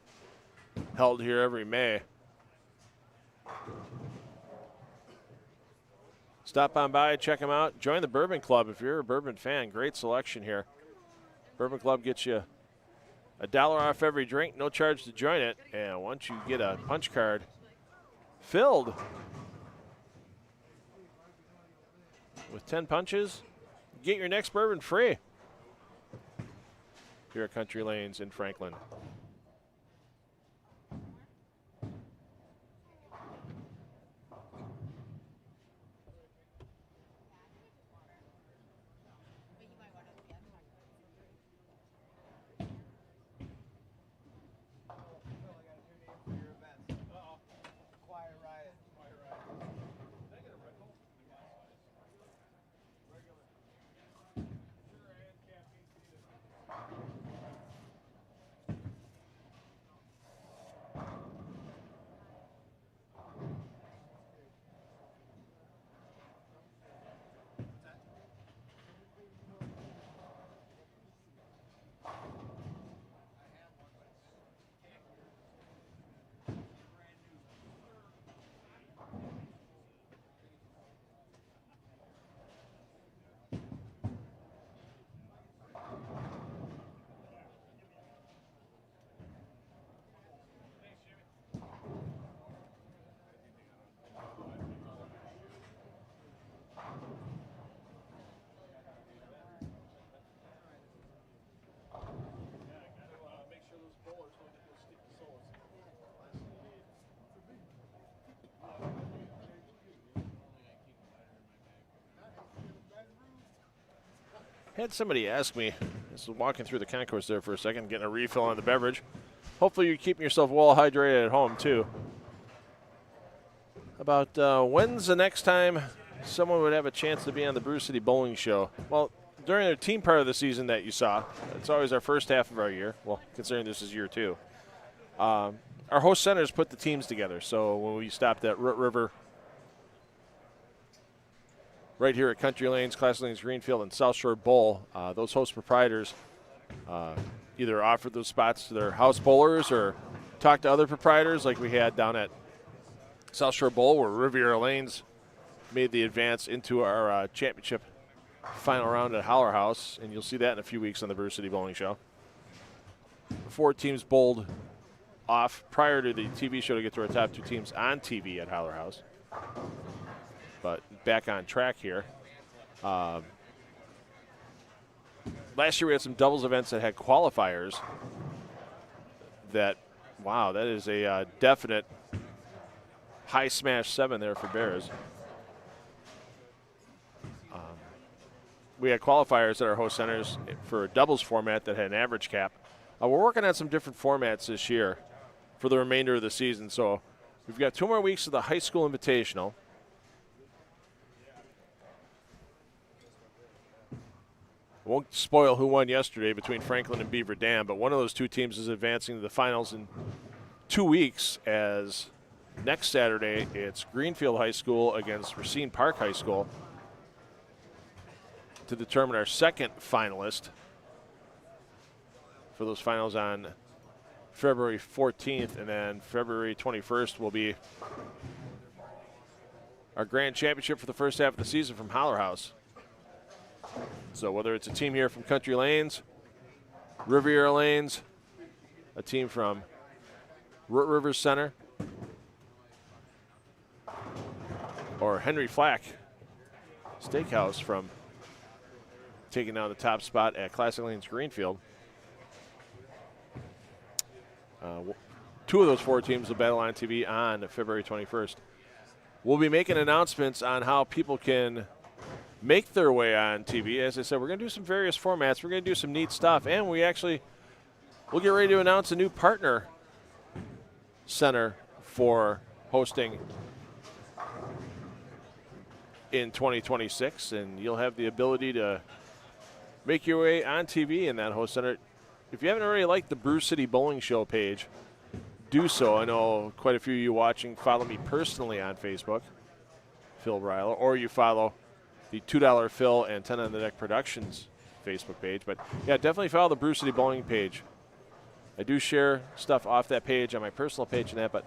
held here every May. Stop on by, check them out. Join the Bourbon Club if you're a bourbon fan. Great selection here. Bourbon Club gets you $1 off every drink, no charge to join it. And once you get a punch card filled with 10 punches, get your next bourbon free here at Country Lanes in Franklin. Had somebody ask me, just walking through the concourse there for a second, getting a refill on the beverage. Hopefully you're keeping yourself well hydrated at home too. About when's the next time someone would have a chance to be on the Brew City Bowling Show? Well, during the team part of the season that you saw, it's always our first half of our year. Well, considering this is year 2. Our host centers put the teams together. So when we stopped at Root River, right here at Country Lanes, Classic Lanes, Greenfield, and South Shore Bowl, those host proprietors either offered those spots to their house bowlers or talked to other proprietors like we had down at South Shore Bowl, where Riviera Lanes made the advance into our championship final round at Holler House, and you'll see that in a few weeks on the Brew City Bowling Show. 4 teams bowled off prior to the TV show to get to our top 2 teams on TV at Holler House. But back on track here. Last year we had some doubles events that had qualifiers that, wow, that is a definite high smash 7 there for Bears. We had qualifiers at our host centers for a doubles format that had an average cap. We're working on some different formats this year for the remainder of the season. So we've got 2 more weeks of the high school invitational. I won't spoil who won yesterday between Franklin and Beaver Dam, but one of those 2 teams is advancing to the finals in 2 weeks, as next Saturday it's Greenfield High School against Racine Park High School to determine our second finalist for those finals on February 14th, and then February 21st will be our grand championship for the first half of the season from Holler House. So whether it's a team here from Country Lanes, Riviera Lanes, a team from Root River Center, or Henry Flack Steakhouse from taking down the top spot at Classic Lanes Greenfield. 2 of those 4 teams will battle on TV on February 21st. We'll be making announcements on how people can make their way on TV. As I said, we're going to do some various formats. We're going to do some neat stuff, and we'll get ready to announce a new partner center for hosting in 2026, and you'll have the ability to make your way on TV in that host center. If you haven't already liked the Brew City Bowling Show page, do so. I know quite a few of you watching follow me personally on Facebook, Phil Brylow, or you follow the $2 Phil and 10 on the Deck Productions Facebook page. But yeah, definitely follow the Brew City Bowling page. I do share stuff off that page on my personal page and that, but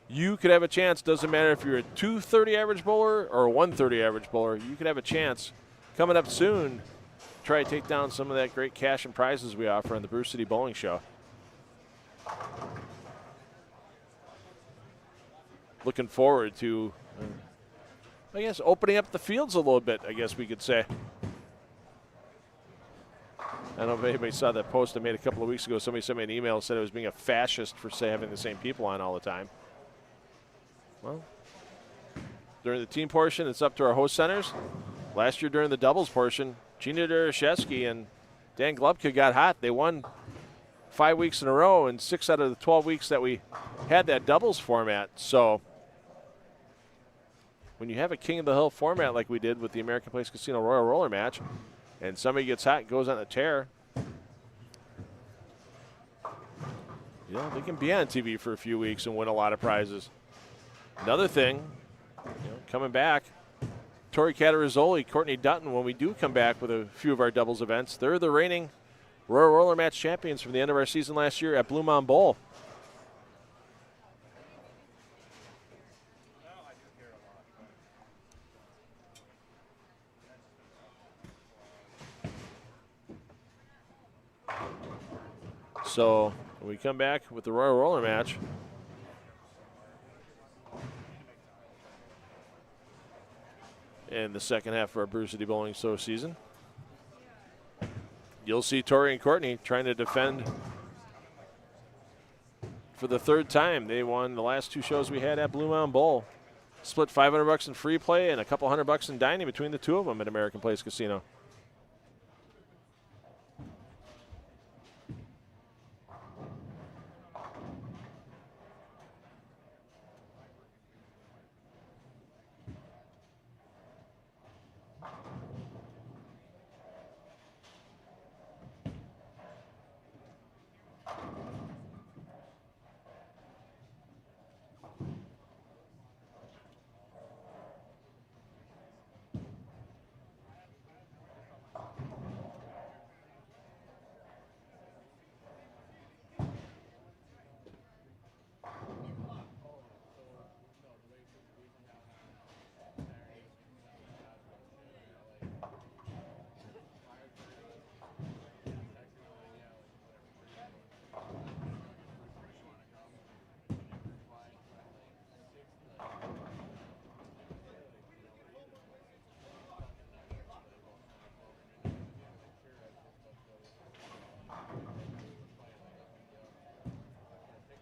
you could have a chance. Doesn't matter if you're a 230 average bowler or a 130 average bowler, you could have a chance coming up soon. Try to take down some of that great cash and prizes we offer on the Brew City Bowling Show. Looking forward to I guess opening up the fields a little bit, I guess we could say. I don't know if anybody saw that post I made a couple of weeks ago. Somebody sent me an email and said I was being a fascist for, say, having the same people on all the time. Well, during the team portion, it's up to our host centers. Last year during the doubles portion, Gina Dereshevsky and Dan Glubka got hot. They won 5 weeks in a row and 6 out of the 12 weeks that we had that doubles format. So when you have a King of the Hill format like we did with the American Place Casino Royal Roller match, and somebody gets hot and goes on a tear, they can be on TV for a few weeks and win a lot of prizes. Another thing, coming back, Tori Catarizzoli, Courtney Dutton, when we do come back with a few of our doubles events, they're the reigning Royal Roller match champions from the end of our season last year at Blue Mound Bowl. So when we come back with the Royal Roller match, in the second half of our Brew City Bowling Show season, you'll see Tori and Courtney trying to defend for the 3rd time. They won the last 2 shows we had at Blue Mound Bowl. Split $500 in free play and a couple $100 in dining between the 2 of them at American Place Casino.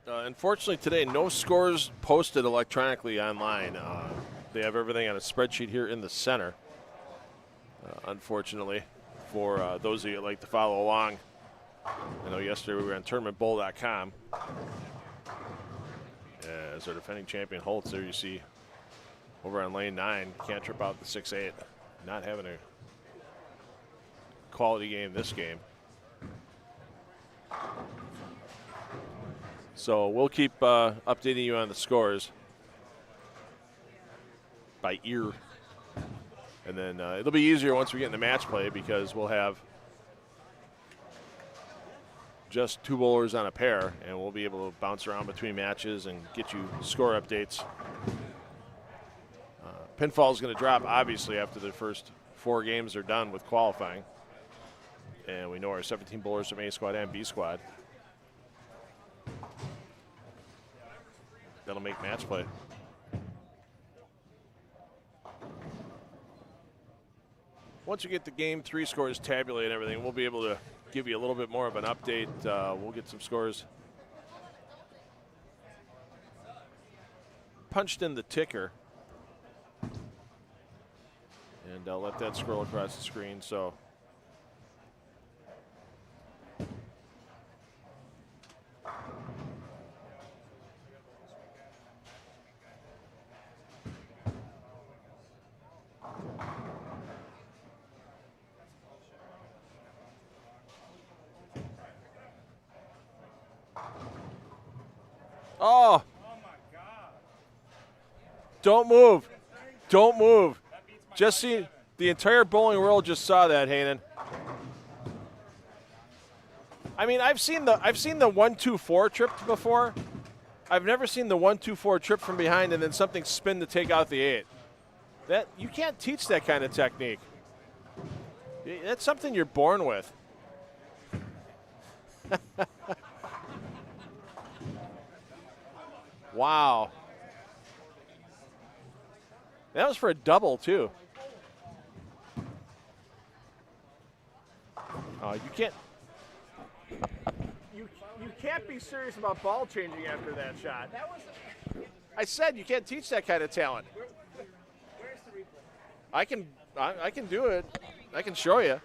Unfortunately today, no scores posted electronically online. They have everything on a spreadsheet here in the center. Unfortunately, for those of you that like to follow along. I know yesterday we were on tournamentbowl.com. As our defending champion Holtz, there you see over on lane 9, can't trip out the 6-8. Not having a quality game this game. So we'll keep updating you on the scores by ear. And then it'll be easier once we get into match play because we'll have just 2 bowlers on a pair, and we'll be able to bounce around between matches and get you score updates. Pinfall is going to drop, obviously, after the first 4 games are done with qualifying. And we know our 17 bowlers from A squad and B squad. That'll make match play. Once we get the game 3 scores tabulated and everything, we'll be able to give you a little bit more of an update. We'll get some scores punched in the ticker. And I'll let that scroll across the screen. So oh, my God. Don't move. Don't move. Just see, the entire bowling world just saw that, Hanan. I mean, I've seen the 1-2-4 trip before. I've never seen the 1-2-4 trip from behind and then something spin to take out the 8. That you can't teach that kind of technique. That's something you're born with. Wow. That was for a double, too. You can't be serious about ball changing after that shot. I said you can't teach that kind of talent. Where's the replay? I can do it. I can show you.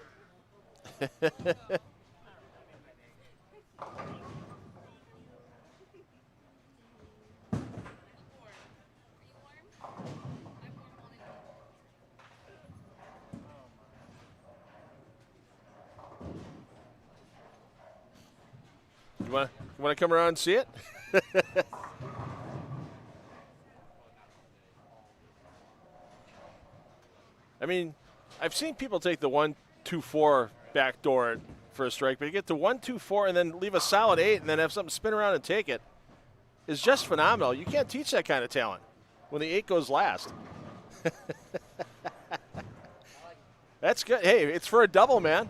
You want to come around and see it? I mean, I've seen people take the 1-2-4 backdoor for a strike, but you get to 1-2-4 and then leave a solid 8 and then have something spin around and take it. It's just phenomenal. You can't teach that kind of talent when the 8 goes last. That's good. Hey, it's for a double, man.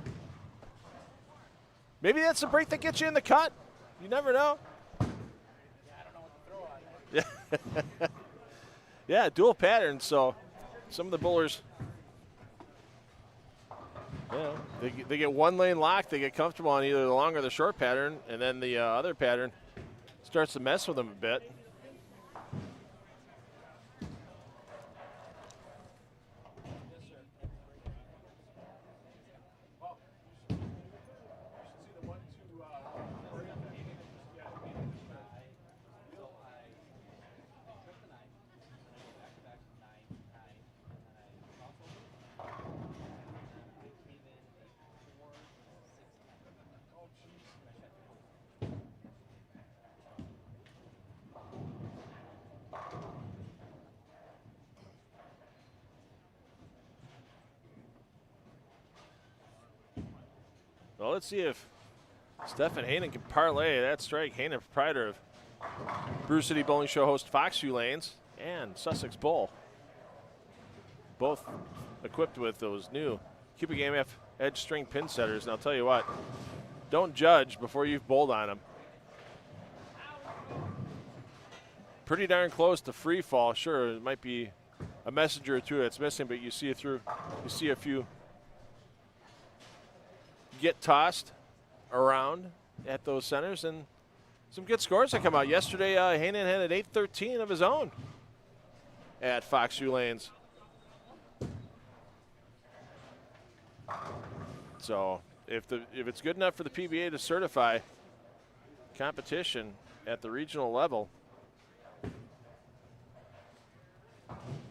Maybe that's the break that gets you in the cut. You never know. Yeah, I don't know what to throw on that. Yeah, dual patterns. So some of the bowlers, they get one lane locked. They get comfortable on either the long or the short pattern, and then the other pattern starts to mess with them a bit. Well, let's see if Stefan Hanan can parlay that strike. Hanan, proprietor of Brew City Bowling Show host Foxview Lanes and Sussex Bowl. Both equipped with those new Cubic AMF edge string pin setters. And I'll tell you what, don't judge before you've bowled on them. Pretty darn close to free fall. Sure, it might be a messenger or two that's missing, but you see it through. You see a few get tossed around at those centers, and some good scores that come out. Yesterday, Hainan had an 8-13 of his own at Fox View Lanes. So if it's good enough for the PBA to certify competition at the regional level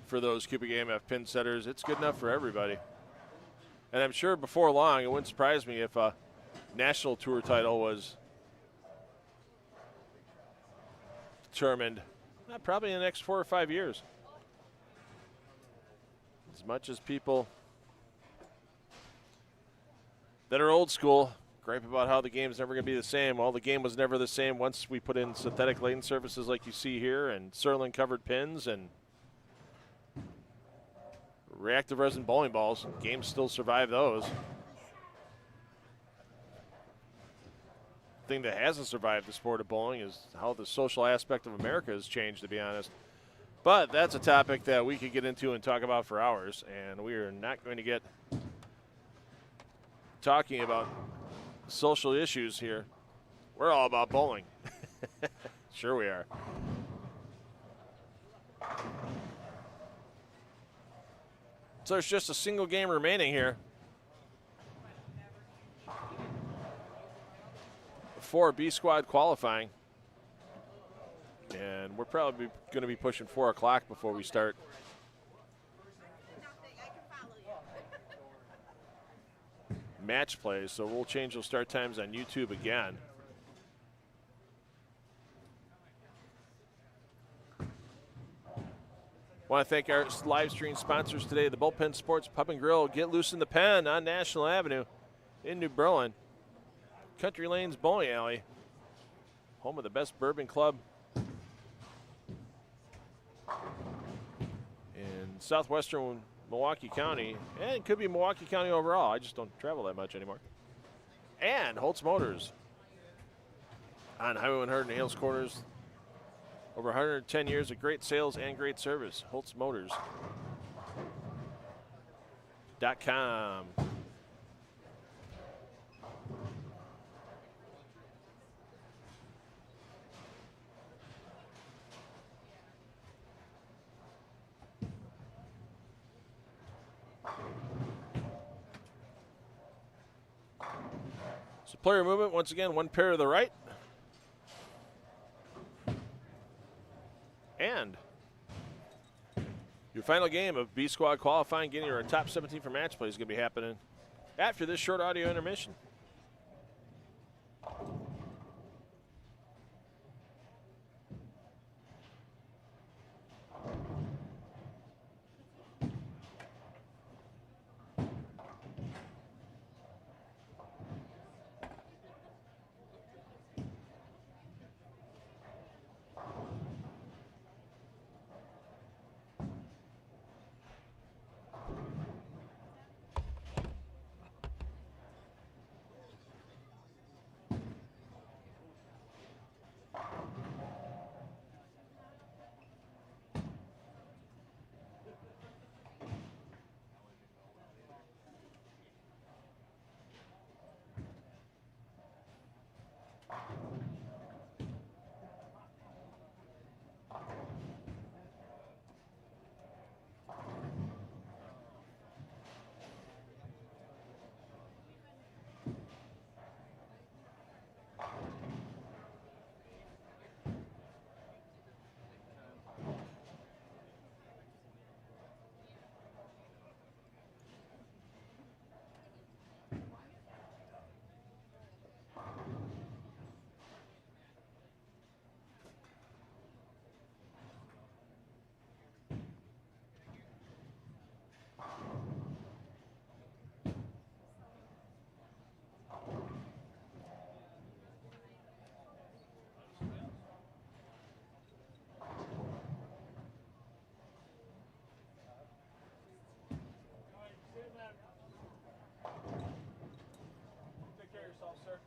for those cubic AMF pin setters, it's good enough for everybody. And I'm sure before long, it wouldn't surprise me if a national tour title was determined probably in the next 4 or 5 years. As much as people that are old school gripe about how the game's never going to be the same. Well, the game was never the same once we put in synthetic lane surfaces like you see here and Surlyn covered pins and reactive resin bowling balls. Games still survive those. The thing that hasn't survived the sport of bowling is how the social aspect of America has changed, to be honest. But that's a topic that we could get into and talk about for hours, and we are not going to get talking about social issues here. We're all about bowling. Sure we are. So there's just a single game remaining here for B squad qualifying. And we're probably going to be pushing 4 o'clock before we start. Match play, so we'll change those start times on YouTube again. Want to thank our live stream sponsors today, the Bullpen Sports Pub and Grill. Get loose in the pen on National Avenue in New Berlin. Country Lanes Bowling Alley, home of the best bourbon club in southwestern Milwaukee County, and it could be Milwaukee County overall. I just don't travel that much anymore. And Holtz Motors on Highway 100 in Hales Corners. Over 110 years of great sales and great service. HoltzMotors.com. So player movement, once again, one pair to the right. And your final game of B Squad qualifying, getting your top 17 for match play is going to be happening after this short audio intermission. Take care of yourself, sir.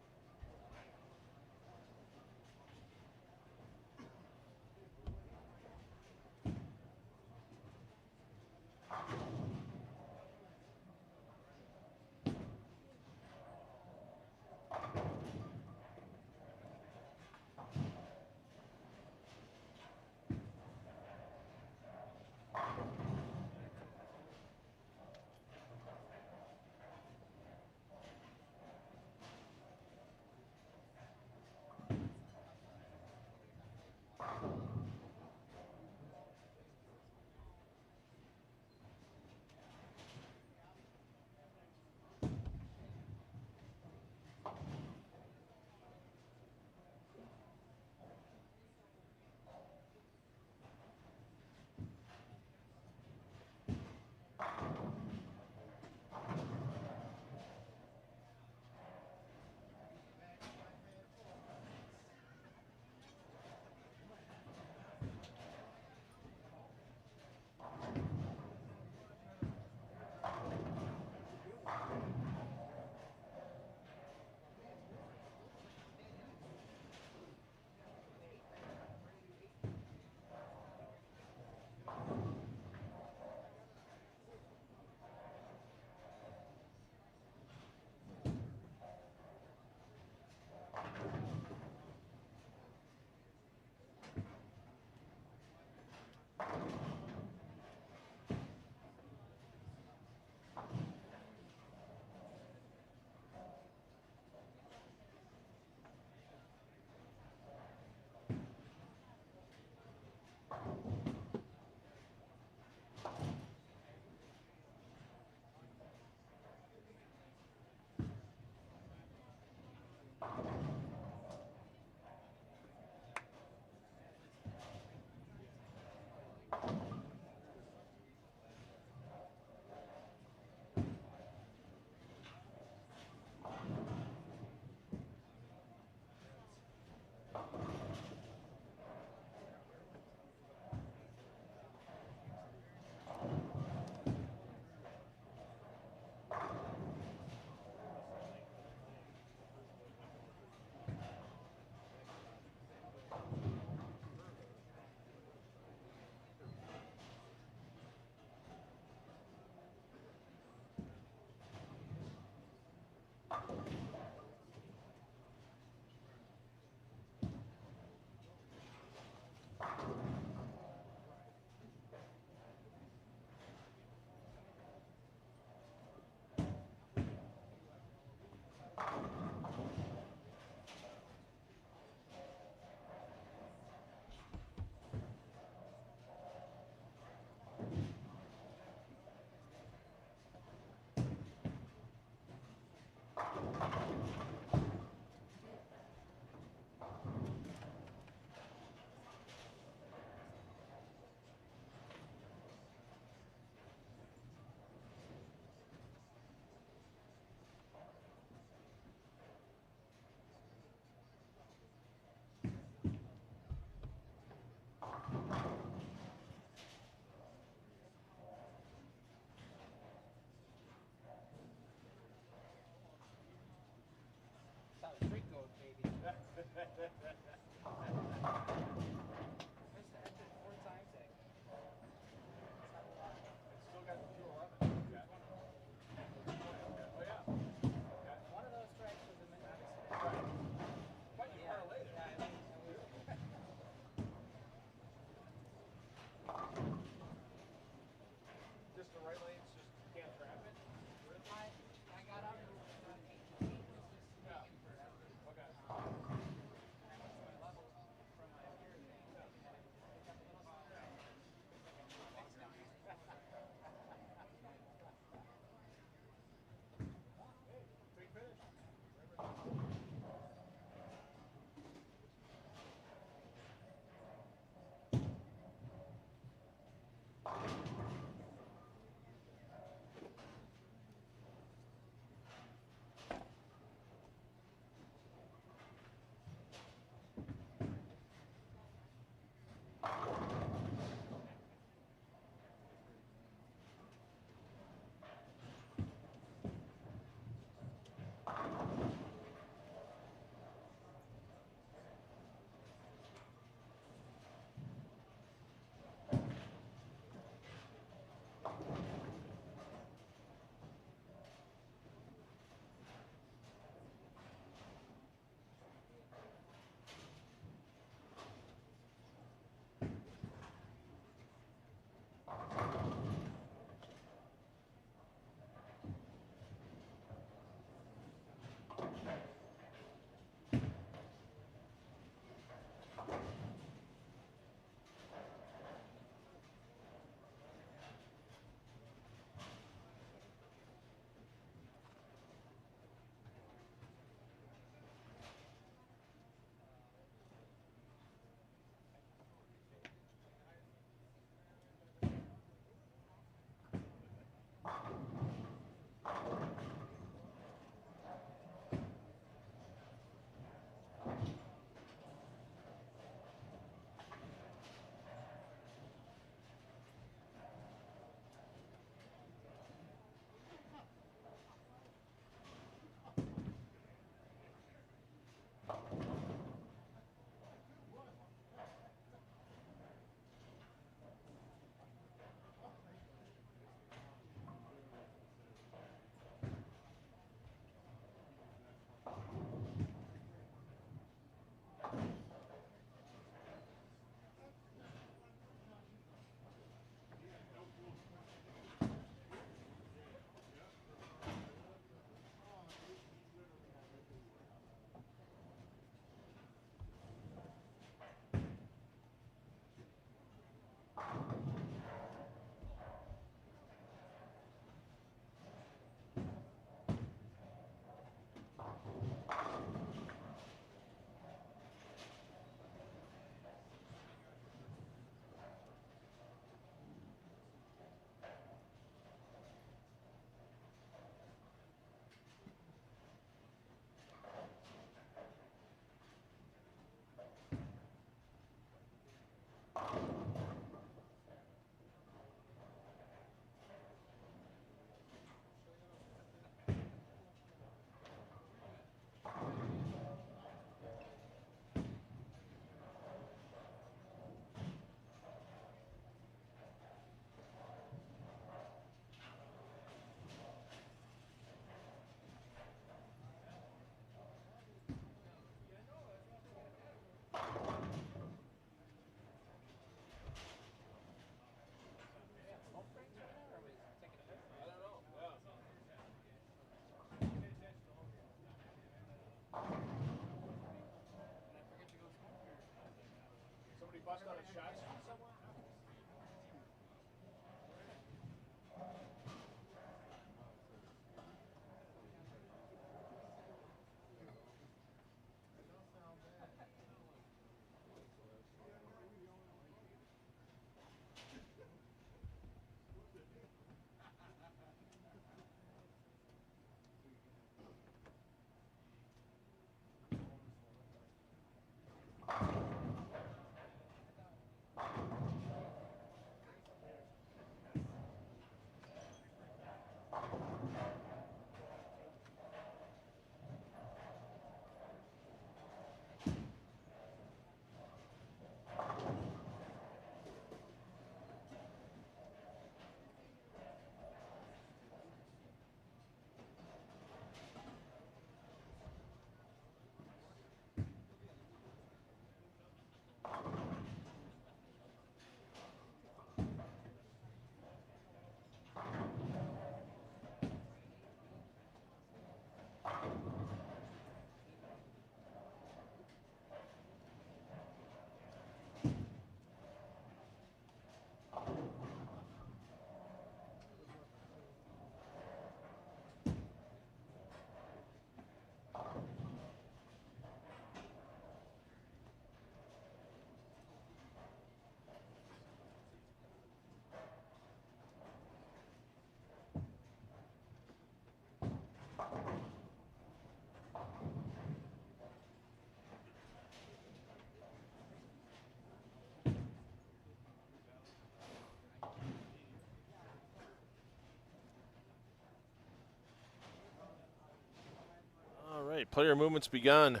player movement's begun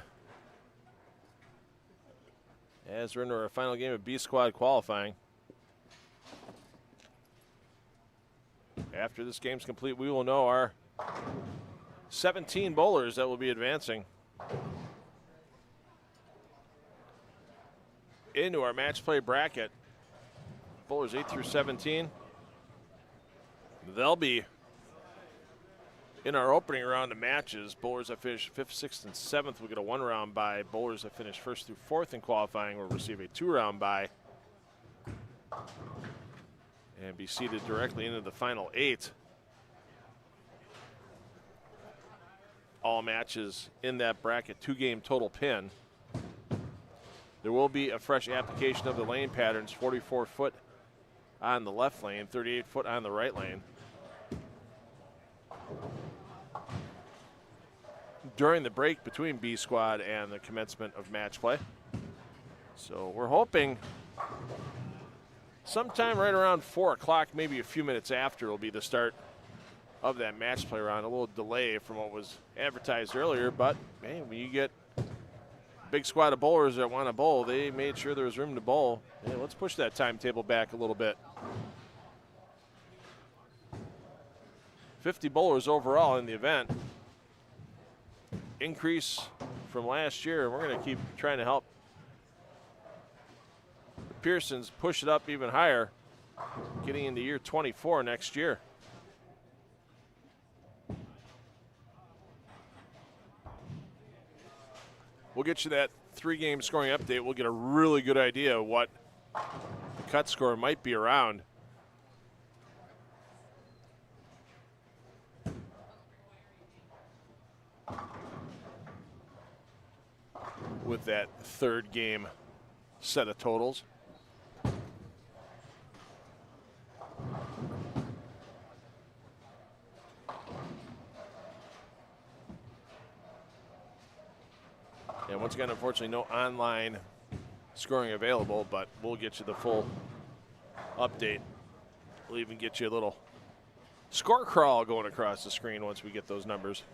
as we're into our final game of B Squad qualifying. After this game's complete, we will know our 17 bowlers that will be advancing into our match play bracket. Bowlers 8 through 17. They'll be in our opening round of matches. Bowlers that finish 5th, 6th, and 7th will get a 1-round bye. Bowlers that finish 1st through 4th in qualifying will receive a 2-round bye and be seeded directly into the final 8. All matches in that bracket, 2-game total pin. There will be a fresh application of the lane patterns, 44 foot on the left lane, 38 foot on the right lane. During the break between B Squad and the commencement of match play. So we're hoping sometime right around 4 o'clock, maybe a few minutes after, will be the start of that match play round. A little delay from what was advertised earlier, but hey, when you get a big squad of bowlers that want to bowl, they made sure there was room to bowl. Hey, let's push that timetable back a little bit. 50 bowlers overall in the event. Increase from last year, and we're going to keep trying to help the Pearsons push it up even higher, getting into year 24 next year. We'll get you that 3-game scoring update. We'll get a really good idea of what the cut score might be around. With that 3rd game set of totals. And once again, unfortunately, no online scoring available, but we'll get you the full update. We'll even get you a little score crawl going across the screen once we get those numbers.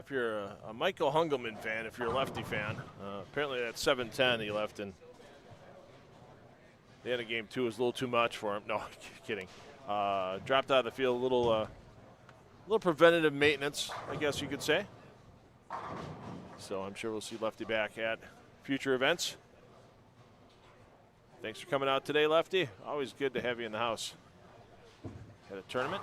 if you're a Michael Hungelman fan, if you're a lefty fan, apparently that 7-10 he left in the end of game 2 was a little too much for him. No, kidding. Dropped out of the field a little preventative maintenance, I guess you could say. So I'm sure we'll see Lefty back at future events. Thanks for coming out today, Lefty. Always good to have you in the house at a tournament.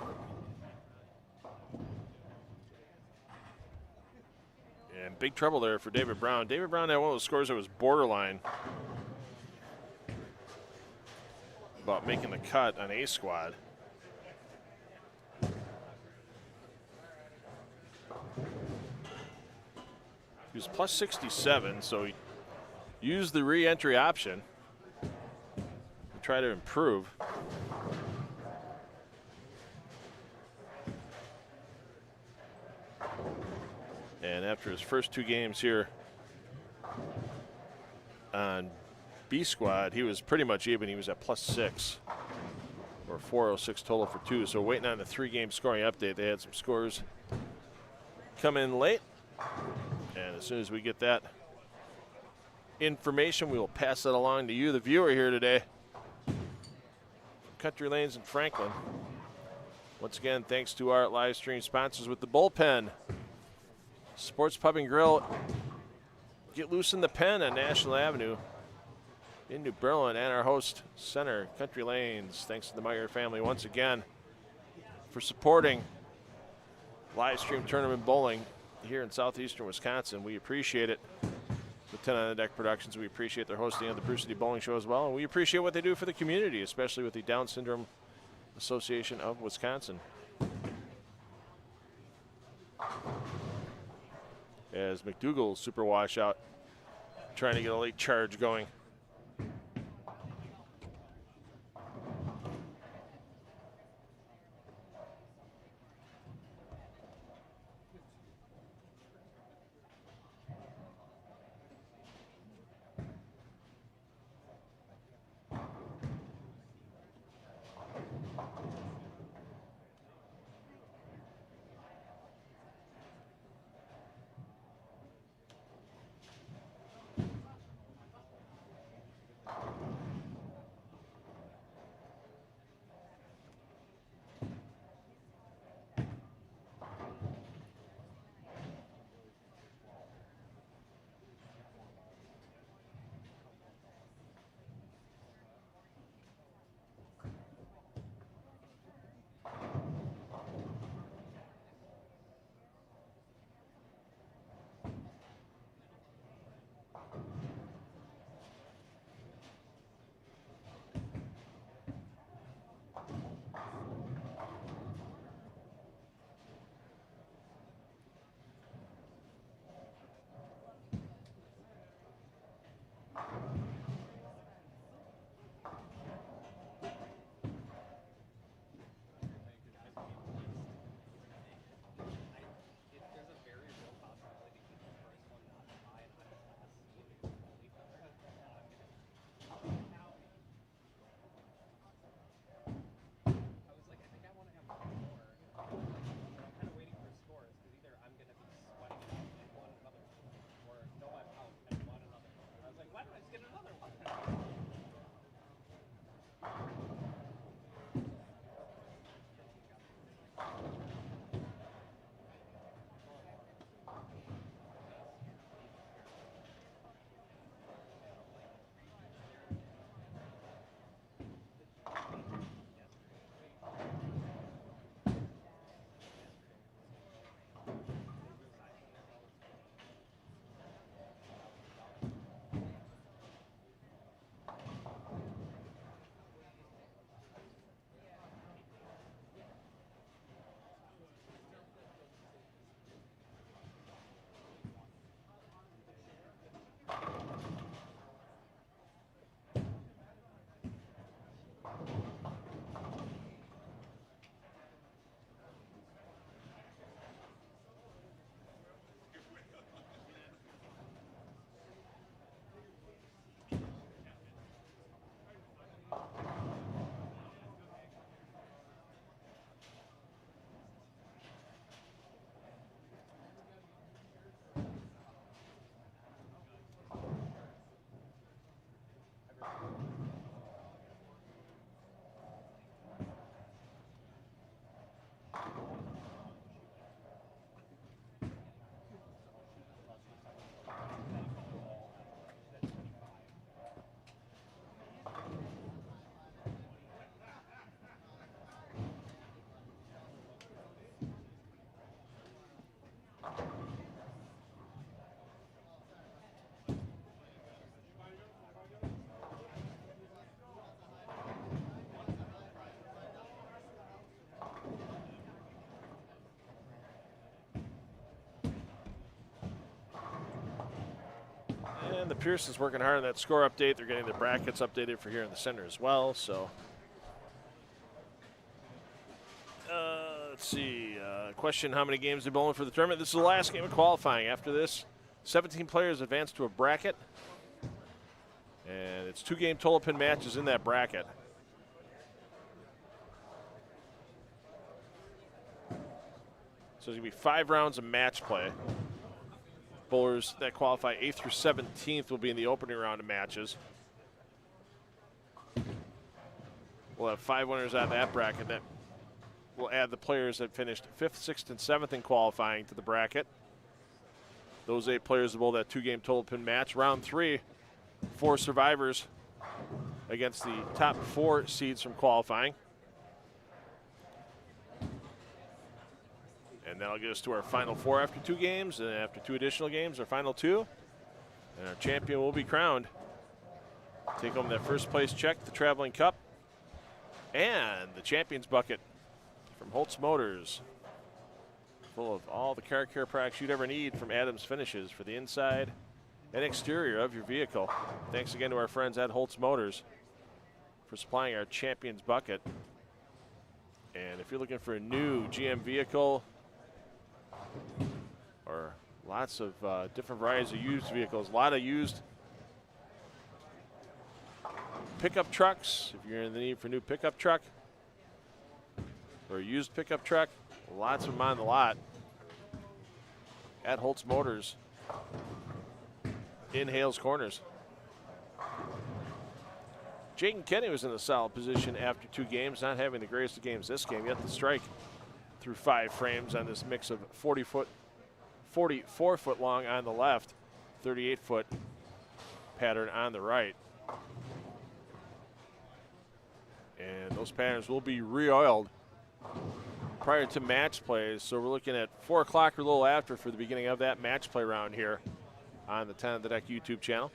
And big trouble there for David Brown. David Brown had one of those scores that was borderline about making the cut on A squad. He was plus 67, so he used the re-entry option to try to improve. And after his first 2 games here on B squad, he was pretty much even. He was at plus 6 or 406 total for 2. So waiting on the 3-game scoring update. They had some scores come in late. And as soon as we get that information, we will pass that along to you, the viewer here today. From Country Lanes in Franklin. Once again, thanks to our live stream sponsors with the Bullpen. Sports Pub and Grill. Get loose in the pen on National Avenue in New Berlin, and our host center, Country Lanes. Thanks to the Meyer family once again for supporting live stream tournament bowling here in southeastern Wisconsin. We appreciate it. With 10 on the Deck Productions, we appreciate their hosting of the Bruce City Bowling Show as well, and we appreciate what they do for the community, especially with the Down Syndrome Association of Wisconsin. As McDougal super washout, trying to get a late charge going. And the Pearsons working hard on that score update. They're getting their brackets updated for here in the center as well. So, let's see. Question, how many games are bowling for the tournament? This is the last game of qualifying. After this, 17 players advance to a bracket. And it's 2-game total pin matches in that bracket. So there's going to be 5 rounds of match play. Bowlers that qualify 8th through 17th will be in the opening round of matches. We'll have 5 winners out of that bracket. That will add the players that finished 5th, 6th, and 7th in qualifying to the bracket. Those 8 players will bowl that 2-game total pin match. Round 3, 4 survivors against the top 4 seeds from qualifying. And that'll get us to our final 4 after 2 games, and after 2 additional games, our final 2. And our champion will be crowned. Take home that first place check, the Traveling Cup, and the Champions Bucket from Holtz Motors. Full of all the car care products you'd ever need from Adams Finishes for the inside and exterior of your vehicle. Thanks again to our friends at Holtz Motors for supplying our Champions Bucket. And if you're looking for a new GM vehicle or lots of different varieties of used vehicles, a lot of used pickup trucks, if you're in the need for a new pickup truck or a used pickup truck, lots of them on the lot at Holtz Motors in Hales Corners. Jaden Kenny was in a solid position after 2 games, not having the greatest of games this game, yet the strike through 5 frames on this mix of 44-foot long on the left, 38-foot pattern on the right. And those patterns will be re-oiled prior to match plays, so we're looking at 4 o'clock or a little after for the beginning of that match play round here on the 10 on the Deck YouTube channel.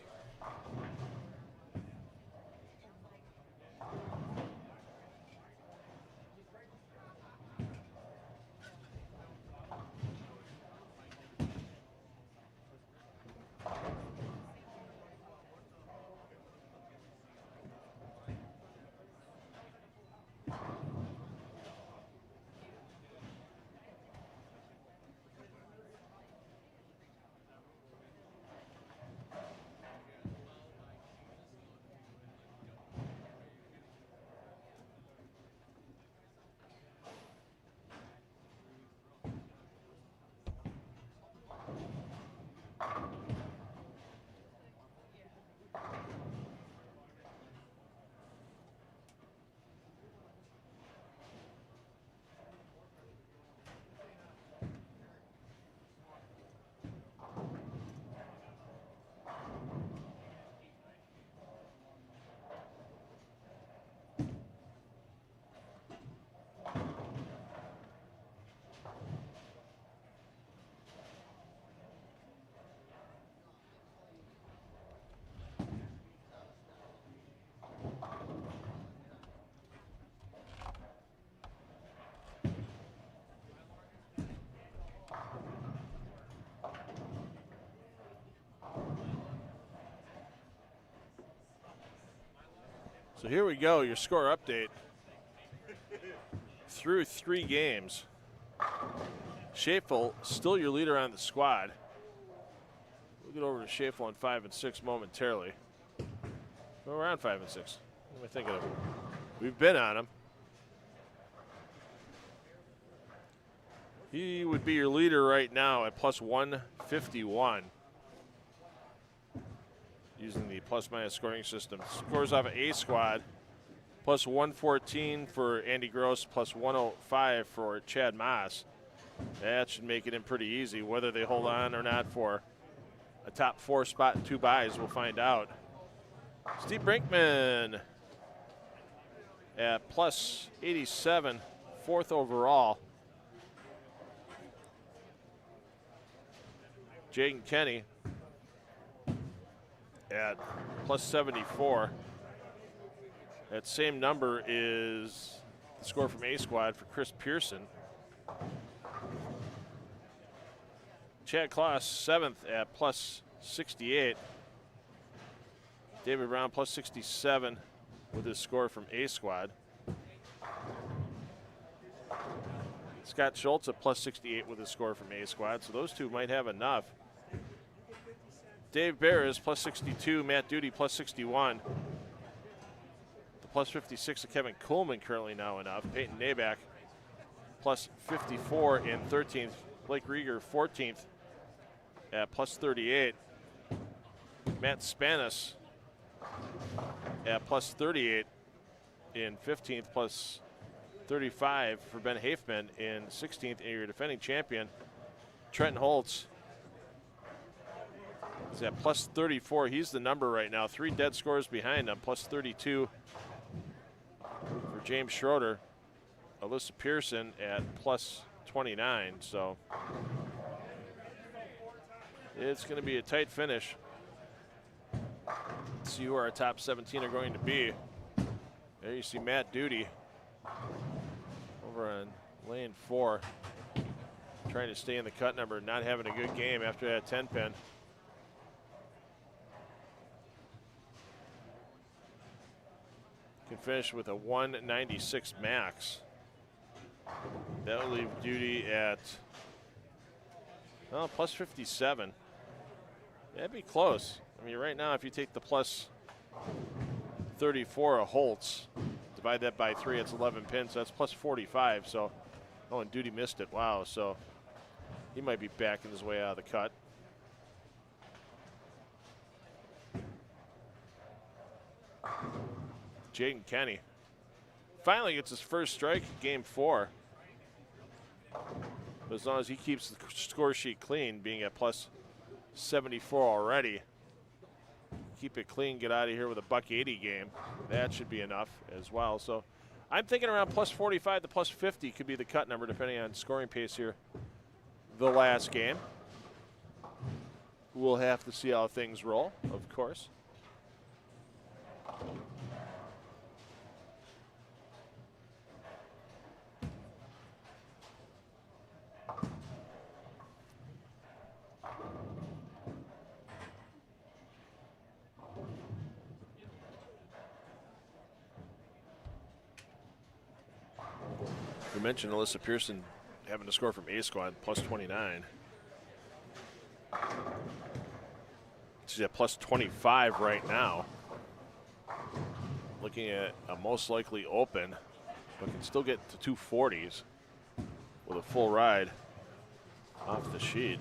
So here we go, your score update. Through 3 games, Schaeffel still your leader on the squad. We'll get over to Schaeffel on 5 and 6 momentarily. Well, we're on 5 and 6. What am I thinking of? We've been on him. He would be your leader right now at plus 151. Using the plus-minus scoring system. Scores off of A squad, plus 114 for Andy Gross, plus 105 for Chad Moss. That should make it in pretty easy. Whether they hold on or not for a top 4 spot and 2 buys, we'll find out. Steve Brinkman at plus 87, 4th overall. Jaden Kenny at plus 74. That same number is the score from A squad for Chris Pearson. Chad Kloss 7th at plus 68. David Brown plus 67 with his score from A squad. Scott Schultz at plus 68 with his score from A squad, so those two might have enough. Dave Bear is plus 62, Matt Duty plus 61. The plus 56 of Kevin Coleman currently now enough. Peyton Naback plus 54 in 13th. Blake Rieger 14th at plus 38. Matt Spanis at plus 38 in 15th, plus 35 for Ben Hafman in 16th, and your defending champion, Trenton Holtz, is at plus 34. He's the number right now. 3 dead scores behind him, plus 32 for James Schroeder. Alyssa Pearson at plus 29, so it's going to be a tight finish. Let's see who our top 17 are going to be. There you see Matt Duty over on lane 4, trying to stay in the cut number, not having a good game after that 10-pin. Can finish with a 196 max. That will leave Duty at, well, plus 57. That'd be close. I mean, right now, if you take the plus 34 of Holtz, divide that by 3, it's 11 pins, so that's plus 45. So, oh, and Duty missed it. Wow, so he might be backing his way out of the cut. Jaden Kenny finally gets his first strike in game 4. But as long as he keeps the score sheet clean, being at plus 74 already, keep it clean, get out of here with a $180 game. That should be enough as well. So I'm thinking around plus 45 to plus 50 could be the cut number depending on scoring pace here the last game. We'll have to see how things roll, of course. We mentioned Alyssa Pearson having to score from A squad, plus 29. She's at plus 25 right now. Looking at a most likely open, but can still get to 240s with a full ride off the sheet.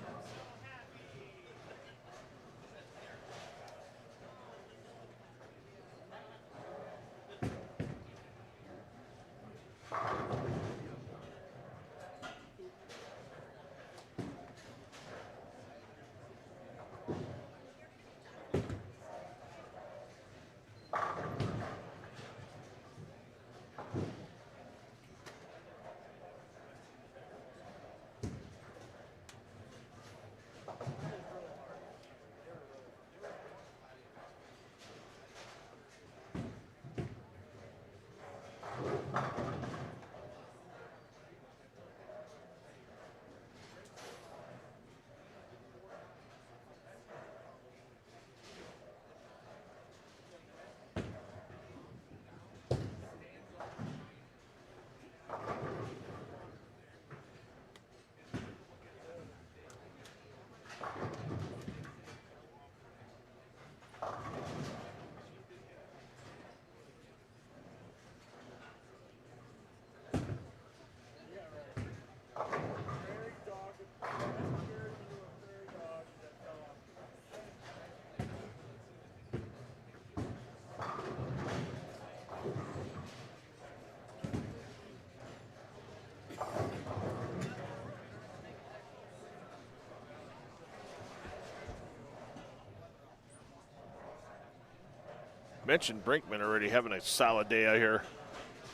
Mentioned Brinkman already having a solid day out here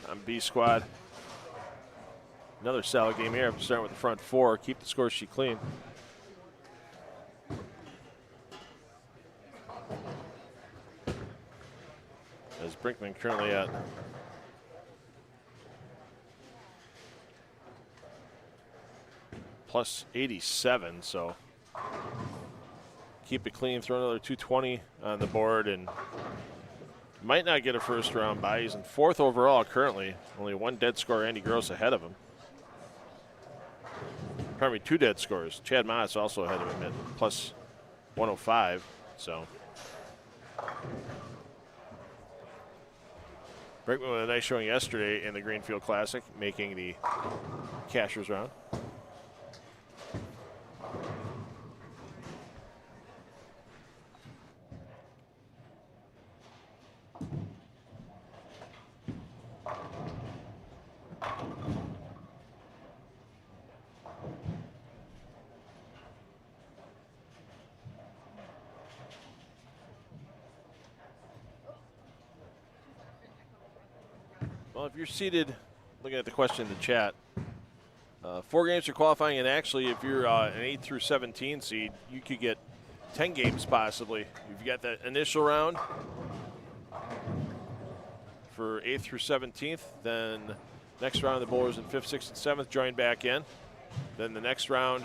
on B squad. Another solid game here after starting with the front 4. Keep the score sheet clean. As Brinkman currently at plus 87, so keep it clean, throw another 220 on the board, and might not get a first round bye. He's in 4th overall currently. Only 1 dead score, Andy Gross, ahead of him. Pardon me, 2 dead scores. Chad Moss also ahead of him at plus 105. So Brickman with a nice showing yesterday in the Greenfield Classic, making the Cashers round. Well, if you're seated, looking at the question in the chat, 4 games for qualifying, and actually if you're an 8 through 17 seed, you could get 10 games possibly. You've got that initial round for 8th through 17th, then next round the bowlers in 5th, 6th, and 7th join back in. Then the next round,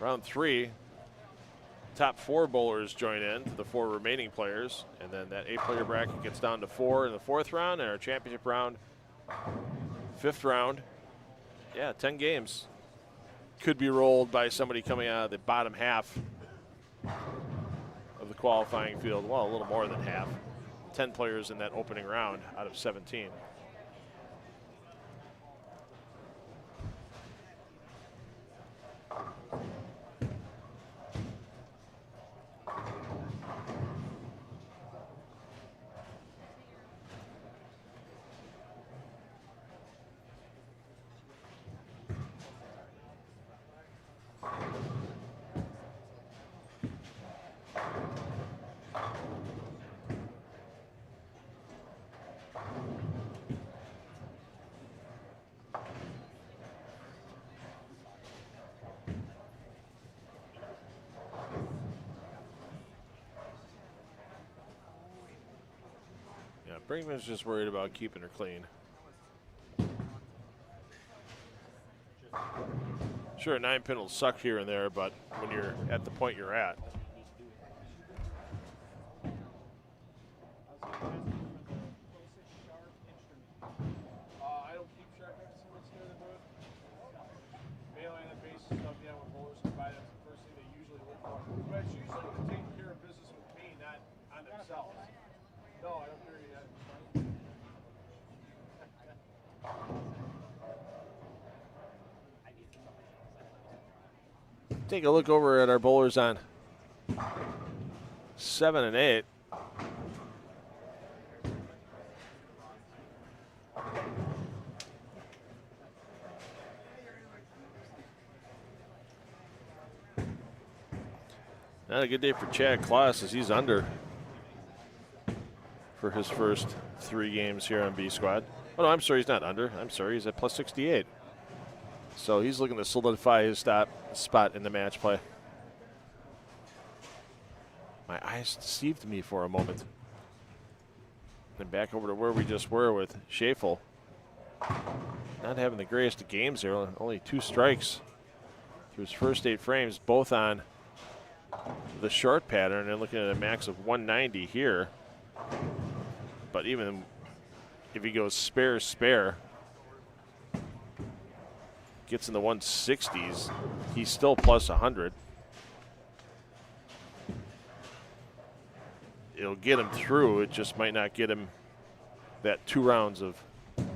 round 3, top 4 bowlers join in to the 4 remaining players, and then that 8-player bracket gets down to 4 in the 4th round, and our championship round, 5th round. Yeah, 10 games could be rolled by somebody coming out of the bottom half of the qualifying field. Well, a little more than half. 10 players in that opening round out of 17. Brinkman's just worried about keeping her clean. Sure, a 9-pin will suck here and there, but when you're at the point you're at. I don't keep sharp instruments near the booth. Mainly on the basis of, when bowlers come by, that's the first thing they usually look for. But it's usually to take care of business with me, not on themselves. No, I don't hear you yet. Take a look over at our bowlers on 7 and 8. Not a good day for Chad Kloss as he's under for his first 3 games here on B Squad. Oh, no, I'm sorry, he's not under. I'm sorry, he's at plus 68. So he's looking to solidify his spot in the match play. My eyes deceived me for a moment. And back over to where we just were with Schafel. Not having the greatest of games here. Only 2 strikes through his first 8 frames, both on the short pattern, and looking at a max of 190 here. But even if he goes spare, gets in the 160s, he's still plus 100. It'll get him through. It just might not get him that 2 rounds of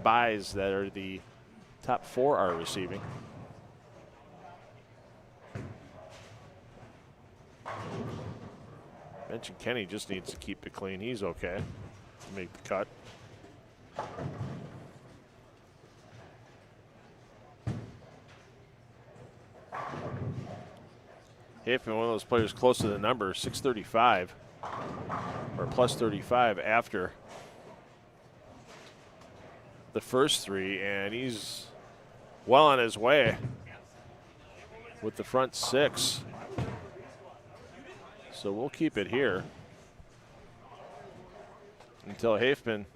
buys that are the top 4 are receiving. Mentioned Kenny just needs to keep it clean. He's okay. Make the cut. Hafman, one of those players close to the number, 635 or plus 35 after the first 3, and he's well on his way with the front 6. So we'll keep it here until Hafman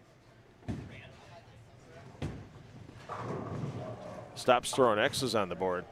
stops throwing X's on the board.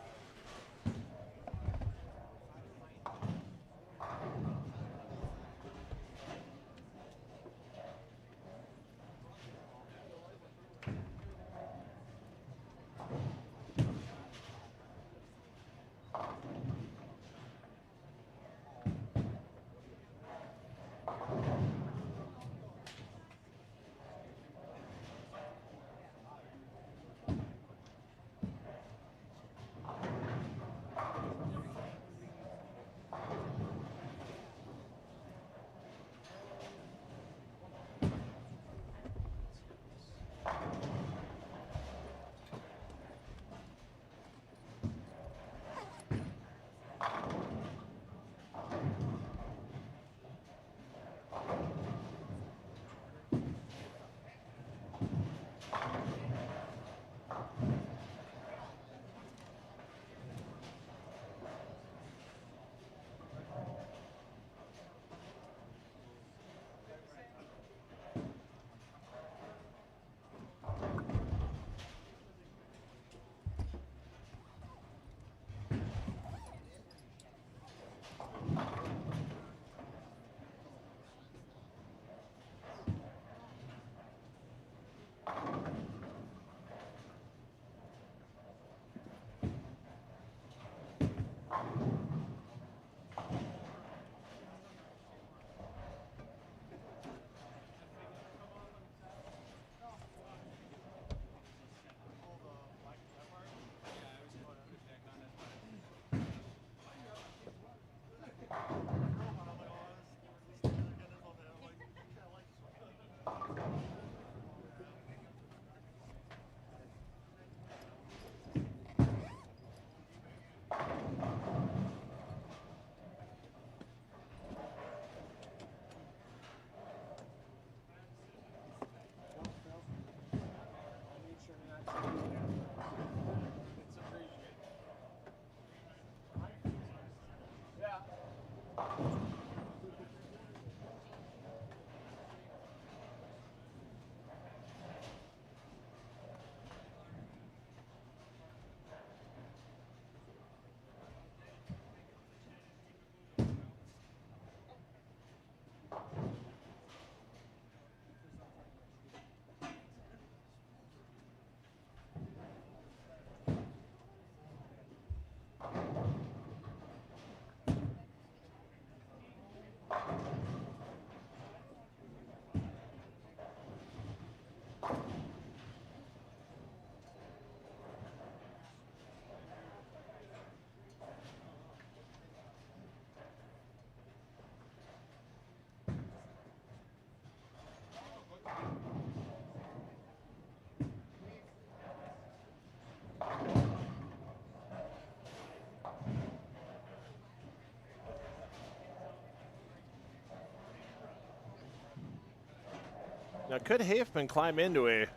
Now, could Hafman climb into a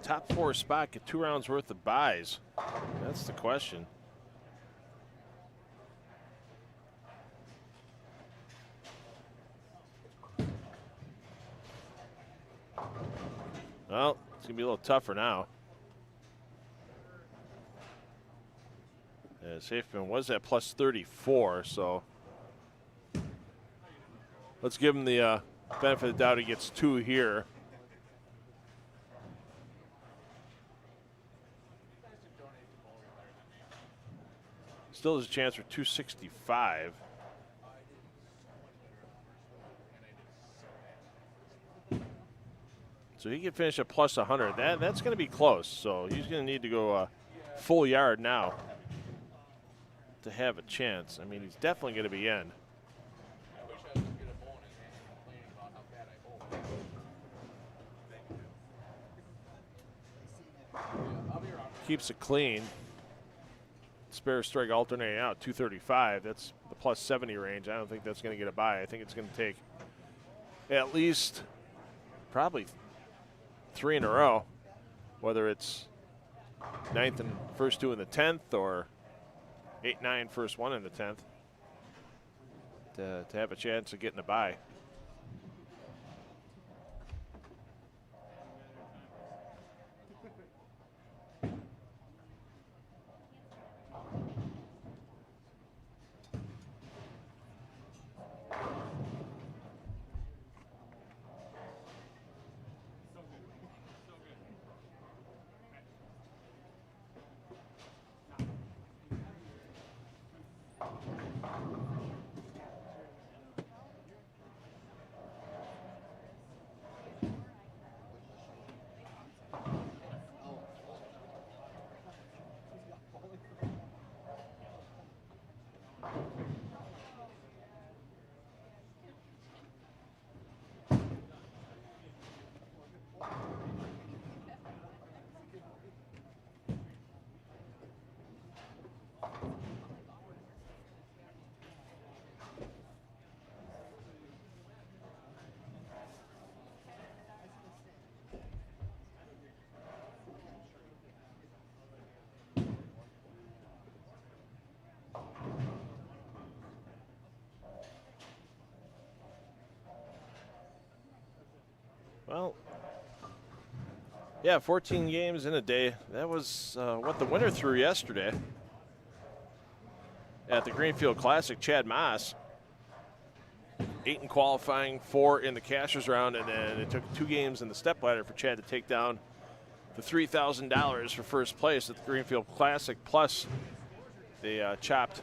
top 4 spot, get 2 rounds worth of buys? That's the question. Well, it's going to be a little tougher now. As Hafman was at plus 34, so let's give him the benefit of the doubt. He gets 2 here. Still has a chance for 265. So he can finish at plus 100. That's going to be close. So he's going to need to go a full yard now to have a chance. I mean, he's definitely going to be in. Keeps it clean. Spare strike alternating out, 235. That's the plus 70 range. I don't think that's going to get a buy. I think it's going to take at least probably 3 in a row, whether it's 9th and first 2 in the 10th or 8-9 first 1 in the 10th to have a chance of getting a buy. Well, yeah, 14 games in a day. That was what the winner threw yesterday at the Greenfield Classic. Chad Maas, 8 in qualifying, 4 in the Cashers round, and then it took 2 games in the stepladder for Chad to take down the $3,000 for first place at the Greenfield Classic. Plus, they chopped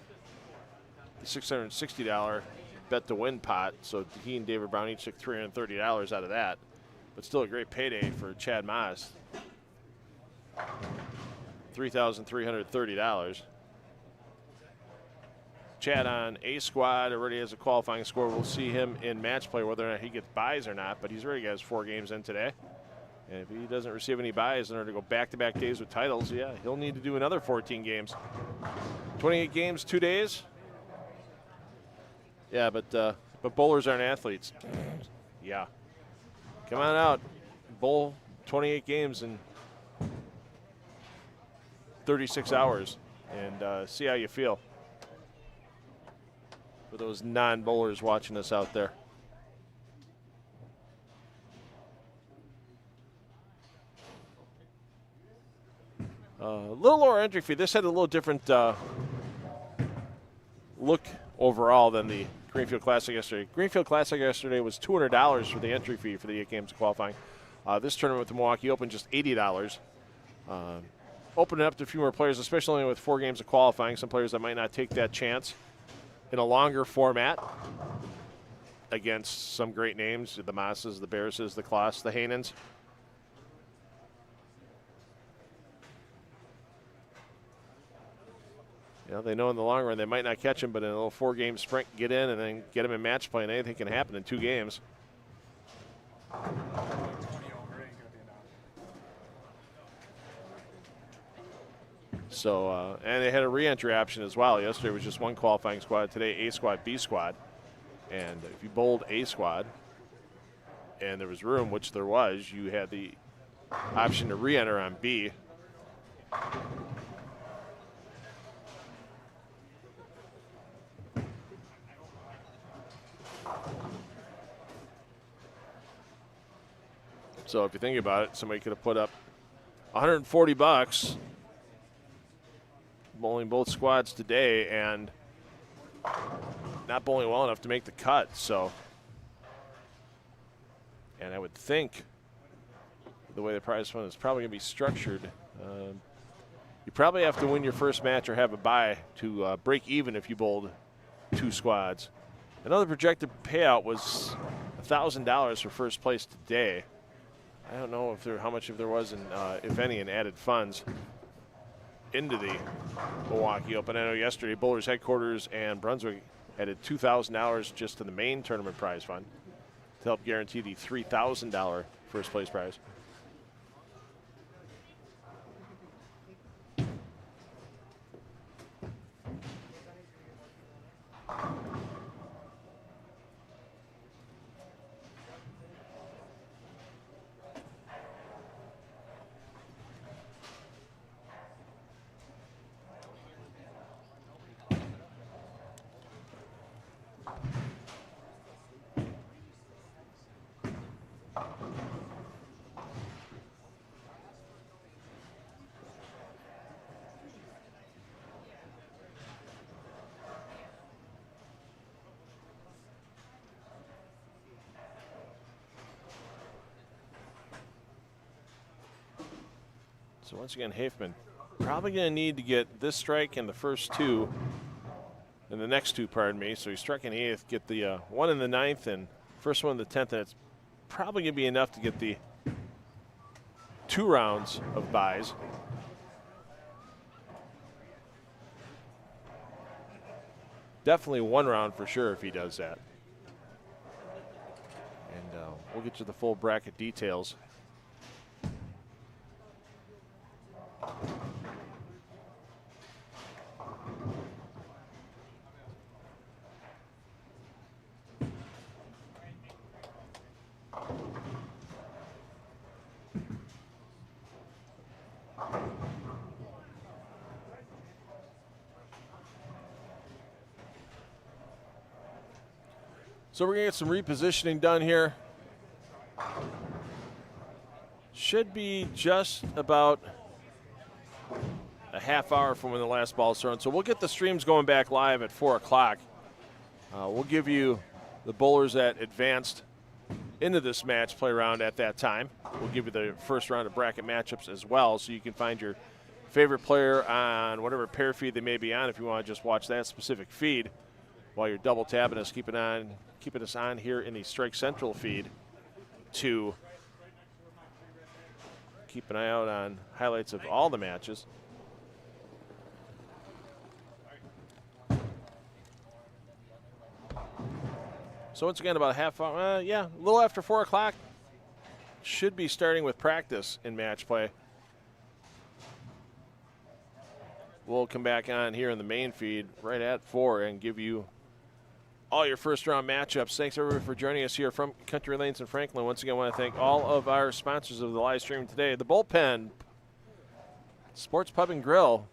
the $660 bet to win pot, so he and David Brown each took $330 out of that. But still a great payday for Chad Maas. $3,330. Chad on A squad already has a qualifying score. We'll see him in match play, whether or not he gets buys or not, but he's already got his 4 games in today. And if he doesn't receive any buys in order to go back-to-back days with titles, yeah, he'll need to do another 14 games. 28 games, 2 days. Yeah, but bowlers aren't athletes. Yeah. Come on out, bowl 28 games in 36 hours and see how you feel. For those non-bowlers watching us out there. A little lower entry fee. This had a little different look overall than the Greenfield Classic yesterday. Greenfield Classic yesterday was $200 for the entry fee for the 8 games of qualifying. This tournament with the Milwaukee Open, just $80. Opening up to a few more players, especially with 4 games of qualifying. Some players that might not take that chance in a longer format against some great names, the Maasas, the Bearses, the Klaas, the Hainens. You know, they know in the long run they might not catch him, but in a little 4-game sprint, get in and then get him in match play, and anything can happen in 2 games. So, and they had a re-entry option as well. Yesterday was just 1 qualifying squad. Today, A squad, B squad. And if you bowled A squad, and there was room, which there was, you had the option to re-enter on B. So if you think about it, somebody could have put up $140 bowling both squads today and not bowling well enough to make the cut. So, and I would think the way the prize fund is probably going to be structured, you probably have to win your first match or have a bye to break even if you bowled 2 squads. Another projected payout was $1,000 for first place today. I don't know if how much if there was, if any, in added funds into the Milwaukee Open. I know yesterday Bowlers Headquarters and Brunswick added $2,000 just to the main tournament prize fund to help guarantee the $3,000 first place prize. So once again, Hafman probably going to need to get this strike and the first 2, and the next 2, pardon me. So he's striking the 8th, get the 1 in the 9th, and first one in the 10th, and it's probably going to be enough to get the 2 rounds of buys. Definitely 1 round for sure if he does that. And we'll get you the full bracket details. So we're going to get some repositioning done here. Should be just about a half hour from when the last ball is thrown. So we'll get the streams going back live at 4 o'clock. We'll give you the bowlers that advanced into this match play round at that time. We'll give you the first round of bracket matchups as well, so you can find your favorite player on whatever pair feed they may be on if you want to just watch that specific feed while you're double tabbing us, keeping us on here in the Strike Central feed to keep an eye out on highlights of all the matches. So once again, about a half hour, a little after 4 o'clock. Should be starting with practice in match play. We'll come back on here in the main feed right at 4 and give you all your first round matchups. Thanks everybody for joining us here from Country Lanes in Franklin. Once again, I want to thank all of our sponsors of the live stream today. The Bullpen, Sports Pub and Grill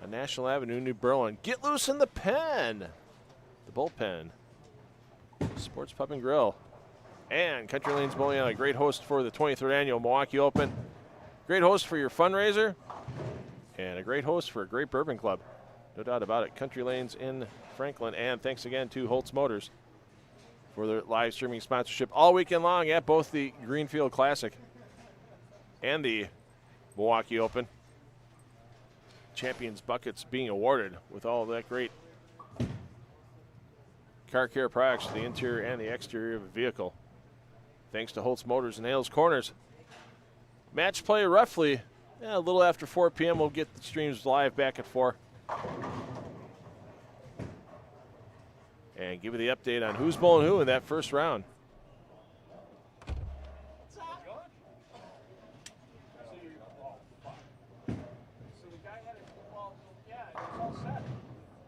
on National Avenue, New Berlin. Get loose in the pen. The Bullpen, Sports Pub and Grill, and Country Lanes Bowling Alley, a great host for the 23rd annual Milwaukee Open. Great host for your fundraiser, and a great host for a great bourbon club. No doubt about it. Country Lanes in Franklin. And thanks again to Holtz Motors for their live streaming sponsorship all weekend long at both the Greenfield Classic and the Milwaukee Open. Champions buckets being awarded with all of that great car care products for the interior and the exterior of a vehicle. Thanks to Holtz Motors and Hales Corners. Match play roughly a little after 4 p.m. We'll get the streams live back at 4. And give you the update on who's bowling who in that first round. So the guy had it, well, yeah, it was all set.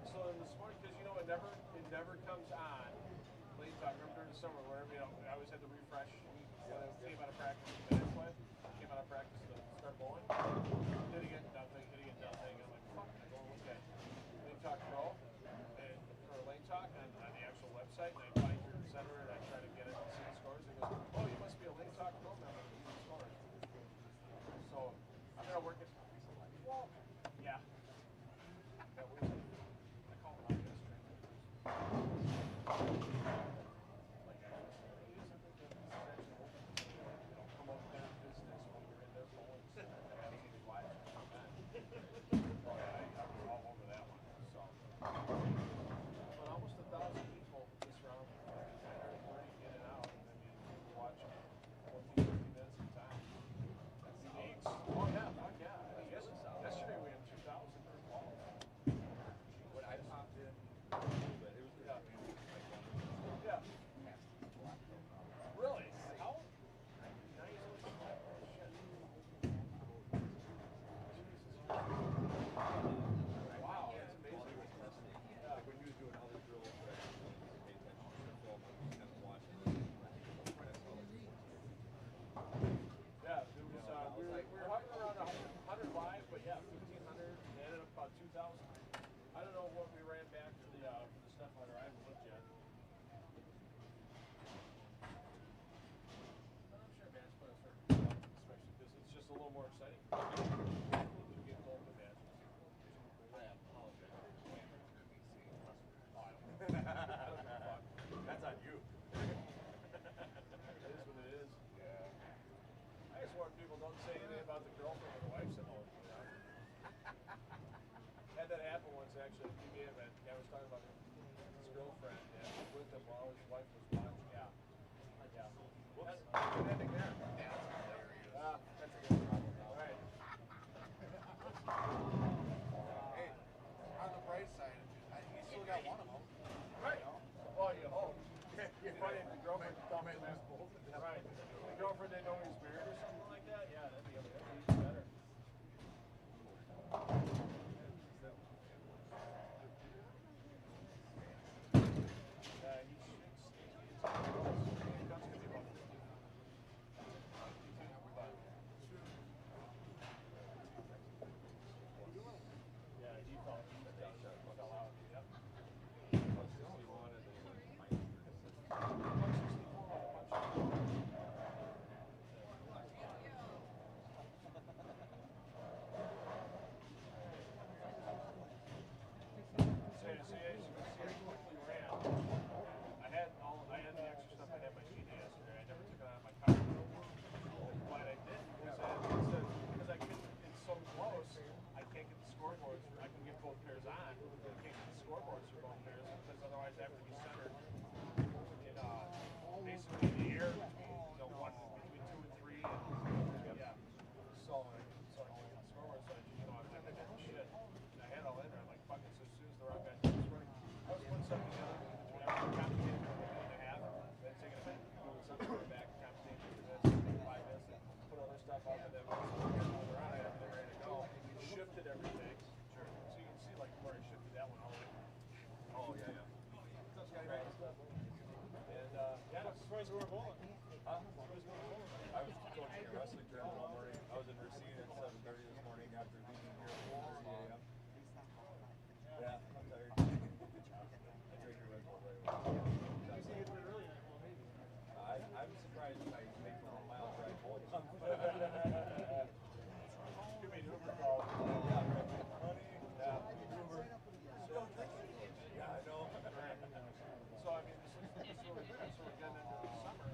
So in this morning, because it never comes on late, I remember during the summer, wherever, I was had to refresh. Came out of practice to finish play. Came out of practice to start bowling. Did again, nothing. Did again, nothing. I'm like, fuck. I go look at Lane Talk Pro and or Lane Talk on the actual website, and I find your center and I try to get it and see the scores. It goes, oh, you must be a Lane Talk Pro member to see the scores. So I'm gonna work it. Well, yeah. That was it. I call it out yesterday. Like actually, it is something that is actually open. They don't come up with their business when you're in their bowling center. They have to be live. Oh yeah, I was all over that one. So, but almost 1,000 people this round. Kind of running in and out, and then you watch 14, 15 minutes at a time. That's oh yeah, fuck yeah. I mean, yesterday we had 2,000 per ball. When I popped in a little bit, it was Yeah. Really? How? Nice. Shit. Wow, that's amazing. Yeah. like when he was doing all his drills, I paid attention to the film, I was kind of watching it. Yeah, it was, we were hovering around 100 live, but yeah, 1,500, they ended up about 2,000. I don't know what we ran back for the Steph Hunter. I haven't looked yet. I'm sure match play will start to pick up, especially because it's just a little more exciting. You get told the match. I apologize. Oh, I don't give a fuck. That's on you. It is what it is. Yeah. I just warn people, don't say anything about the girlfriend or the wife sitting over there. Had that happen once actually at a PBA event. The guy was talking about his girlfriend and he was with him while his wife was watching. Yeah. Yeah. Whoops. Good ending there. That's hilarious. That's a good problem. Right. Hey, on the bright side, you still got one of them. Right. Well, you hope. You're funny if the girlfriend dumps him. Right. The girlfriend didn't know he was married or something like that. Yeah, that'd be even better. We were bowling. I was coaching a wrestling tournament all morning. I was in Racine at 7:30 this morning after leaving here at 4:30 a.m. Yeah, I'm tired. I drank a Red Bull right away. I'm surprised I make a mile drive home. Give me an Uber call. Yeah, right. Honey, yeah, Uber. Still drinking? Yeah, I know. So I mean, this is really good. So we're getting into the summer.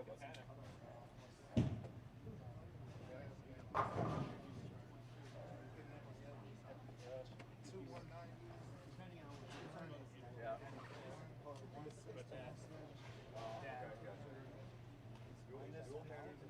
like a tennis. Yeah. But Okay, gotcha. Dual handles